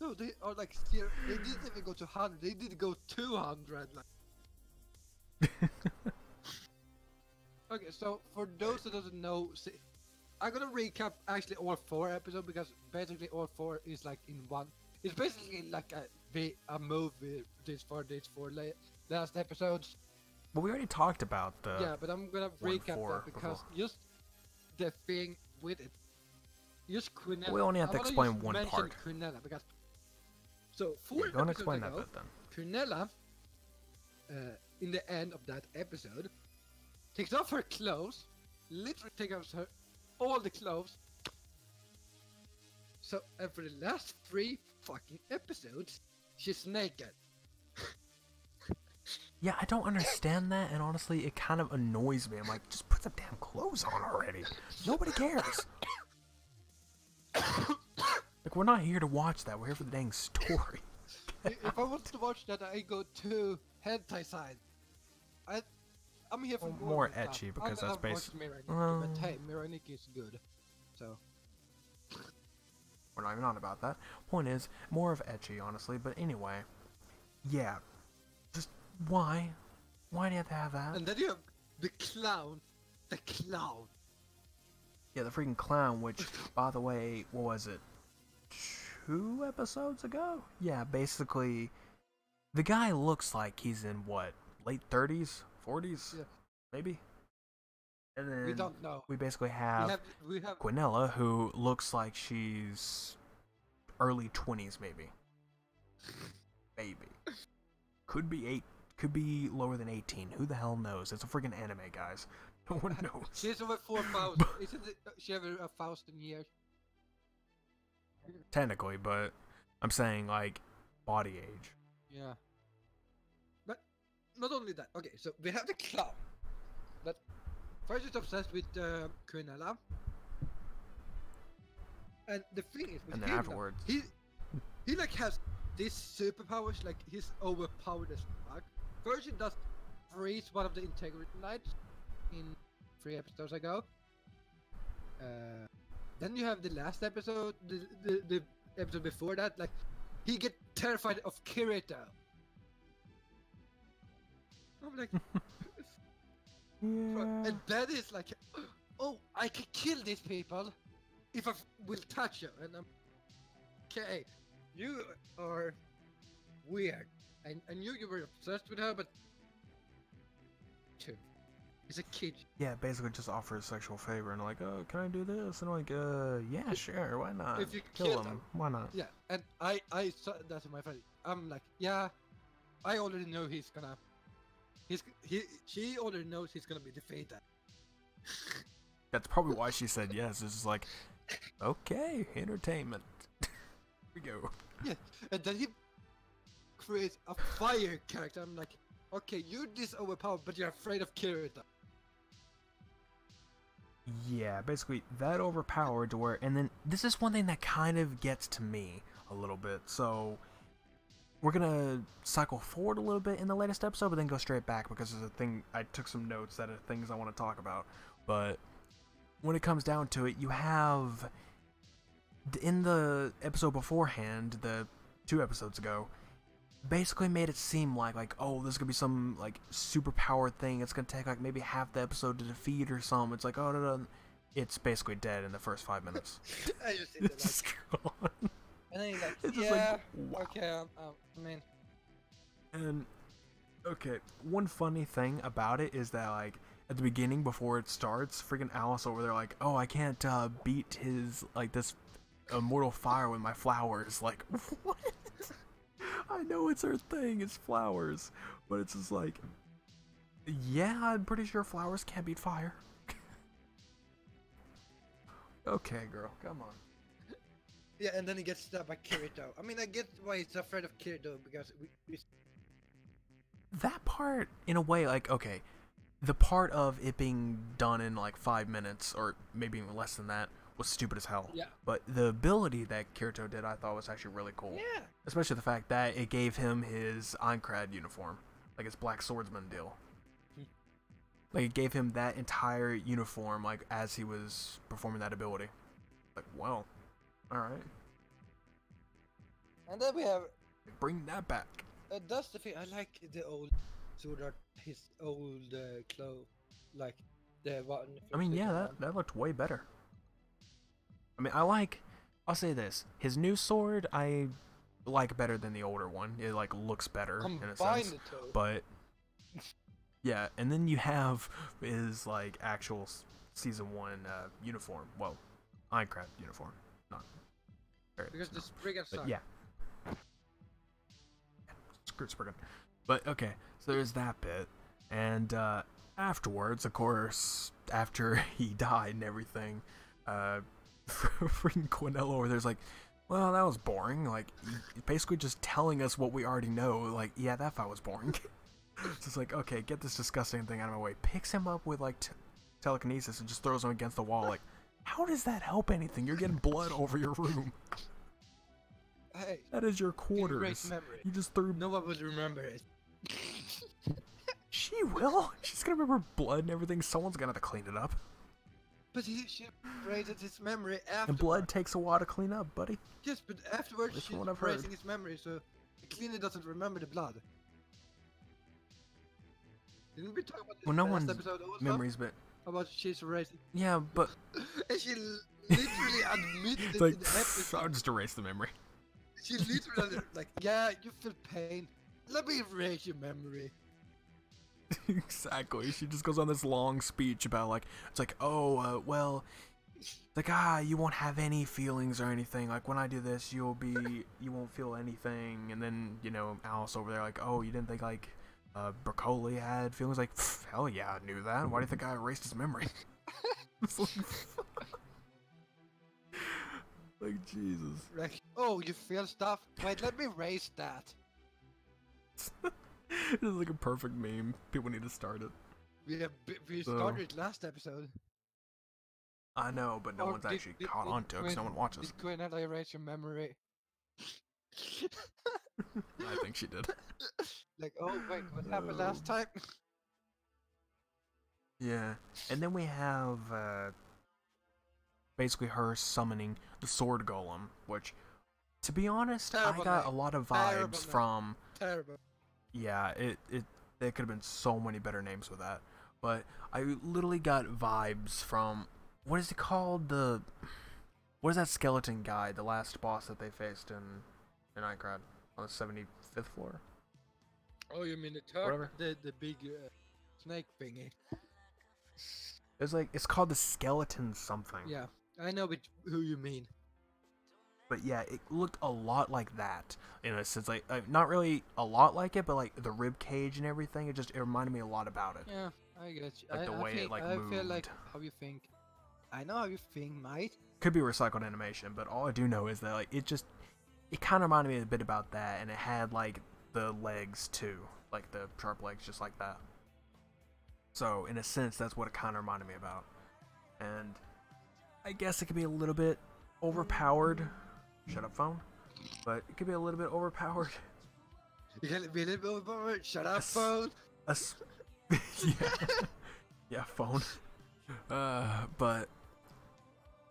No, they are like 0. They didn't even go to 100. They did go 200. Like. Okay, so for those that doesn't know, I'm gonna recap actually all 4 episodes because basically all 4 is like in one. It's basically like a movie. These 4 last episodes. But we already talked about the. Yeah, but I'm gonna recap that because just the thing with it, just Quinella. We only have to explain one part. Quinella because so 4 don't episodes explain ago, that bit then. Quinella, in the end of that episode, takes off her clothes, literally takes off all the clothes. So, and for the last 3 fucking episodes, she's naked. Yeah, I don't understand that, and honestly, it kind of annoys me. I'm like, just put some damn clothes on already. Nobody cares. Like, we're not here to watch that. We're here for the dang story. If I want to watch that, I go to hentai side. I'm here for more ecchi because that's basically. But hey, Miraniki is good, so. We're not even on about that. Point is, more of ecchi, honestly. But anyway, yeah. Just why? Why do you have to have that? And then you have the clown. The clown. Yeah, the freaking clown, which, by the way, what was it? 2 episodes ago? Yeah, basically, the guy looks like he's in, what, late 30s? 40s? Yeah. Maybe? And then we don't know. We basically have, we have Quinella, who looks like she's early 20s, maybe. Maybe. Could be lower than 18. Who the hell knows? It's a freaking anime, guys. No one knows. She's over 4,000. Isn't it? She have 1,000 years. Technically, but I'm saying like body age. Yeah. But not only that. Okay, so we have the clown. But first is obsessed with Quinella. And the thing is, with and then him, afterwards, he like has these superpowers, like he's overpowered as fuck. First, he does freeze one of the integrity knights in 3 episodes ago. Then you have the last episode, the episode before that, like he get terrified of Kirito. I'm like, yeah. and that is like, oh, I can kill these people if I will touch you. And I'm okay. You are weird. I knew you were obsessed with her, but it's a kid. Yeah, basically just offers sexual favor and like, oh, can I do this? And I'm like, yeah, sure, why not? If you kill him, why not? Yeah, and I saw that to my friend. I'm like, yeah, I already know he's gonna. She already knows he's gonna be defeated. That's probably why she said yes. It's just like, okay, entertainment. Here we go. Yeah, and then he create a fire character. I'm like, okay, you're this overpowered, but you're afraid of Kirito. Yeah, basically that overpowered to where, and then this is one thing that kind of gets to me a little bit. So we're gonna cycle forward a little bit in the latest episode, but then go straight back because there's a thing I took some notes that are things I want to talk about. But when it comes down to it, you have in the episode beforehand, the 2 episodes ago, basically made it seem like oh, this is gonna be some like super powered thing. It's gonna take like maybe half the episode to defeat or something. It's like, oh no, it's basically dead in the first 5 minutes. I just think It's just gone. and then you're like, It's just yeah, like, wow. okay, I mean, And okay, one funny thing about it is that like at the beginning before it starts, freaking Alice over there like, oh, I can't beat his like this immortal fire with my flowers. Like, what? I know it's her thing, it's flowers, but it's just like, yeah, I'm pretty sure flowers can't beat fire. Okay, girl, come on. yeah, and then he gets stabbed by Kirito. I mean, I get why he's afraid of Kirito because we That part, in a way, like, okay, the part of it being done in like 5 minutes, or maybe even less than that, was stupid as hell. yeah, But the ability that Kirito did, I thought was actually really cool. yeah. Especially the fact that it gave him his Einkrad uniform, like his Black Swordsman deal. Like, it gave him that entire uniform, like, as he was performing that ability. Like, well, alright. And then we have Bring that back. that's the thing. I like the old Sword Art, his old clothes, like the one. I mean, yeah, that looked way better. I mean, I'll say this. His new sword, I like better than the older one. It, like, looks better, in a Combine sense. the two. But, yeah, and then you have his, like, actual Season 1 uniform. Well, Minecraft uniform. Not. Because the Spriggan But, suck. yeah. Screw Spriggan. But, okay, so there's that bit. And, afterwards, of course, after he died and everything, freaking Quinella over there's like, well, that was boring. Like, basically just telling us what we already know. Like, yeah, that fight was boring. It's just like, okay, get this disgusting thing out of my way. Picks him up with, like, telekinesis and just throws him against the wall. Like, how does that help anything? You're getting blood over your room. Hey, That is your great quarters. memory. You just threw... No one would remember it. She will. She's gonna remember blood and everything. Someone's gonna have to clean it up. But she erased his memory after. And blood takes a while to clean up, buddy. Yes, but afterwards That's she's what I've heard. erasing his memory, so the cleaner doesn't remember the blood. Didn't we talk about this Well, no last one's episode also? memories, but... About she's erasing. Yeah, but... And she literally admitted It's it like, in the episode. I'll just erase the memory. She literally like, yeah, you feel pain. Let me erase your memory. Exactly. She just goes on this long speech about like, it's like, oh, well, like, you won't have any feelings or anything. Like, when I do this, you won't feel anything. And then, you know, Alice over there like, oh, you didn't think like, Broccoli had feelings? Like, hell yeah, I knew that. Why do you think I erased his memory? It's like, Jesus. Like, oh, you feel stuff? Wait, let me erase that. It's like a perfect meme. People need to start it. We So- started it last episode. I know, but no Or one's did- actually did- caught did on to it because no one watches. Did Quinella erase your memory? I think she did. Like, oh wait, what happened last time? Yeah, and then we have basically her summoning the sword golem, which, to be honest, Terrible I got name. a lot of Terrible vibes name. from. Terrible. Yeah, there could have been so many better names with that, but I literally got vibes from what is it called? What is that skeleton guy? The last boss that they faced in Minecraft on the 75th floor. Oh, you mean Whatever. the big snake thingy? It's called the skeleton something. Yeah, I know who you mean. But yeah, it looked a lot like that in a sense, like not really a lot like it, but like the rib cage and everything. It reminded me a lot about it. Yeah, I get you. Like the way it, like, I feel like moved. how you think. I know how you think, mate. Could be recycled animation, but all I do know is that like it kind of reminded me a bit about that, and it had like the legs too, like the sharp legs, just like that. So in a sense, that's what it kind of reminded me about. And I guess it could be a little bit overpowered. Shut up, phone. But it could be a little bit overpowered. You can be a little bit overpowered. Shut up, phone. Yeah, yeah, phone. But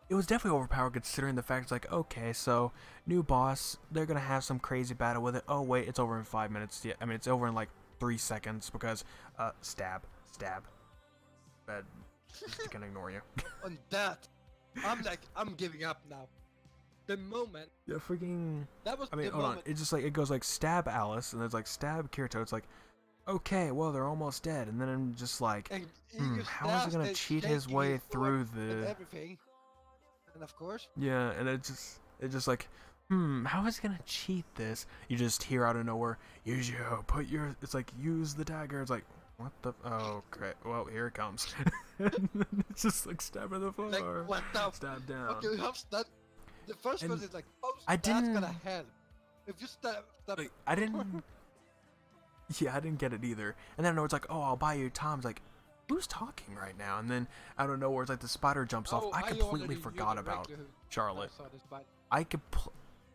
it was definitely overpowered considering the fact it's like, okay, so new boss, they're gonna have some crazy battle with it. Oh wait, it's over in 5 minutes. Yeah, I mean it's over in like 3 seconds because stab. But just gonna ignore you. On that, I'm giving up now. The moment. Yeah, freaking. That was. I mean, the hold moment. on. It just like it goes like stab Alice, and there's like stab Kirito. It's like, okay, well they're almost dead, and then I'm just like, how is he gonna cheat his way through the everything? And of course. Yeah, and it just like, how is he gonna cheat this? You just hear out of nowhere, use put your. It's like use the dagger. It's like, what the? Oh, okay. Well, here it comes. It's just like stab in the floor. Like what the? Stab down. Okay, we have that. The first And one is like, oh, I that's didn't- gonna help. If you stab. Like, I didn't. Yeah, I didn't get it either. And then I know it's like, oh, I'll buy you Tom's. Like, who's talking right now? And then out of nowhere, it's like the spider jumps off. I completely forgot about Charlotte. I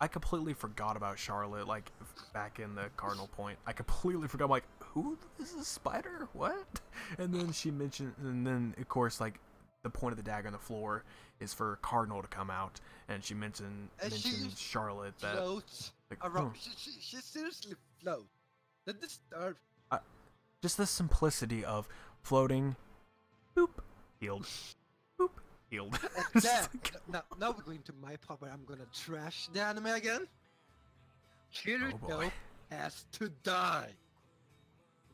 completely forgot about Charlotte. Like back in the Cardinal Point, I completely forgot. I'm like, who is this spider? What? And then she mentioned, and then of course, like the point of the dagger on the floor is for Cardinal to come out, and she mentioned Charlotte that. Floats Like, around. She seriously floats. That disturbs. Just the simplicity of floating, boop, healed, boop, healed. And then, now we're going to my part where I'm gonna trash the anime again. Kirito boy. has to die.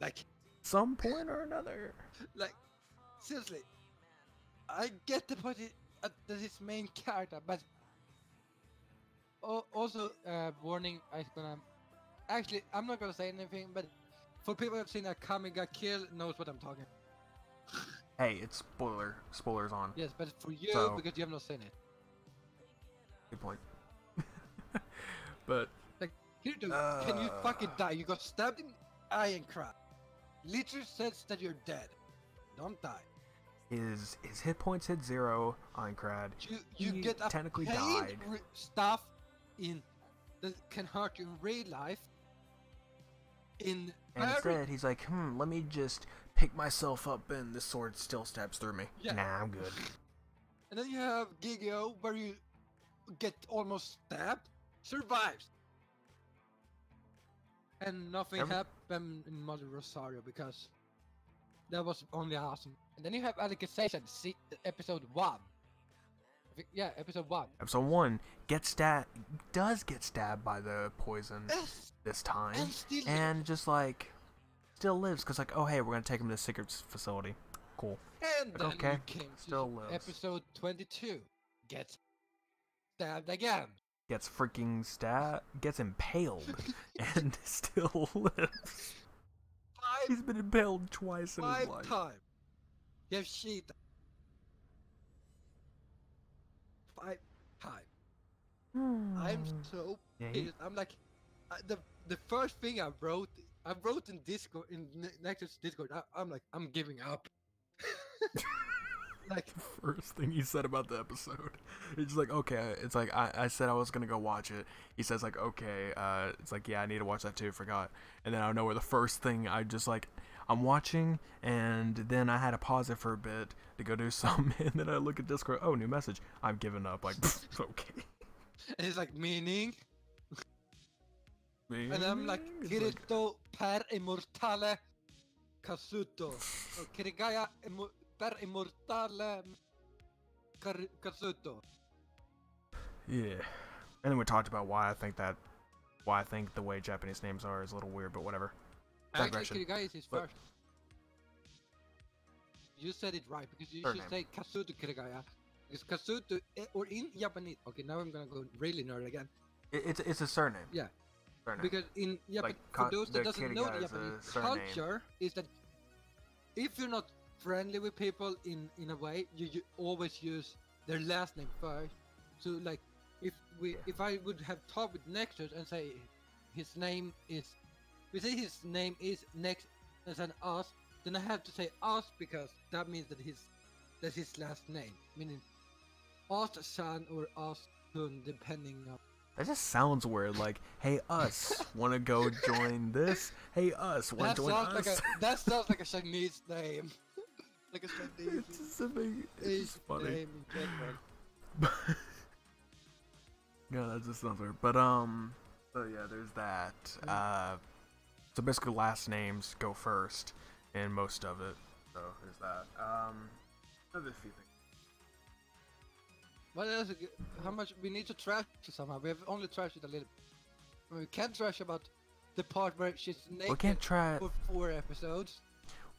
Like, Some point or another. like, seriously. I get the point that his main character, but also warning. I'm not gonna say anything, but for people who have seen a Kamiga Kill knows what I'm talking. Hey, it's spoilers on. Yes, but for you because you have not seen it. Good point. But Like, Kirito, can you fucking die? You got stabbed in the eye and cried. Literally says that you're dead. Don't die. his hit points hit 0 on Crad. You He get a technically pain died. Stuff in that can hurt you in real life. In And instead, he's like, let me just pick myself up, and this sword still stabs through me. Yeah. Nah, I'm good. And then you have Gigio, where you get almost stabbed, survives. And nothing happened in Mother Rosario because that was only awesome. And then you have Alicization, episode 1. Yeah, episode 1. Episode 1 does get stabbed by the poison this time, and just like still lives because like, oh hey, we're gonna take him to the secret facility. Cool. And Like, then okay, you came still to lives. episode 22. Gets stabbed again. Gets freaking gets impaled, and still lives. He's been impaled twice in his 5 life. times. You have Sheeta. 5 times. I'm so Yeah, pissed. I'm like, the first thing I wrote in Discord, in Nexus Discord, I'm like, I'm giving up. Like, First thing he said about the episode. He's like, okay, it's like, I said I was gonna go watch it. He says like, okay, it's like, yeah, I need to watch that too, forgot. And then I don't know where the first thing I just like, I'm watching, and then I had to pause it for a bit to go do something, and then I look at Discord, oh, new message. I'm giving up, like, okay. and it's like, meaning? Me? And I'm like, It's Kirito per immortale Kazuto. Kirigaya per immortale Kazuto. yeah. And then we talked about why I think the way Japanese names are is a little weird, but whatever. Digression. Actually, Kirigaya is his But- first. You said it right, because you Surname. should say Kazuto Kirigaya. Because Kazuto, or in Japanese, okay, now I'm gonna go really nerd again. It's a surname. Yeah. Surname. Because in Japan, Like, for those that the doesn't know the Kirigaya is a Japanese surname. culture, is that if you're not friendly with people in a way, you always use their last name first. So like, if I would have talked with Nexus and say his name is we say his name is next as an us, then I have to say us because that means that's his last name, meaning us son or us son, depending on. That just sounds weird. Like, hey, us, want to go join this? Hey, us, want That to join sounds us? like that sounds like a Chinese name, like a Chinese It's just a big, it's just funny. name in general. Yeah, that just sounds weird. But so yeah, there's that. So basically, last names go first in most of it. So there's that. There's a few things. What else? How much we need to trash it somehow? We have only trashed it a little. We can't trash about the part where she's naked We can't try. for 4 episodes,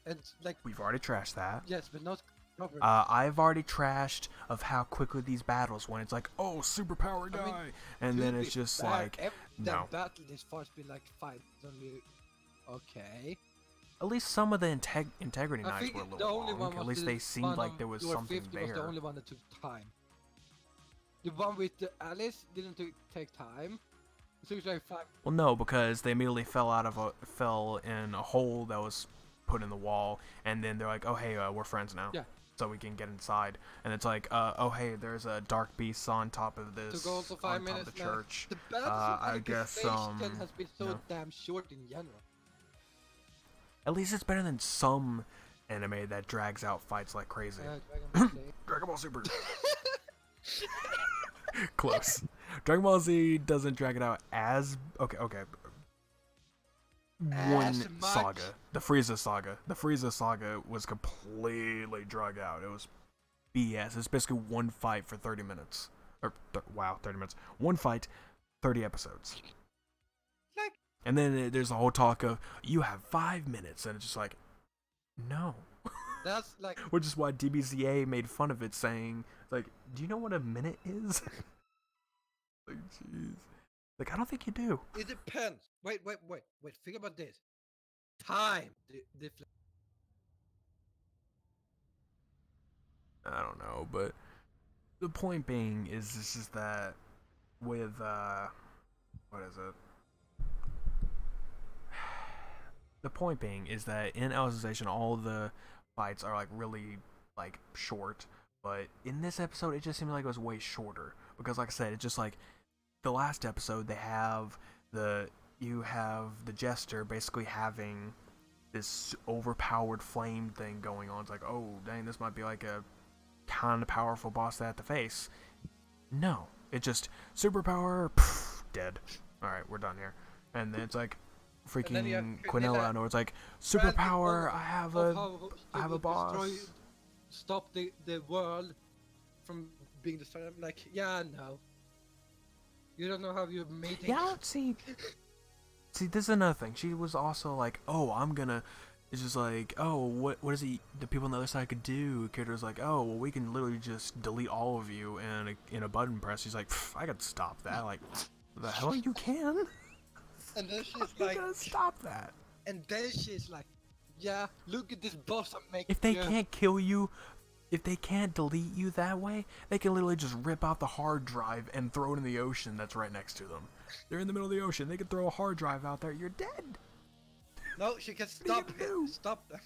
and like We've already trashed that. yes, but not properly. I've already trashed of how quickly these battles when it's like, oh, superpower guy, I mean, and then Could it's be just bad. like, no. That battle this far's been like 5 only. Okay. At least some of the integrity I knives think were a the little only long. one At was least the they seemed one like on there was your something 50 there. was the only one that took time. The one with the Alice didn't take time. It took like 5. Well, no, because they immediately fell in a hole that was put in the wall, and then they're like, oh hey, we're friends now. Yeah. So we can get inside, and it's like, oh hey, there's a dark beast on top of this, Took also 5 on top minutes of the now. church. The battle I guess has been so no. damn short in general. At least it's better than some anime that drags out fights like crazy. Dragon Ball Z. Dragon Ball Super. Close. Dragon Ball Z doesn't drag it out as okay. One As much? saga, the Frieza saga. The Frieza saga was completely drug out. It was BS. It's basically one fight for 30 minutes. Or wow, 30 minutes. One fight, 30 episodes. Like, And then there's a whole talk of you have 5 minutes, and it's just like, no. that's like Which is why DBZA made fun of it, saying, like, do you know what a minute is? Like, jeez. Like, I don't think you do. it depends. Wait. Think about this. Time. I don't know, but the point being is this is that with what is it? The point being is that in Alicization all the fights are like really like short, but in this episode it just seemed like it was way shorter because like I said, it's just like the last episode you have the Jester basically having this overpowered flame thing going on. It's like, oh dang, this might be like a kind of powerful boss to have to face. No, it just superpower, dead. All right, we're done here. And then it's like freaking Quinella, and it's like superpower. I have a boss. Stop the world from being destroyed. I'm like, yeah, no. You don't know how you're mating. Yeah, see, this is another thing. She was also like, oh, I'm gonna. It's just like, oh, what is he? The people on the other side could do. Character's like, oh, well, we can literally just delete all of you in a button press. She's like, I could stop that. Like, the hell you can? And then she's You like, gotta stop that. and then she's like, yeah, look at this boss I'm making. If they can't kill you, if they can't delete you that way, they can literally just rip out the hard drive and throw it in the ocean that's right next to them. They're in the middle of the ocean. They could throw a hard drive out there. You're dead. No, she can What are you stop gonna do? it. Stop them.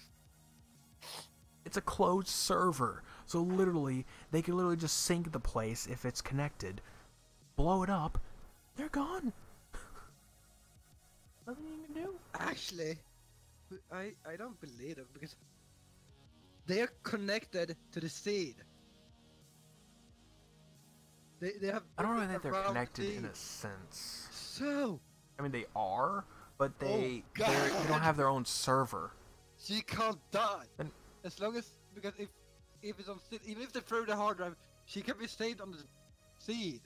It's a closed server. So literally, they can literally just sink the place if it's connected, blow it up, they're gone. Nothing you can do. Actually, I don't believe it because they are connected to the seed. They have. I don't really think they're around connected the in seed. a sense. So I mean, they are, but they God. they don't have their own server. she can't die Then- as long as because if it's on seed, even if they throw the hard drive, she can be saved on the seed.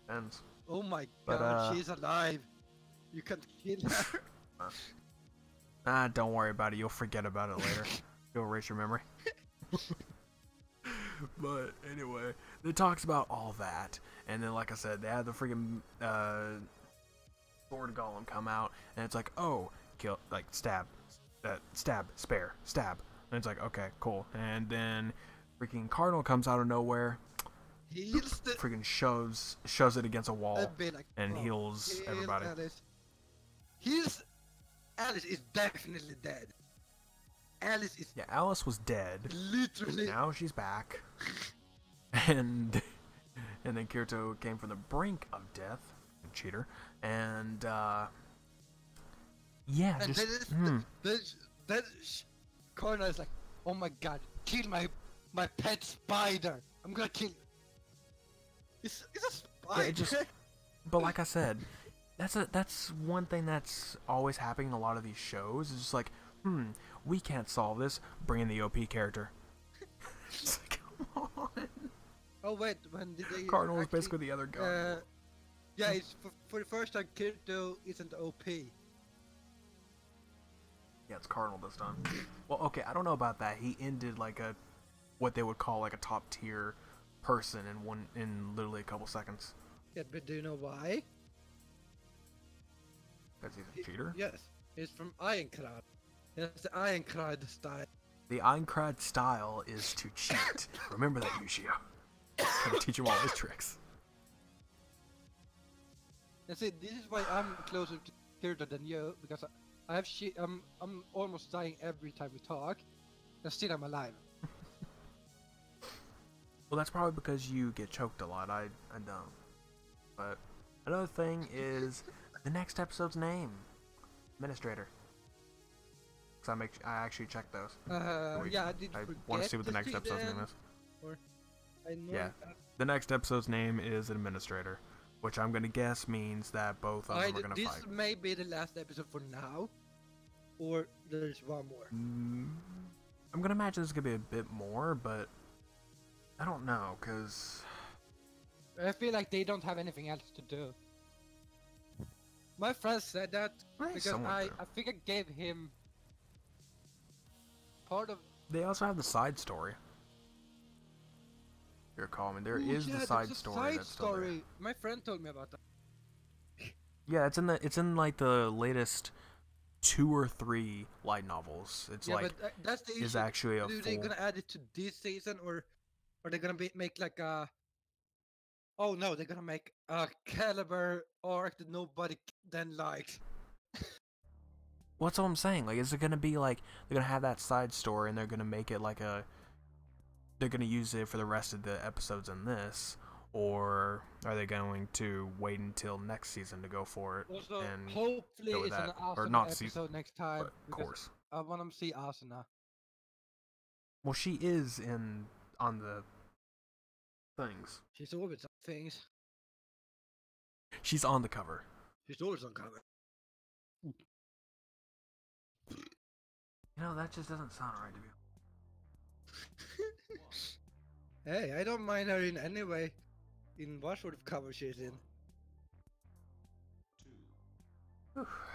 Depends. Oh my But, God, she's alive. You can kill her. Don't worry about it. You'll forget about it later. You'll erase your memory. But anyway, it talks about all that, and then like I said, they had the freaking sword golem come out, and it's like, oh, kill, like stab, spare, stab, and it's like, okay, cool, and then freaking Cardinal comes out of nowhere, Heals the freaking shoves it against a wall, and be like, and oh, heals heal everybody. Alice. His Alice is definitely dead. Alice is Yeah, Alice was dead. literally. Now she's back. And then Kirito came from the brink of death. Cheater. And yeah, And just then Connor is like, oh my god, kill my pet spider. I'm gonna kill you. It's a spider. yeah, it just. But like I said, that's one thing that's always happening in a lot of these shows. Is just like, we can't solve this. Bring in the OP character. It's like, come on. Oh wait, when did they? Cardinal is basically the other guy. Yeah, it's for the first time Kirito isn't OP. Yeah, it's Cardinal this time. Well, okay, I don't know about that. He ended like what they would call like a top tier person in literally a couple seconds. Yeah, but do you know why? Because he's a cheater. Yes, he's from Ironclad. That's the Ironclad style. The Ironclad style is to cheat. Remember that, Yushio. Gotta teach him all his tricks. And see, this is why I'm closer to Kirito than you, because I have I'm almost dying every time we talk, and still I'm alive. Well, that's probably because you get choked a lot. I don't. But another thing is the next episode's name, Administrator. Cause I actually checked those. Yeah, I did. I forget want to see what the to next episode's name is. Or I know. Yeah, the next episode's name is Administrator, which I'm gonna guess means that both of them are gonna this fight. may be the last episode for now, or there's one more. I'm gonna imagine there's gonna be a bit more, but I don't know, cause I feel like they don't have anything else to do. My friend said that because I think I gave him part of. They also have the side story. You're calling. There is the side story that's still there. My friend told me about that. Yeah, it's in like the latest 2 or 3 light novels. It's like but that's the issue. Is actually a they gonna add it to this season, or are they gonna make like a? Oh no, they're gonna make a caliber arc that nobody then likes. What's all I'm saying? Like, is it gonna be like they're gonna have that side story and they're gonna make it like a? They're gonna use it for the rest of the episodes in this, or are they going to wait until next season to go for it? Also, and hopefully go with it's that. an awesome Or not episode season, next time. Of course. I want to see Asuna. Well, she is on the things. She's always on things. She's on the cover. She's always on cover. You know, that just doesn't sound right to me. Hey, I don't mind her in any way. In what sort of cover she's in.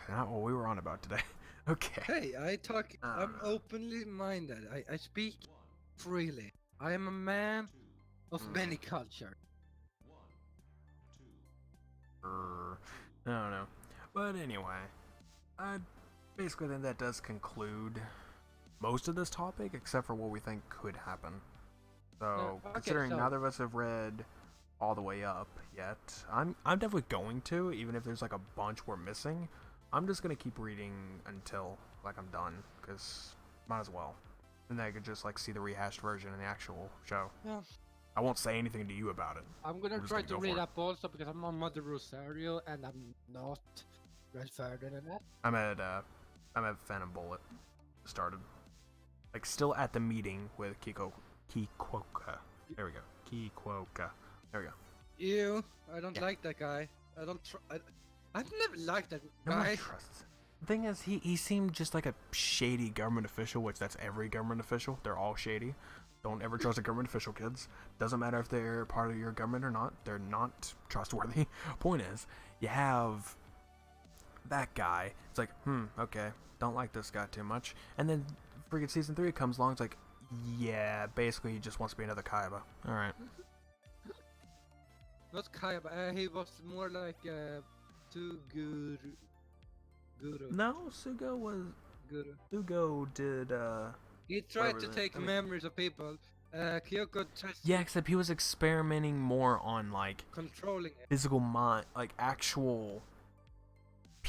Not what we were on about today. Okay. Hey, I'm openly minded. I speak freely. I am a man of many culture. I don't know. But anyway, I basically think that does conclude most of this topic, except for what we think could happen. So, considering neither of us have read all the way up yet, I'm definitely going to, even if there's like a bunch we're missing. I'm just gonna keep reading until like I'm done, because might as well. And then I could just like see the rehashed version in the actual show. Yeah. I won't say anything to you about it. I'm gonna try to read up also because I'm on Mother Rosario and I'm not read further than that. I'm at Phantom Bullet. Started. Like still at the meeting with Kikoka. There we go. Kikoka. There we go. I don't like that guy. I've never liked that No guy. one trusts. The thing is, he seemed just like a shady government official, which that's every government official. They're all shady. Don't ever trust a government official, kids. Doesn't matter if they're part of your government or not. They're not trustworthy. Point is, you have that guy. It's like, okay, don't like this guy too much. And then freaking season 3 comes along. It's like, yeah, basically he just wants to be another Kaiba. All right. Not Kaiba. He was more like Guru. No, Sugo was. Guru. Sugo did. He tried to take memories of people. Kyoko tried. Yeah, except he was experimenting more on like controlling it. physical mind, like actual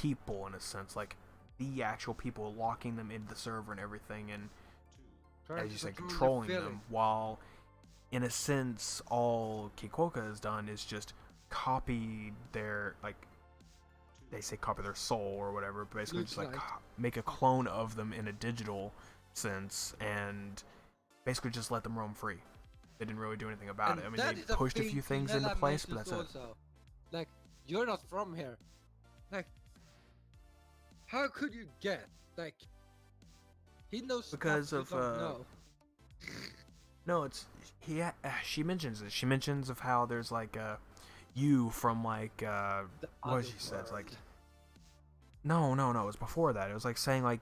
people in a sense, like the actual people, locking them into the server and everything, and Trying as you to say, control their controlling them. feelings. While in a sense, all Kikoka has done is just copy their, like, they say copy their soul or whatever, but basically Looks just like like. make a clone of them in a digital sense and basically just let them roam free. They didn't really do anything about And it. I mean, that they is a pushed a thing few things into Quinella place, but mentions that's it. also. Like, you're not from here. Like, how could you get? Like, he knows Because stuff of we don't know. no, it's she mentions it. She mentions of how there's like you from like The what other she said. It's like world. no, it was before that. It was like saying like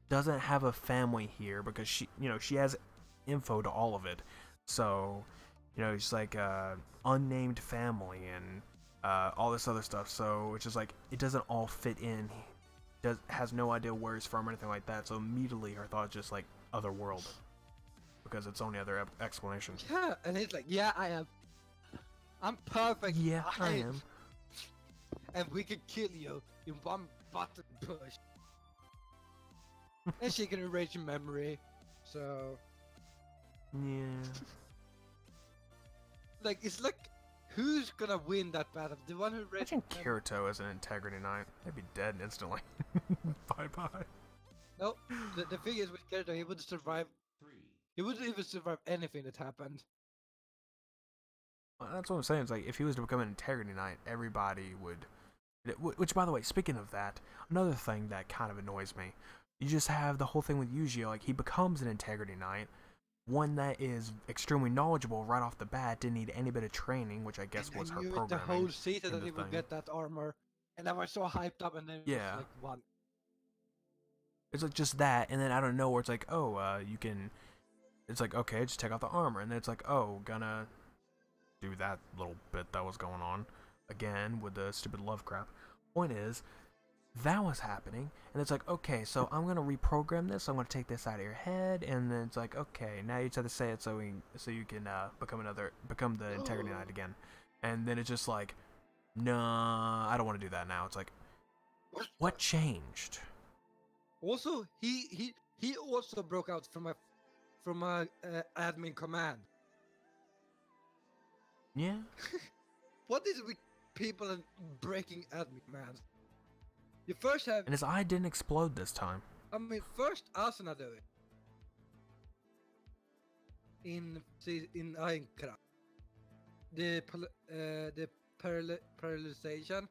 doesn't have a family here because she has info to all of it. So, it's like unnamed family and all this other stuff. So it's just like it doesn't all fit in. Has no idea where he's from or anything like that. So immediately her thought is just like other world because it's only other explanation. Yeah, and he's like, yeah, I am. I'm perfect. Yeah, I am. And we can kill you in one button push. And she can erase your memory. So, Yeah. like, it's like, who's gonna win that battle? The one who erased Imagine memory? Kirito as an Integrity Knight. They'd be dead instantly. Bye bye. No, the thing is with Kirito, he wouldn't survive. He wouldn't even survive anything that happened. Well, that's what I'm saying. It's like if he was to become an Integrity Knight, everybody would. Which, by the way, speaking of that, another thing that kind of annoys me, you just have the whole thing with Yuji. Like he becomes an Integrity Knight, one that is extremely knowledgeable right off the bat, didn't need any bit of training, which I guess And was I her knew it the programming. whole season in that the he would thing. get that armor. And I was so hyped up, and then it Yeah. was like one. It's like just that, and then out of nowhere, it's like, oh, you can. It's like, okay, just take out the armor, and then it's like, oh, gonna do that little bit that was going on again with the stupid love crap. Point is, that was happening, and it's like, okay, so I'm gonna reprogram this. I'm gonna take this out of your head, and then it's like, okay, now you just have to say it so you can become the Integrity Knight again, and then it's just like, nah, I don't want to do that now. It's like, what changed? Also, he also broke out from a admin command. Yeah. What is with people and breaking admin commands? You first have, And his eye didn't explode this time. I mean, first Asuna do it in Ainkra. The paralyzation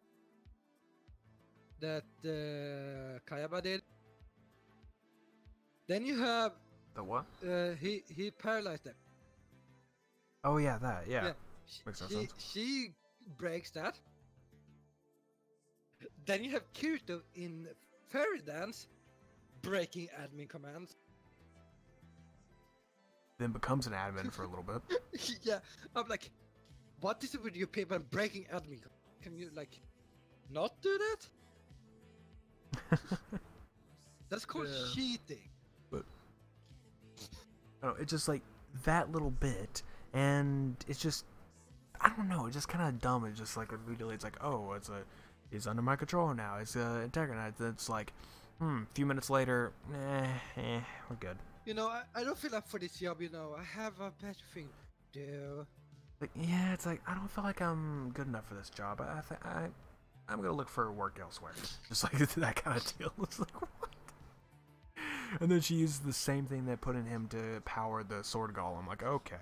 that Kayaba did. Then you have The what? he paralyzed them. Oh yeah, that. Yeah. Makes no She, sense. she breaks that. Then you have Kirito in Fairy Dance breaking admin commands. Then becomes an admin for a little bit. Yeah, I'm like, what is it with you people breaking admin? Can you like not do that? That's called Yeah. cheating. But I don't know, it's just like that little bit, and it's just I don't know, it's just kind of dumb. It's just like immediately it's like, oh, he's under my control now. It's Integrity Knight. It's like, a few minutes later, we're good. I don't feel up for this job. I have a better thing to do. Like, yeah, it's like I don't feel like I'm good enough for this job. I'm gonna look for work elsewhere. Just like that kind of deal. It's like what? And then she uses the same thing that put in him to power the sword golem. Like, okay,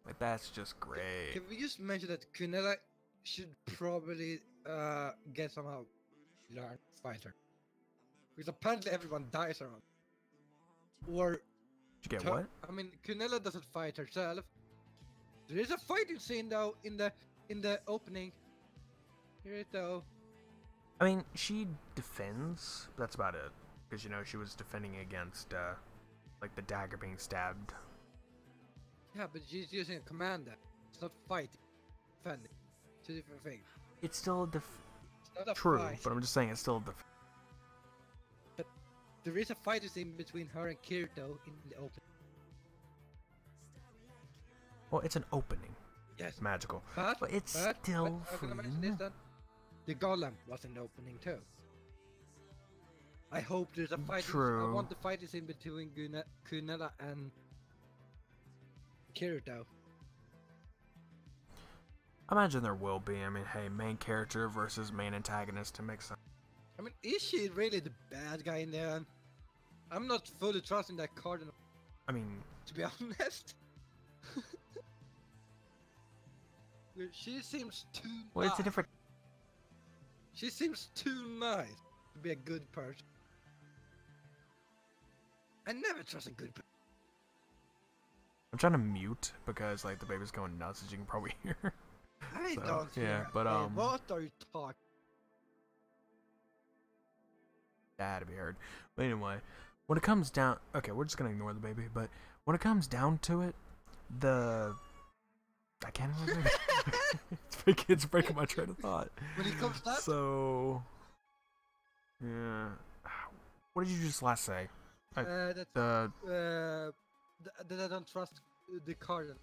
like that's just great. Can we just mention that Quinella should probably get somehow learn fighter, because apparently everyone dies around. Or Did you get what? I mean, Quinella doesn't fight herself. There is a fighting scene though in the opening. Here it though. I mean, she defends. But that's about it. Because she was defending against like the dagger being stabbed. Yeah, but she's using a commander. It's not fighting. Defending. Two different things. It's still a It's not a true, fight. but I'm just saying it's still But there is a fighting scene between her and Kirito in the opening. well, it's an opening. Yes. It's magical. But But it's still I'm gonna mention this then. the golem was in the opening too. I hope there's a fight. I True. want the fight is in between Kunela and Kirito. I imagine there will be. I mean, hey, main character versus main antagonist to make sense. I mean, is she really the bad guy in there? I'm not fully trusting that cardinal. I mean, To be honest. She seems too well, nice. it's a different. She seems too nice to be a good person. I never trust a good person. I'm trying to mute because like the baby's going nuts, as you can probably hear. I So, don't yeah, hear. but, Hey, what are you talking? That to be heard. But anyway, when it comes down, okay, we're just gonna ignore the baby. But when it comes down to it, I can't remember. It's breaking my train of thought. When it comes down, So, yeah. What did you just last say? that The I don't trust the cardinal.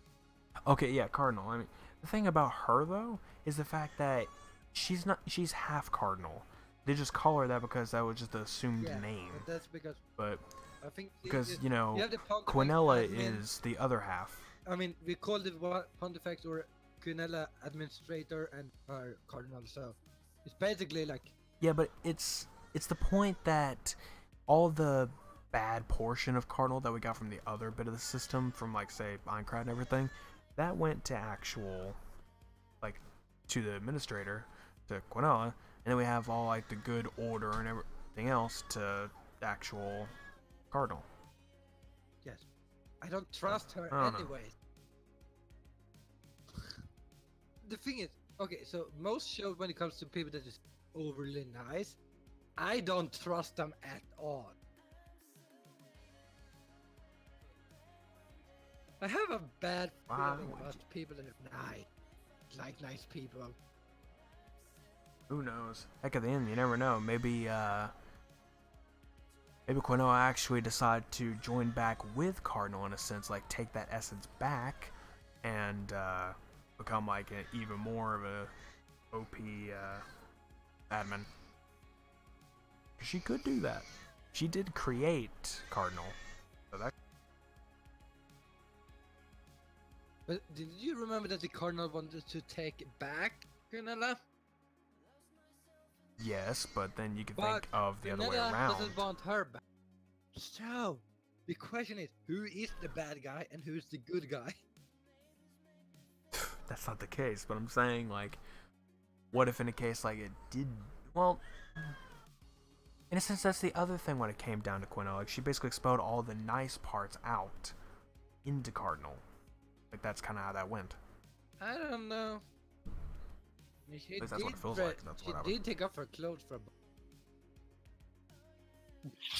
okay, yeah, Cardinal. I mean, the thing about her though is the fact that she's half Cardinal. They just call her that because that was just the assumed Yeah, name. but that's because But I think because you know, you have the Pontifex Quinella admin. is the other half. I mean, we call the Pontifex or Quinella administrator and her cardinal. So it's basically like Yeah, but it's the point that all the bad portion of Cardinal that we got from the other bit of the system, from like say Minecraft and everything, that went to actual, like, to the administrator, to Quinella, and then we have all like the good order and everything else to the actual Cardinal. yes, I don't trust her I don't know. anyways. The thing is, okay, so most shows when it comes to people that is overly nice, I don't trust them at all. I have a bad Wow. feeling about people that are nice, like nice people. Who knows? Heck, at the end, you never know. Maybe Quinella actually decide to join back with Cardinal in a sense, like take that essence back and become like even more of a OP admin. She could do that. She did create Cardinal. So that But did you remember that the cardinal wanted to take back Gunilla? yes, but then you can But think of the other way Gunilla around. doesn't want her back. So the question is, who is the bad guy and who's the good guy? That's not the case, but I'm saying, like, what if in a case like it did? Well, in a sense, that's the other thing when it came down to Quinella. Like, she basically expelled all the nice parts out into Cardinal. Like, that's kind of how that went. I don't know. She least that's what it feels did like, that's what I she would- did take off her clothes for.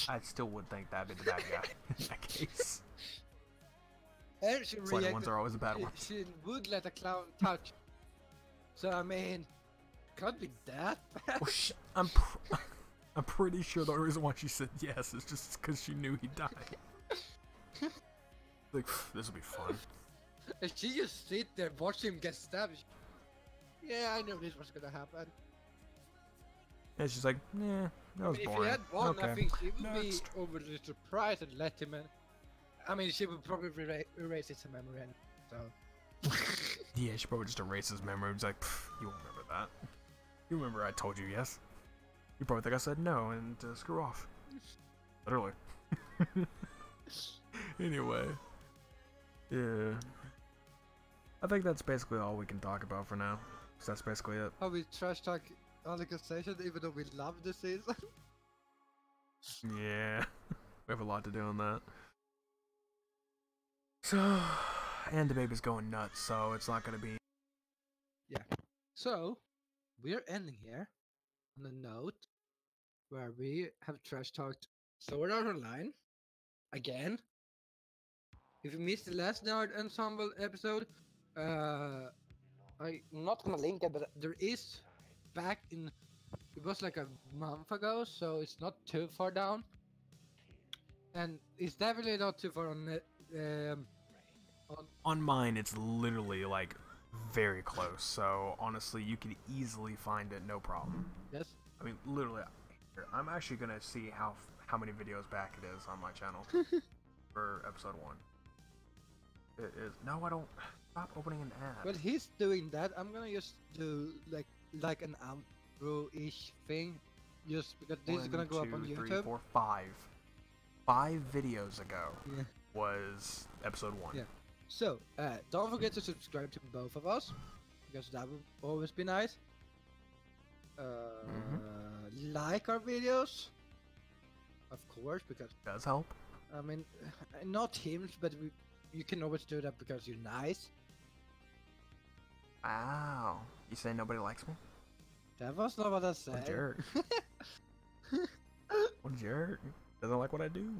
I still would think that'd be the bad guy in that case. And she It's like the ones reacted. are always the bad ones. She would let a clown touch. So I mean, can't be that bad. Well, I'm pretty sure the only reason why she said yes is just because she knew he died. Like, this will be fun. And she just sit there, watch him get stabbed. Yeah, I knew this was gonna happen. And she's like, yeah, that was If he boring. had won, Okay. I think she would Next. be overly surprised and let him in. I mean, she would probably erase his memory, so. Yeah, she probably just erased his memory. It's like, you won't remember that. You remember I told you yes. You probably think I said no and screw off. Literally. Anyway. Yeah. I think that's basically all we can talk about for now. So that's basically it. How we trash talk Annika Station even though we love the season. Yeah. We have a lot to do on that. So, and the baby's going nuts, so it's not going to be... So, we're ending here on a note where we have trash talked Sword Art Online again. If you missed the last Nerd Ensemble episode, I'm not gonna link it, but there is back in. It was like a month ago, so it's not too far down, and it's definitely not too far on On mine, it's literally like very close. So honestly, you could easily find it, no problem. Yes. I mean, literally, I'm actually gonna see how many videos back it is on my channel for episode 1. It is. No, I don't. Stop opening an app. While he's doing that, I'm gonna just do like an outro-ish thing, just because this is gonna go up on 1, 2, 3, YouTube. 4, 5. 5 videos ago Yeah. was episode 1. Yeah. So, don't forget to subscribe to both of us, because that would always be nice. Like our videos, of course, because Does help. I mean, not him, but you can always do that because you're nice. Wow. You say nobody likes me? That was not what I said. What a jerk. What a jerk. Doesn't like what I do.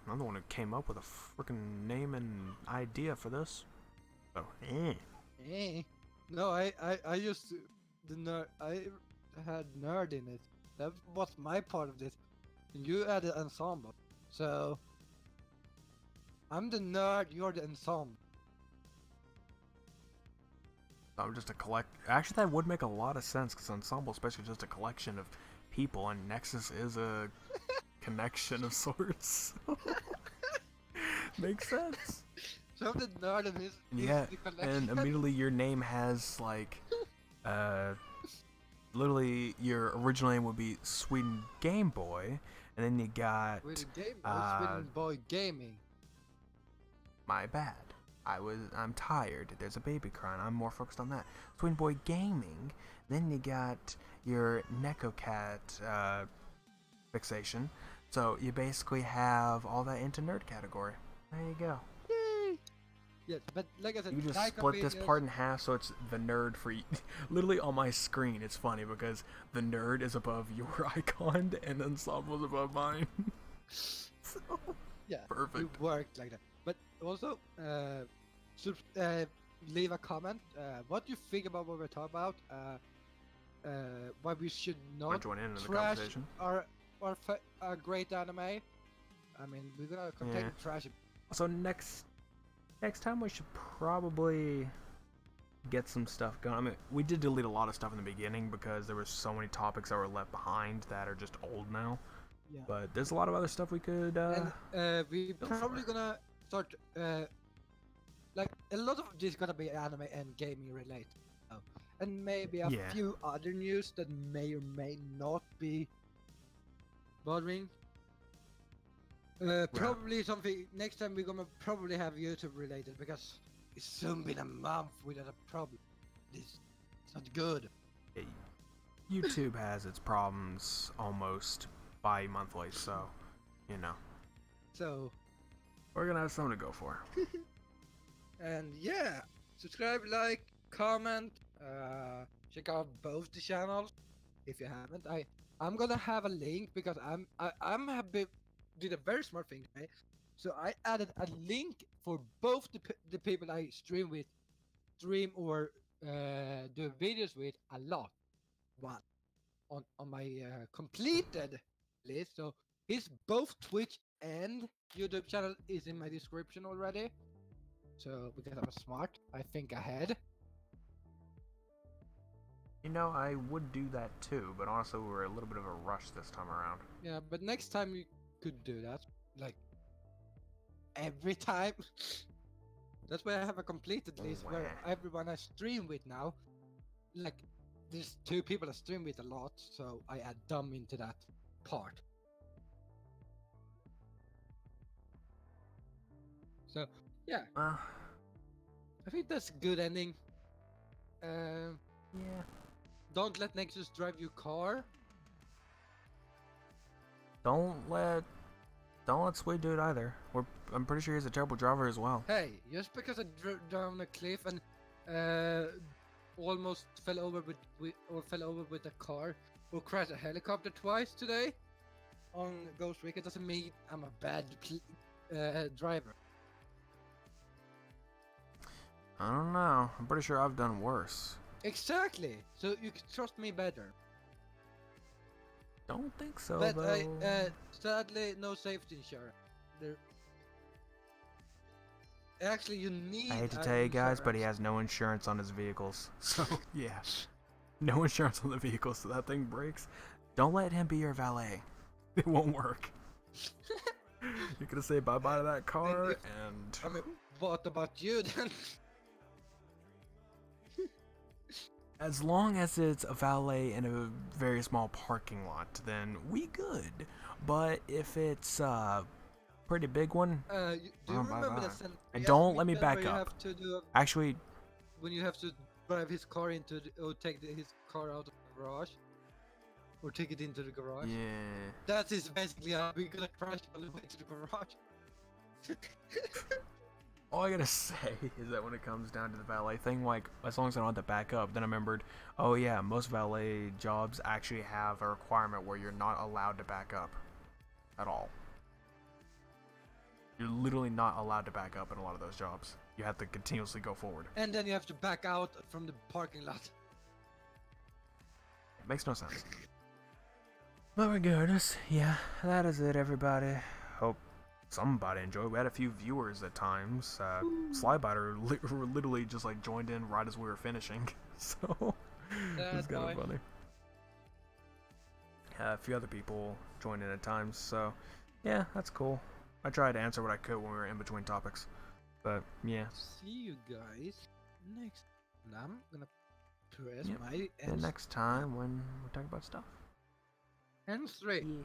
I'm the one who came up with a freaking name and idea for this. So, No, I used the nerd. I had nerd in it. That was my part of this. And you added ensemble. So I'm the nerd. You're the ensemble. I'm just a Actually, that would make a lot of sense because Ensemble is basically just a collection of people, and Nexus is a connection of sorts. Makes sense. So I'm the nerd of his. Yeah, the collection. and immediately your name has like, literally your original name would be Sweden Game Boy, and then you got Sweden Game Boy, Sweden Boy Gaming. My bad. I'm tired. There's a baby crying. I'm more focused on that. Sweden Boy Gaming. Then you got your NecoCat fixation. So you basically have all that into nerd category. There you go. Yay! Yes, but like I said, You just like split this part in half so it's the nerd for you. Literally on my screen, it's funny because the nerd is above your icon and Ensemble's above mine. So, yeah, perfect. it worked like that. But also, leave a comment. What do you think about what we're talking about? Why we should Wanna not join in the trash conversation? our great anime. I mean, we're gonna continue to trash it. So next time we should probably get some stuff going. I mean, we did delete a lot of stuff in the beginning because there were so many topics that were left behind that are just old now. Yeah. But there's a lot of other stuff we could. And we go probably for it. gonna start. Like a lot of this gonna be anime and gaming related, and maybe a Yeah. few other news that may or may not be bothering. Probably something next time we're gonna probably have YouTube related because it's soon been a month without a problem. It's not good. YouTube has its problems almost bi-monthly, so you know So, we're gonna have something to go for. and yeah, subscribe, like, comment, check out both the channels if you haven't. I'm gonna have a link because I'm happy. Did a very smart thing today. So I added a link for both the people I stream or do videos with a lot. One on my completed list. So his both Twitch and YouTube channel is in my description already. So because I'm smart, I think ahead. You know, I would do that too, but honestly, we were a little bit of a rush this time around. Yeah, but next time you could do that, like every time. That's why I have a completed list where everyone I stream with now, like there's 2 people I stream with a lot, so I add them into that part. So yeah, I think that's a good ending. Yeah. Don't let Nexus drive your car. Don't let Swede do it either. I'm pretty sure he's a terrible driver as well. Hey, just because I drove down a cliff and almost fell over with a car or crashed a helicopter twice today on Ghost Recon doesn't mean I'm a bad driver. I don't know. I'm pretty sure I've done worse. Exactly. So you can trust me better. Don't think so, But though. sadly, no safety insurance. There. Actually, you need. I hate to tell you guys, but he has no insurance on his vehicles. So, yeah. No insurance on the vehicle, so that thing breaks. Don't let him be your valet. It won't work. You're gonna say bye-bye to that car, and... I mean, what about you then? As long as it's a valet in a very small parking lot, then we good. But if it's a pretty big one, Do you remember that San and don't let me weekend back where you up. have to do Actually, when you have to drive his car into or take his car out of the garage, or take it into the garage? yeah. That is basically how we're gonna crash on the way to the garage. All I gotta say is that when it comes down to the valet thing, like, as long as I don't have to back up, then I remembered, oh yeah, most valet jobs actually have a requirement where you're not allowed to back up at all. You're literally not allowed to back up in a lot of those jobs. You have to continuously go forward. And then you have to back out from the parking lot. It makes no sense. But regardless, yeah, that is it, everybody. Hope somebody enjoyed. We had a few viewers at times. Slybiter literally just like joined in right as we were finishing, so it was kind of funny. A few other people joined in at times, so yeah, that's cool. I tried to answer what I could when we were in between topics, but yeah. See you guys next. And I'm gonna press Yep. my And next time when we talk about stuff. and straight. Yeah.